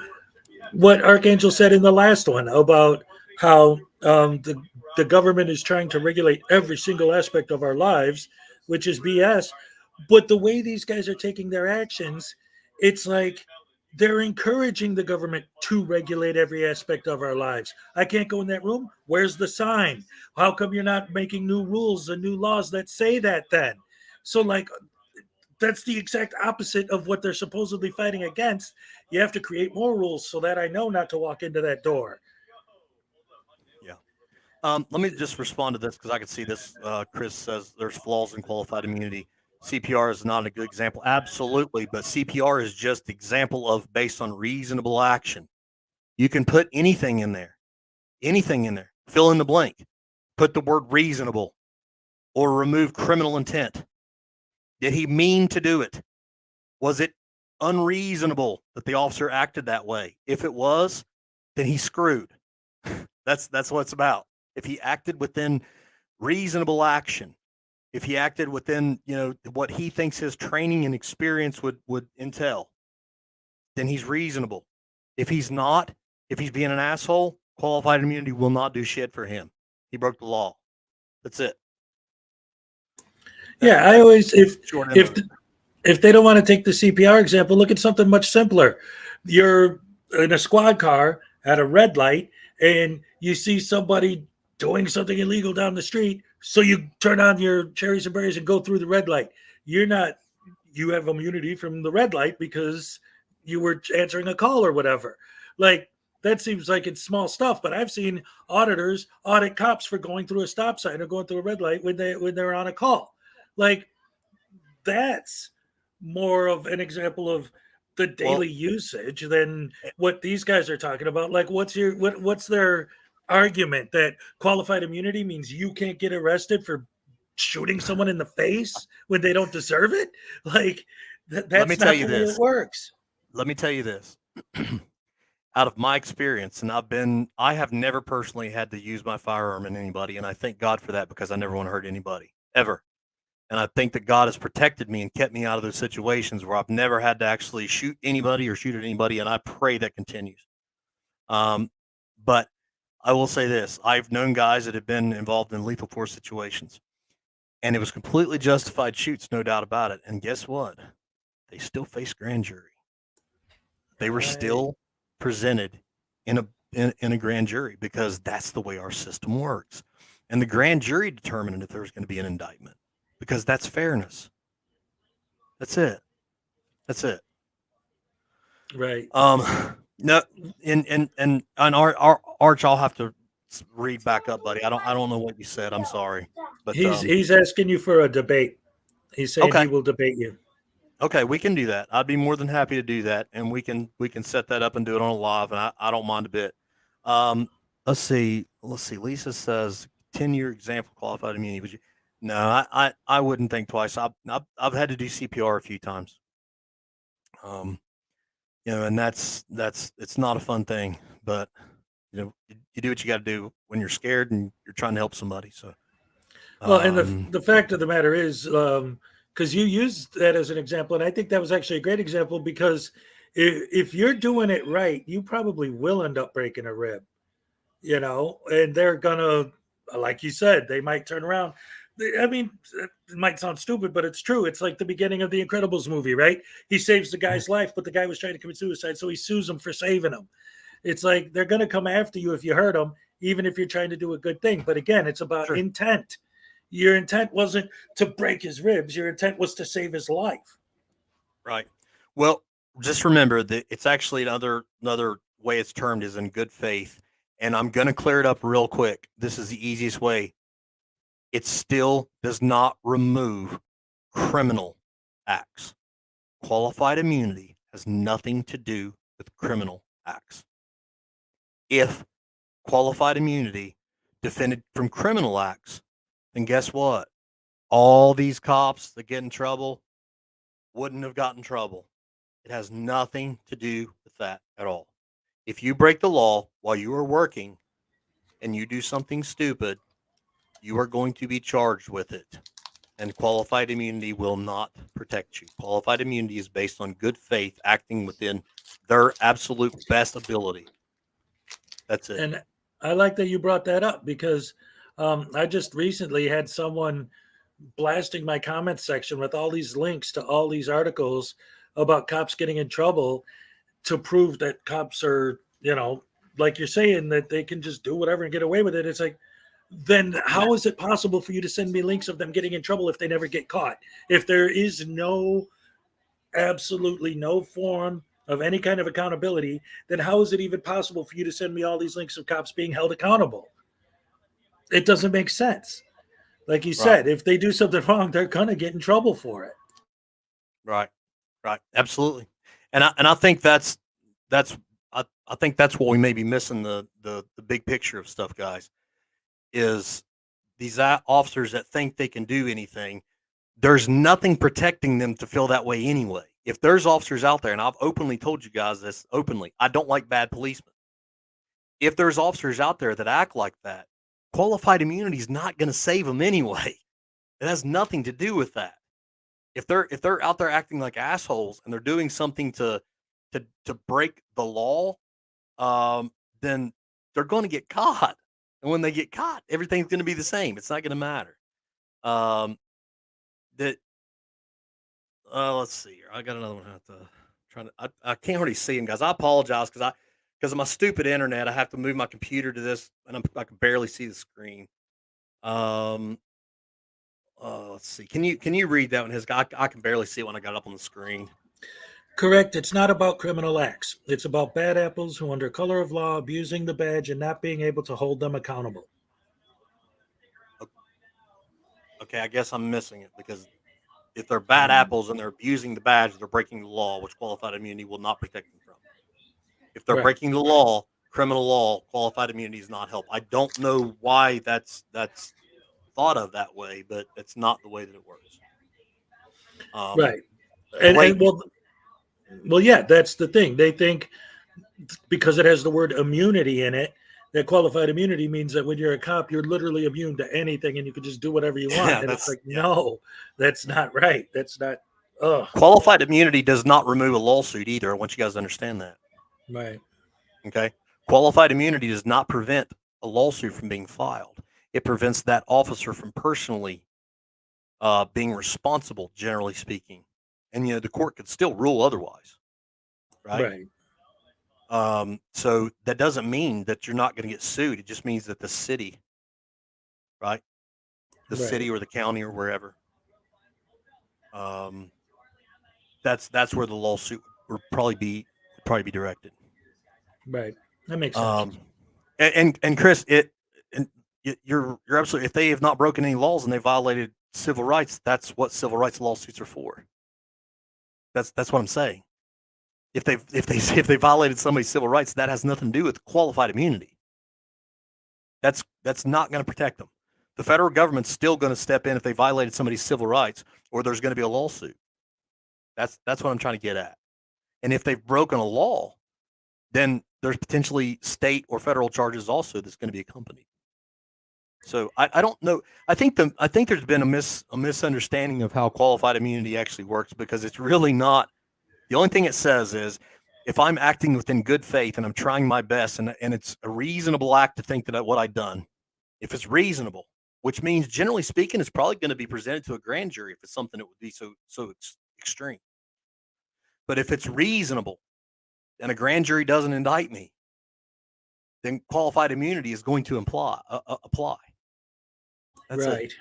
what Archangel said in the last one about how the government is trying to regulate every single aspect of our lives, which is BS. But the way these guys are taking their actions, it's like they're encouraging the government to regulate every aspect of our lives. I can't go in that room. Where's the sign? How come you're not making new rules and new laws that say that then? So like, that's the exact opposite of what they're supposedly fighting against. You have to create more rules so that I know not to walk into that door. Yeah. Let me just respond to this because I can see this. Chris says there's flaws in qualified immunity. CPR is not a good example. Absolutely. But CPR is just example of based on reasonable action. You can put anything in there. Fill in the blank. Put the word reasonable or remove criminal intent. Did he mean to do it? Was it unreasonable that the officer acted that way? If it was, then he's screwed. That's what it's about. If he acted within reasonable action, if he acted within, what he thinks his training and experience would entail, then he's reasonable. If he's not, if he's being an asshole, qualified immunity will not do shit for him. He broke the law. That's it. Yeah, I always if they don't want to take the CPR example, look at something much simpler. You're in a squad car at a red light and you see somebody doing something illegal down the street, so you turn on your cherries and berries and go through the red light. You have immunity from the red light because you were answering a call or whatever. Like, that seems like it's small stuff, but I've seen auditors audit cops for going through a stop sign or going through a red light when they're on a call. Like, that's more of an example of the daily usage than what these guys are talking about. Like, what's their argument that qualified immunity means you can't get arrested for shooting someone in the face when they don't deserve it? Like, that's Let me not tell you the way this. it works. Let me tell you this. Out of my experience, and I have never personally had to use my firearm in anybody, and I thank God for that because I never want to hurt anybody, ever. And I think that God has protected me and kept me out of those situations where I've never had to actually shoot anybody or shoot at anybody, and I pray that continues. But I will say this. I've known guys that have been involved in lethal force situations, and it was completely justified shoots, no doubt about it. And guess what? They still face grand jury. They were still presented in a grand jury because that's the way our system works. And the grand jury determined if there was going to be an indictment because that's fairness. That's it. Right. No, and our Arch, I'll have to read back up, buddy. I don't know what you said. I'm sorry, but He's asking you for a debate. He's saying he will debate you. Okay, we can do that. I'd be more than happy to do that, and we can set that up and do it on a live, and I don't mind a bit. Let's see. Lisa says 10-year example qualified immunity. Would you? No, I wouldn't think twice. I've had to do CPR a few times. And that's it's not a fun thing, but you do what you got to do when you're scared and you're trying to help somebody. So, well, and the fact of the matter is, because you used that as an example, and I think that was actually a great example because if you're doing it right, you probably will end up breaking a rib, and they're gonna, like you said, they might turn around. I mean, it might sound stupid, but it's true. It's like the beginning of the Incredibles movie, right? He saves the guy's life, but the guy was trying to commit suicide, so he sues him for saving him. It's like they're going to come after you if you hurt them, even if you're trying to do a good thing. But again, it's about intent. Your intent wasn't to break his ribs. Your intent was to save his life. Right. Well, just remember that it's actually another way it's termed is in good faith. And I'm going to clear it up real quick. This is the easiest way. It still does not remove criminal acts. Qualified immunity has nothing to do with criminal acts. If qualified immunity defended from criminal acts, then guess what? All these cops that get in trouble wouldn't have gotten in trouble. It has nothing to do with that at all. If you break the law while you are working and you do something stupid, you are going to be charged with it. And qualified immunity will not protect you. Qualified immunity is based on good faith, acting within their absolute best ability. That's it. And I like that you brought that up because I just recently had someone blasting my comment section with all these links to all these articles about cops getting in trouble to prove that cops are, like you're saying, that they can just do whatever and get away with it. It's like, then how is it possible for you to send me links of them getting in trouble if they never get caught? If there is absolutely no form of any kind of accountability, then how is it even possible for you to send me all these links of cops being held accountable? It doesn't make sense. Like you said, if they do something wrong, they're gonna get in trouble for it. Right. Absolutely. And I think that's I think that's what we may be missing the big picture of stuff, guys. Is these officers that think they can do anything, there's nothing protecting them to feel that way anyway. If there's officers out there, and I've openly told you guys this openly, I don't like bad policemen. If there's officers out there that act like that, qualified immunity is not going to save them anyway. It has nothing to do with that. If they're out there acting like assholes and they're doing something to break the law, then they're going to get caught. And when they get caught, everything's going to be the same. It's not going to matter. Let's see here. I got another one. I can't really see them, guys. I apologize because of my stupid internet. I have to move my computer to this, and I can barely see the screen. Let's see. Can you read that one? I can barely see it when I got it up on the screen. Correct. It's not about criminal acts. It's about bad apples who, under color of law, abusing the badge and not being able to hold them accountable. Okay, I guess I'm missing it because if they're bad apples and they're abusing the badge, they're breaking the law, which qualified immunity will not protect them from. If they're breaking the law, criminal law, qualified immunity does not help. I don't know why that's thought of that way, but it's not the way that it works. Right. And well, yeah, that's the thing. They think because it has the word immunity in it, that qualified immunity means that when you're a cop, you're literally immune to anything and you can just do whatever you want. And it's like, no, that's not right. That's not. Qualified immunity does not remove a lawsuit either. I want you guys to understand that. Right. Okay. Qualified immunity does not prevent a lawsuit from being filed. It prevents that officer from personally being responsible, generally speaking. And, the court could still rule otherwise. Right. So that doesn't mean that you're not going to get sued. It just means that the city, right? The city or the county or wherever. That's where the lawsuit would probably be directed. Right. That makes sense. And Chris, you're absolutely. If they have not broken any laws and they violated civil rights, that's what civil rights lawsuits are for. That's what I'm saying. If they violated somebody's civil rights, that has nothing to do with qualified immunity. That's not going to protect them. The federal government's still going to step in if they violated somebody's civil rights, or there's going to be a lawsuit. That's what I'm trying to get at. And if they've broken a law, then there's potentially state or federal charges also that's going to be accompanied. So I don't know. I think there's been a misunderstanding of how qualified immunity actually works, because it's really not. The only thing it says is if I'm acting within good faith and I'm trying my best and it's a reasonable act to think that what I've done, if it's reasonable, which means generally speaking, it's probably going to be presented to a grand jury if it's something that would be so extreme. But if it's reasonable and a grand jury doesn't indict me, then qualified immunity is going to apply. That's right. it.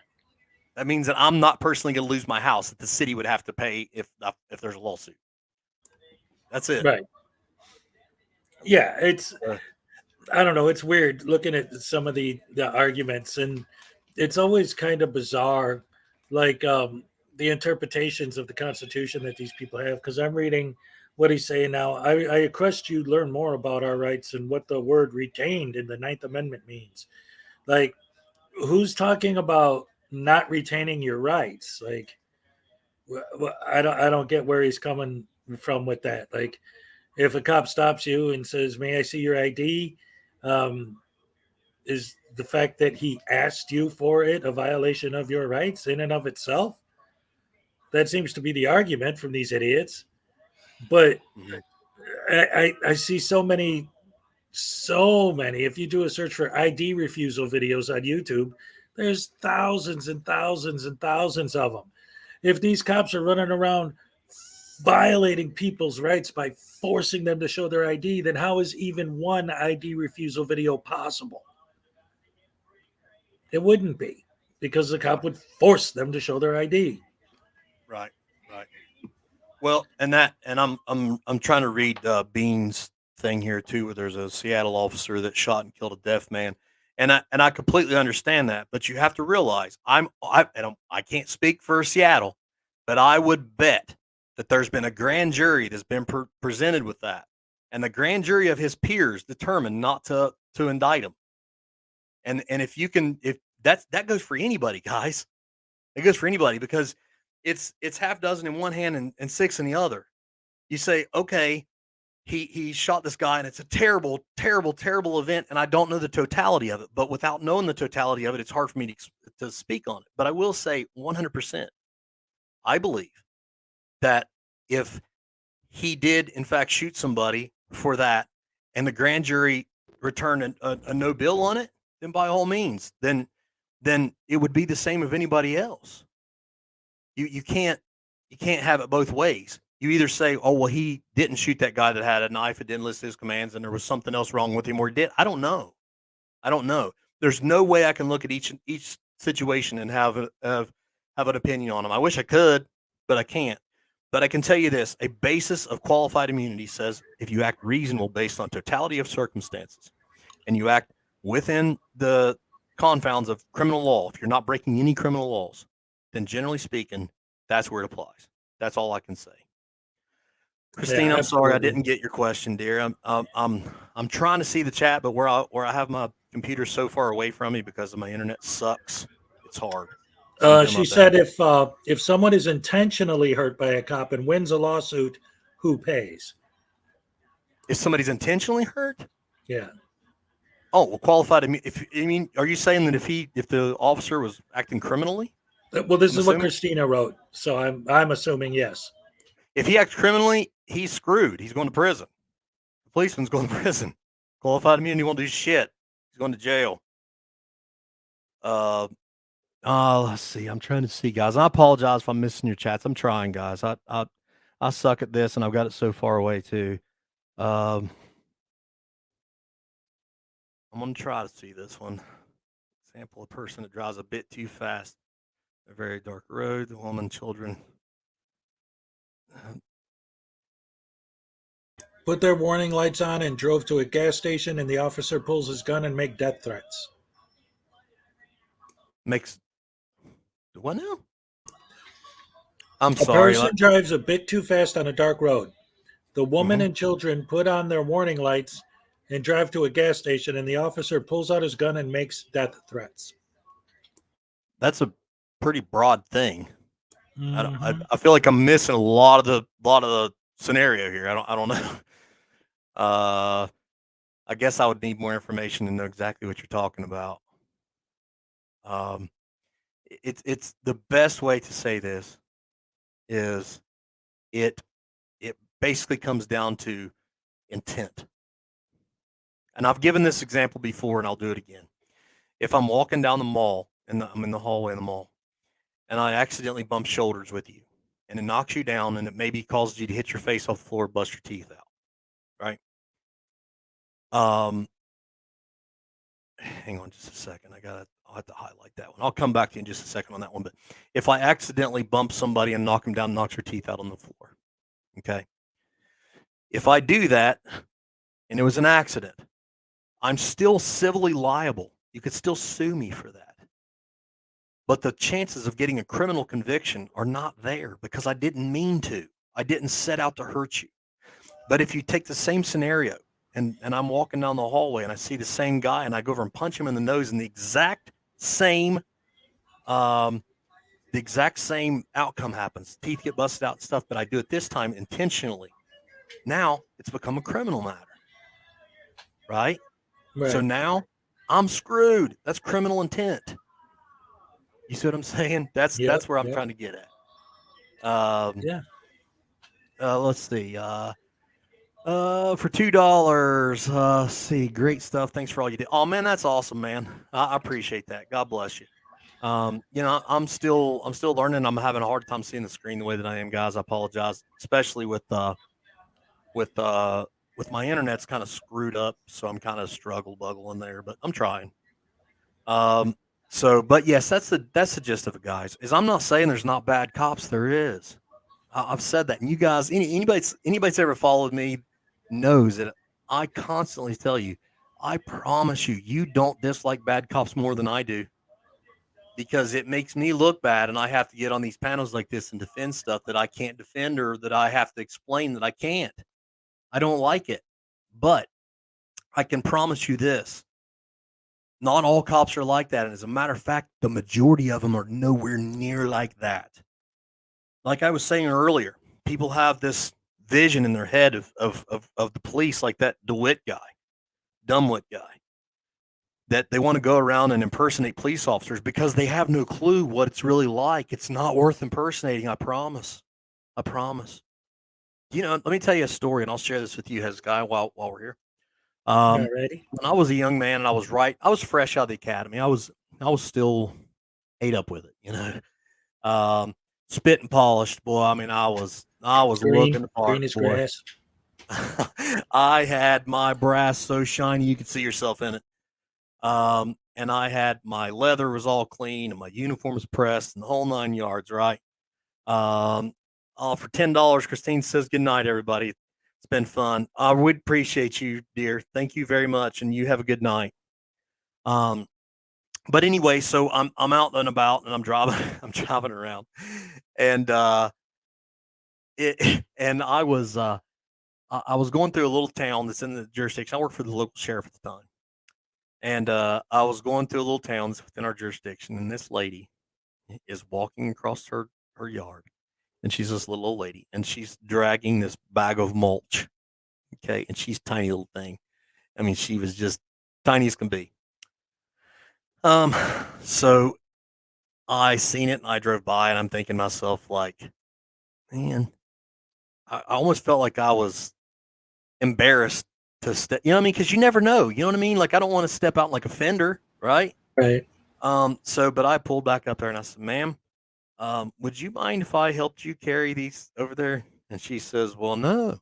That means that I'm not personally going to lose my house that the city would have to pay if there's a lawsuit. That's it. Right. Yeah, it's I don't know. It's weird looking at some of the arguments, and it's always kind of bizarre. Like the interpretations of the Constitution that these people have, because I'm reading what he's saying now. I request you learn more about our rights and what the word retained in the Ninth Amendment means. Like, who's talking about not retaining your rights? Like, I don't get where he's coming from with that. Like, if a cop stops you and says, "May I see your ID?" Is the fact that he asked you for it a violation of your rights in and of itself? That seems to be the argument from these idiots. But I see so many. If you do a search for ID refusal videos on YouTube, there's thousands and thousands and thousands of them. If these cops are running around violating people's rights by forcing them to show their ID, then how is even one ID refusal video possible? It wouldn't be, because the cop would force them to show their ID. Right. Well, and I'm trying to read Bean's thing here too, where there's a Seattle officer that shot and killed a deaf man, and I completely understand that, but you have to realize I can't speak for Seattle, but I would bet that there's been a grand jury that's been presented with that, and the grand jury of his peers determined not to indict him, and if that goes for anybody, guys, it goes for anybody, because it's half dozen in one hand and six in the other. You say, okay, he shot this guy and it's a terrible, terrible, terrible event, and I don't know the totality of it. But without knowing the totality of it, it's hard for me to speak on it. But I will say 100%, I believe that if he did in fact shoot somebody for that, and the grand jury returned a no bill on it, then by all means, then it would be the same of anybody else. You can't have it both ways. You either say, oh, well, he didn't shoot that guy that had a knife, it didn't list his commands, and there was something else wrong with him, or he did. I don't know. There's no way I can look at each situation and have an opinion on them. I wish I could, but I can't. But I can tell you this: a basis of qualified immunity says if you act reasonable based on totality of circumstances, and you act within the confounds of criminal law, if you're not breaking any criminal laws, then generally speaking, that's where it applies. That's all I can say. Christine, Yeah, I'm sorry I absolutely. didn't get your question, dear. I'm trying to see the chat, but where I have my computer so far away from me because of my internet sucks, it's hard. I'm doing my She said best. if someone is intentionally hurt by a cop and wins a lawsuit, who pays? If somebody's intentionally hurt, Yeah. oh, well, qualified. Are you saying that if the officer was acting criminally? Well, this I'm is what assuming? Christina wrote, so I'm assuming yes. If he acts criminally, he's screwed. He's going to prison. The policeman's going to prison. Qualified immunity won't do shit. He's going to jail. Let's see. I'm trying to see, guys. I apologize if I'm missing your chats. I'm trying, guys. I suck at this, and I've got it so far away too. I'm going to try to see this one. Example: a person that drives a bit too fast, a very dark road. The woman, children. Put their warning lights on and drove to a gas station, and the officer pulls his gun and make death threats. Makes what now? I'm A sorry. person drives a bit too fast on a dark road. The woman Mhm. and children put on their warning lights and drive to a gas station, and the officer pulls out his gun and makes death threats. That's a pretty broad thing. Mhm. I feel like I'm missing a lot of the scenario here. I don't know. I guess I would need more information to know exactly what you're talking about. It's the best way to say this is it basically comes down to intent. And I've given this example before, and I'll do it again. If I'm walking down the mall and I'm in the hallway of the mall, and I accidentally bump shoulders with you, and it knocks you down, and it maybe causes you to hit your face off the floor, bust your teeth out, right? Hang on just a second. I'll have to highlight that one. I'll come back to you in just a second on that one. But if I accidentally bump somebody and knock them down, knocks your teeth out on the floor, okay? If I do that and it was an accident, I'm still civilly liable. You could still sue me for that. but the chances of getting a criminal conviction are not there because I didn't mean to. I didn't set out to hurt you. But if you take the same scenario and I'm walking down the hallway and I see the same guy and I go over and punch him in the nose and the exact same outcome happens. Teeth get busted out and stuff, but I do it this time intentionally. Now it's become a criminal matter. Right? So now I'm screwed. That's criminal intent. You see what I'm saying? That's where I'm trying to get at. Let's see. For $2. See, great stuff. Thanks for all you did. Oh man, that's awesome, man. I appreciate that. God bless you. I'm still learning. I'm having a hard time seeing the screen the way that I am, guys. I apologize, especially with my internet's kind of screwed up, so I'm kind of struggle buggling there, but I'm trying. But yes, that's the gist of it, guys. Is I'm not saying there's not bad cops. There is. I've said that, and you guys, anybody's ever followed me knows that I constantly tell you, I promise you don't dislike bad cops more than I do, because it makes me look bad, and I have to get on these panels like this and defend stuff that I can't defend or that I have to explain that I can't. I don't like it, but I can promise you this. Not all cops are like that. And as a matter of fact, the majority of them are nowhere near like that. Like I was saying earlier, people have this vision in their head of the police, like that DeWitt guy, Dumbwit guy, that they want to go around and impersonate police officers because they have no clue what it's really like. It's not worth impersonating. I promise. I promise. You know, let me tell you a story, and I'll share this with you, Hezekiah, while we're here. Alrighty. When I was a young man and I was fresh out of the academy. I was still ate up with it, you know. Spit and polished, boy. I mean, I was looking the part. Green as grass. I had my brass so shiny you could see yourself in it. And I had my leather was all clean and my uniform was pressed and the whole 9 yards, right? For $10, Christine says good night, everybody. It's been fun. I would appreciate you, dear. Thank you very much, and you have a good night. But anyway, so I'm out and about, and I'm driving around, and I was going through a little town that's in the jurisdiction. I work for the local sheriff at the time, and I was going through a little town that's within our jurisdiction, and this lady is walking across her yard. And she's this little old lady, and she's dragging this bag of mulch. Okay. And she's a tiny little thing. I mean, she was just tiny as can be. So I seen it and I drove by and I'm thinking to myself, like, man, I almost felt like I was embarrassed to step, you know what I mean? Cause you never know, you know what I mean? Like, I don't want to step out like a fender. Right. Right. But I pulled back up there and I said, ma'am, would you mind if I helped you carry these over there? And she says, well, no.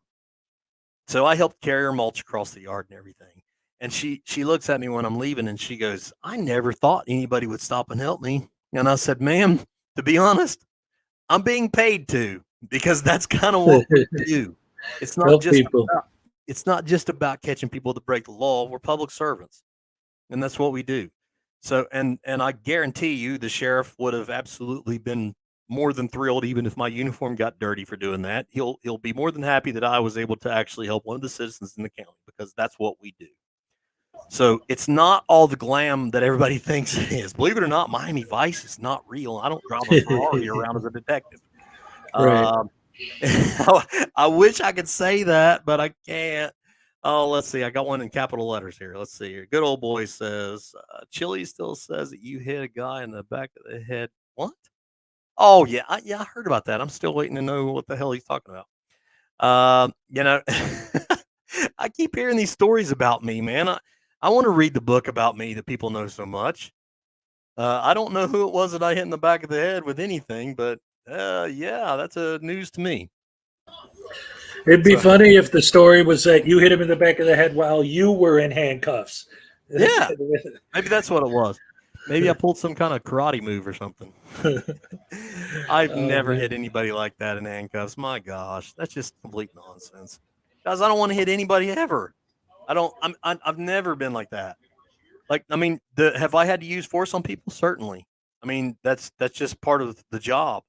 So I helped carry her mulch across the yard and everything. And she looks at me when I'm leaving and she goes, I never thought anybody would stop and help me. And I said, ma'am, to be honest, I'm being paid to, because that's kind of what we do. It's not just about catching people that break the law. We're public servants, and that's what we do. So, and I guarantee you the sheriff would have absolutely been more than thrilled, even if my uniform got dirty, for doing that. He'll be more than happy that I was able to actually help one of the citizens in the county, because that's what we do. So it's not all the glam that everybody thinks it is. Believe it or not, Miami Vice is not real. I don't drive a Ferrari around as a detective. Right. I wish I could say that, but I can't. Oh, let's see. I got one in capital letters here. Let's see here. Good old boy says, Chili still says that you hit a guy in the back of the head. What? Oh, yeah. I heard about that. I'm still waiting to know what the hell he's talking about. You know, I keep hearing these stories about me, man. I want to read the book about me that people know so much. I don't know who it was that I hit in the back of the head with anything, but yeah, that's news to me. It'd be funny if the story was that you hit him in the back of the head while you were in handcuffs. Yeah, maybe that's what it was. Maybe I pulled some kind of karate move or something. I've never hit anybody like that in handcuffs. My gosh, that's just complete nonsense. Guys, I don't want to hit anybody ever. I've never been like that. Like, I mean, have I had to use force on people? Certainly. I mean, that's just part of the job.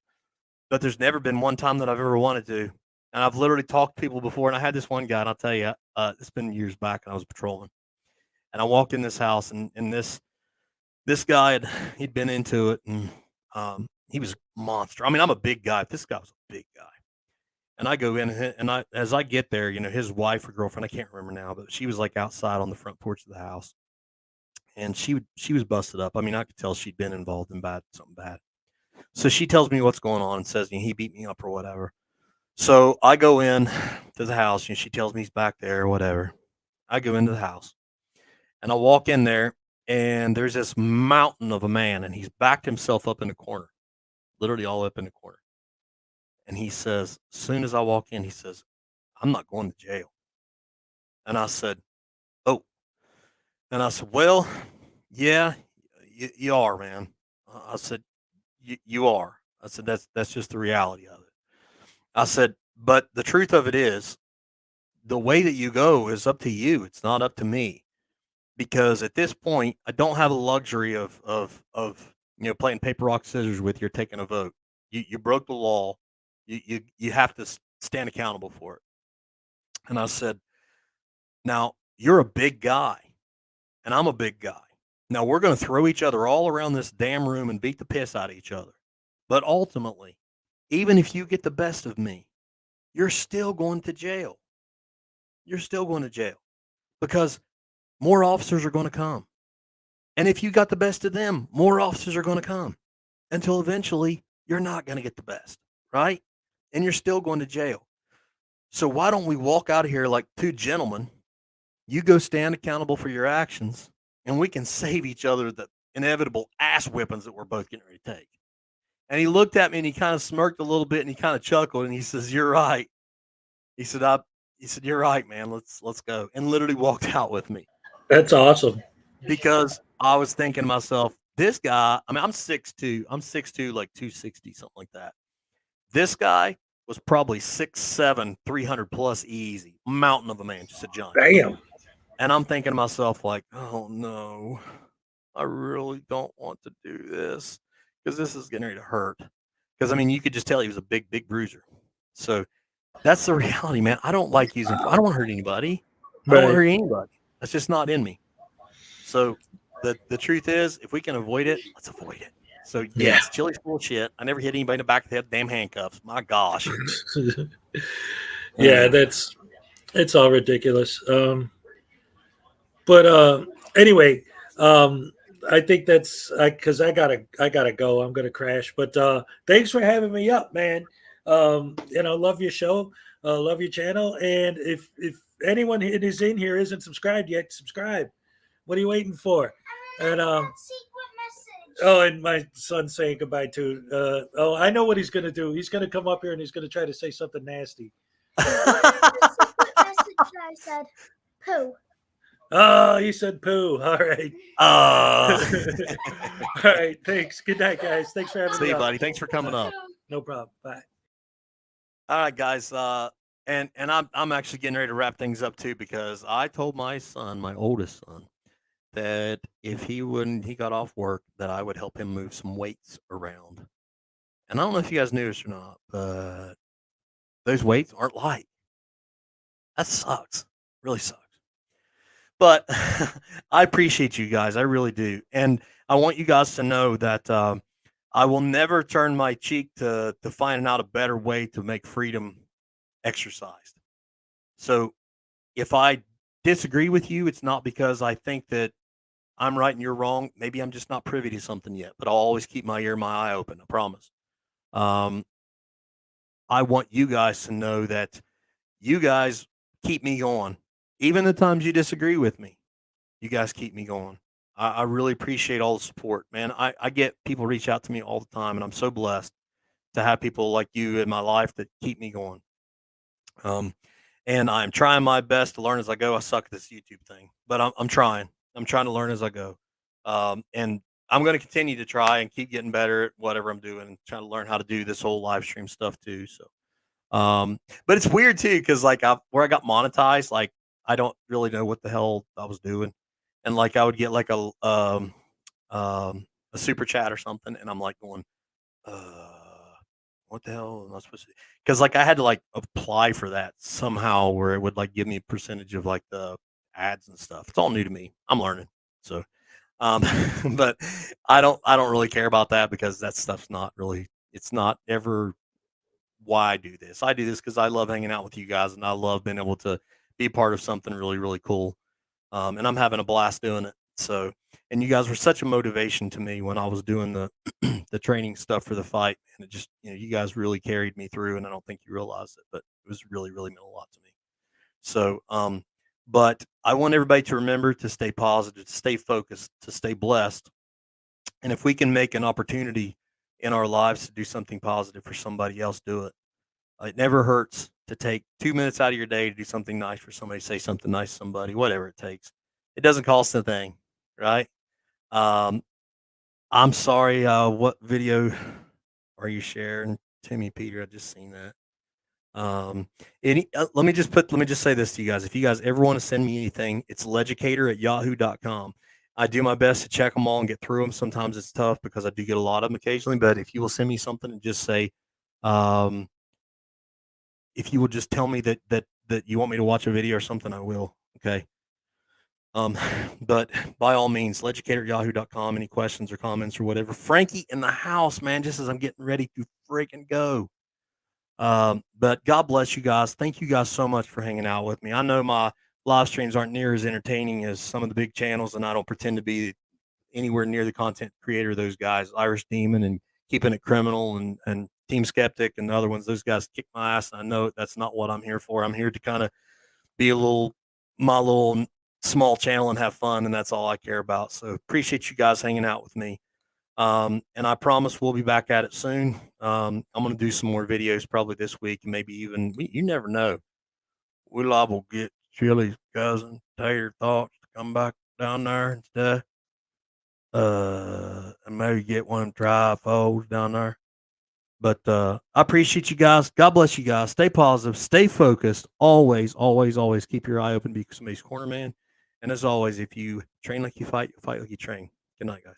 But there's never been one time that I've ever wanted to. And I've literally talked to people before, and I had this one guy, and I'll tell you, it's been years back, and I was patrolling, and I walked in this house, and this guy he'd been into it, and he was a monster. I mean, I'm a big guy. This guy was a big guy, and I go in, and as I get there, his wife or girlfriend, I can't remember now, but she was like outside on the front porch of the house, and she was busted up. I mean, I could tell she'd been involved in something bad. So she tells me what's going on and says he beat me up or whatever. So I go in to the house, and she tells me he's back there or whatever. I go into the house, and I walk in there, and there's this mountain of a man, and he's backed himself up in the corner, literally all up in the corner. And he says, as soon as I walk in, he says, "I'm not going to jail." And I said, "Oh." And I said, "Well, yeah, you are, man." I said, "You are." I said, "That's just the reality of it." I said, "But the truth of it is, the way that you go is up to you. It's not up to me, because at this point, I don't have the luxury of playing paper rock scissors with you or taking a vote. You broke the law. You have to stand accountable for it." And I said, "Now you're a big guy, and I'm a big guy. Now we're going to throw each other all around this damn room and beat the piss out of each other. But ultimately, even if you get the best of me, you're still going to jail. You're still going to jail, because more officers are going to come. And if you got the best of them, more officers are going to come, until eventually you're not going to get the best, right? And you're still going to jail. So why don't we walk out of here like two gentlemen? You go stand accountable for your actions, and we can save each other the inevitable ass whippings that we're both getting ready to take." And he looked at me, and he kind of smirked a little bit, and he kind of chuckled, and he says, "You're right." He said, "You're right, man. Let's go." And literally walked out with me. That's awesome. Because I was thinking to myself, this guy, I mean, I'm 6'2", like 260, something like that. This guy was probably 6'7", 300 plus easy, mountain of a man, just a giant. Damn. And I'm thinking to myself, like, oh no, I really don't want to do this, because this is getting ready to hurt. Because I mean, you could just tell he was a big bruiser. So that's the reality, man. I don't like using. I don't want to hurt anybody. I don't want to hurt anybody. That's just not in me. So the truth is, if we can avoid it, let's avoid it. So yes, Chili's full of shit. I never hit anybody in the back of the head with damn handcuffs. My gosh. Yeah, it's all ridiculous. But anyway, I think that's because I gotta go. I'm gonna crash. But thanks for having me up, man. Love your show, love your channel, and if anyone is in here isn't subscribed yet, subscribe. What are you waiting for? And oh, and my son's saying goodbye too. Oh, I know what he's gonna do. He's gonna come up here and he's gonna try to say something nasty. I said poo. Oh, he said poo. All right. All right. Thanks. Good night, guys. Thanks for having me. See you, buddy. Thanks for coming up. No problem. Bye. All right, guys. And I'm actually getting ready to wrap things up too, because I told my son, my oldest son, that if he got off work, that I would help him move some weights around. And I don't know if you guys knew this or not, but those weights aren't light. That sucks. Really sucks. But I appreciate you guys. I really do. And I want you guys to know that I will never turn my cheek to finding out a better way to make freedom exercised. So if I disagree with you, it's not because I think that I'm right and you're wrong. Maybe I'm just not privy to something yet, but I'll always keep my ear and my eye open. I promise. I want you guys to know that you guys keep me going. Even the times you disagree with me, you guys keep me going. I really appreciate all the support, man. I get people reach out to me all the time, and I'm so blessed to have people like you in my life that keep me going. And I'm trying my best to learn as I go. I suck at this YouTube thing, but I'm trying. I'm trying to learn as I go. And I'm going to continue to try and keep getting better at whatever I'm doing, and trying to learn how to do this whole live stream stuff too. So, but it's weird too, because like where I got monetized, like I don't really know what the hell I was doing, and like I would get like a a super chat or something, and I'm like going, what the hell am I supposed to? Because like I had to like apply for that somehow, where it would like give me a percentage of like the ads and stuff. It's all new to me. I'm learning, so. Um, but I don't really care about that because that stuff's not really. It's not ever why I do this. I do this because I love hanging out with you guys, and I love being able to be part of something really, really cool. And I'm having a blast doing it. So, and you guys were such a motivation to me when I was doing the the training stuff for the fight, and it just, you guys really carried me through, and I don't think you realized it, but it was really, really meant a lot to me. So, but I want everybody to remember to stay positive, to stay focused, to stay blessed, and if we can make an opportunity in our lives to do something positive for somebody else, do it. It never hurts to take 2 minutes out of your day to do something nice for somebody, say something nice to somebody, whatever it takes. It doesn't cost a thing, right? Um, I'm sorry. What video are you sharing, Timmy Peter? I just seen that. Let me just say this to you guys. If you guys ever want to send me anything, it's leducator@yahoo.com. I do my best to check them all and get through them. Sometimes it's tough because I do get a lot of them occasionally. But if you will send me something and just say, if you will just tell me that you want me to watch a video or something, I will. Okay. But by all means, leducator@yahoo.com. Any questions or comments or whatever. Frankie in the house, man. Just as I'm getting ready to freaking go. But God bless you guys. Thank you guys so much for hanging out with me. I know my live streams aren't near as entertaining as some of the big channels, and I don't pretend to be anywhere near the content creator of those guys, Irish Demon and Keeping It Criminal and Team Skeptic and the other ones. Those guys kick my ass. And I know that's not what I'm here for. I'm here to kind of be my little small channel and have fun, and that's all I care about. So appreciate you guys hanging out with me. And I promise we'll be back at it soon. I'm going to do some more videos probably this week, and maybe even, you never know. We liable to get Chili's cousin Tater Thoughts to come back down there and stuff. And maybe get one of them trifolds down there. But I appreciate you guys. God bless you guys. Stay positive. Stay focused. Always, always, always keep your eye open. Be somebody's corner man. And as always, if you train like you fight like you train. Good night, guys.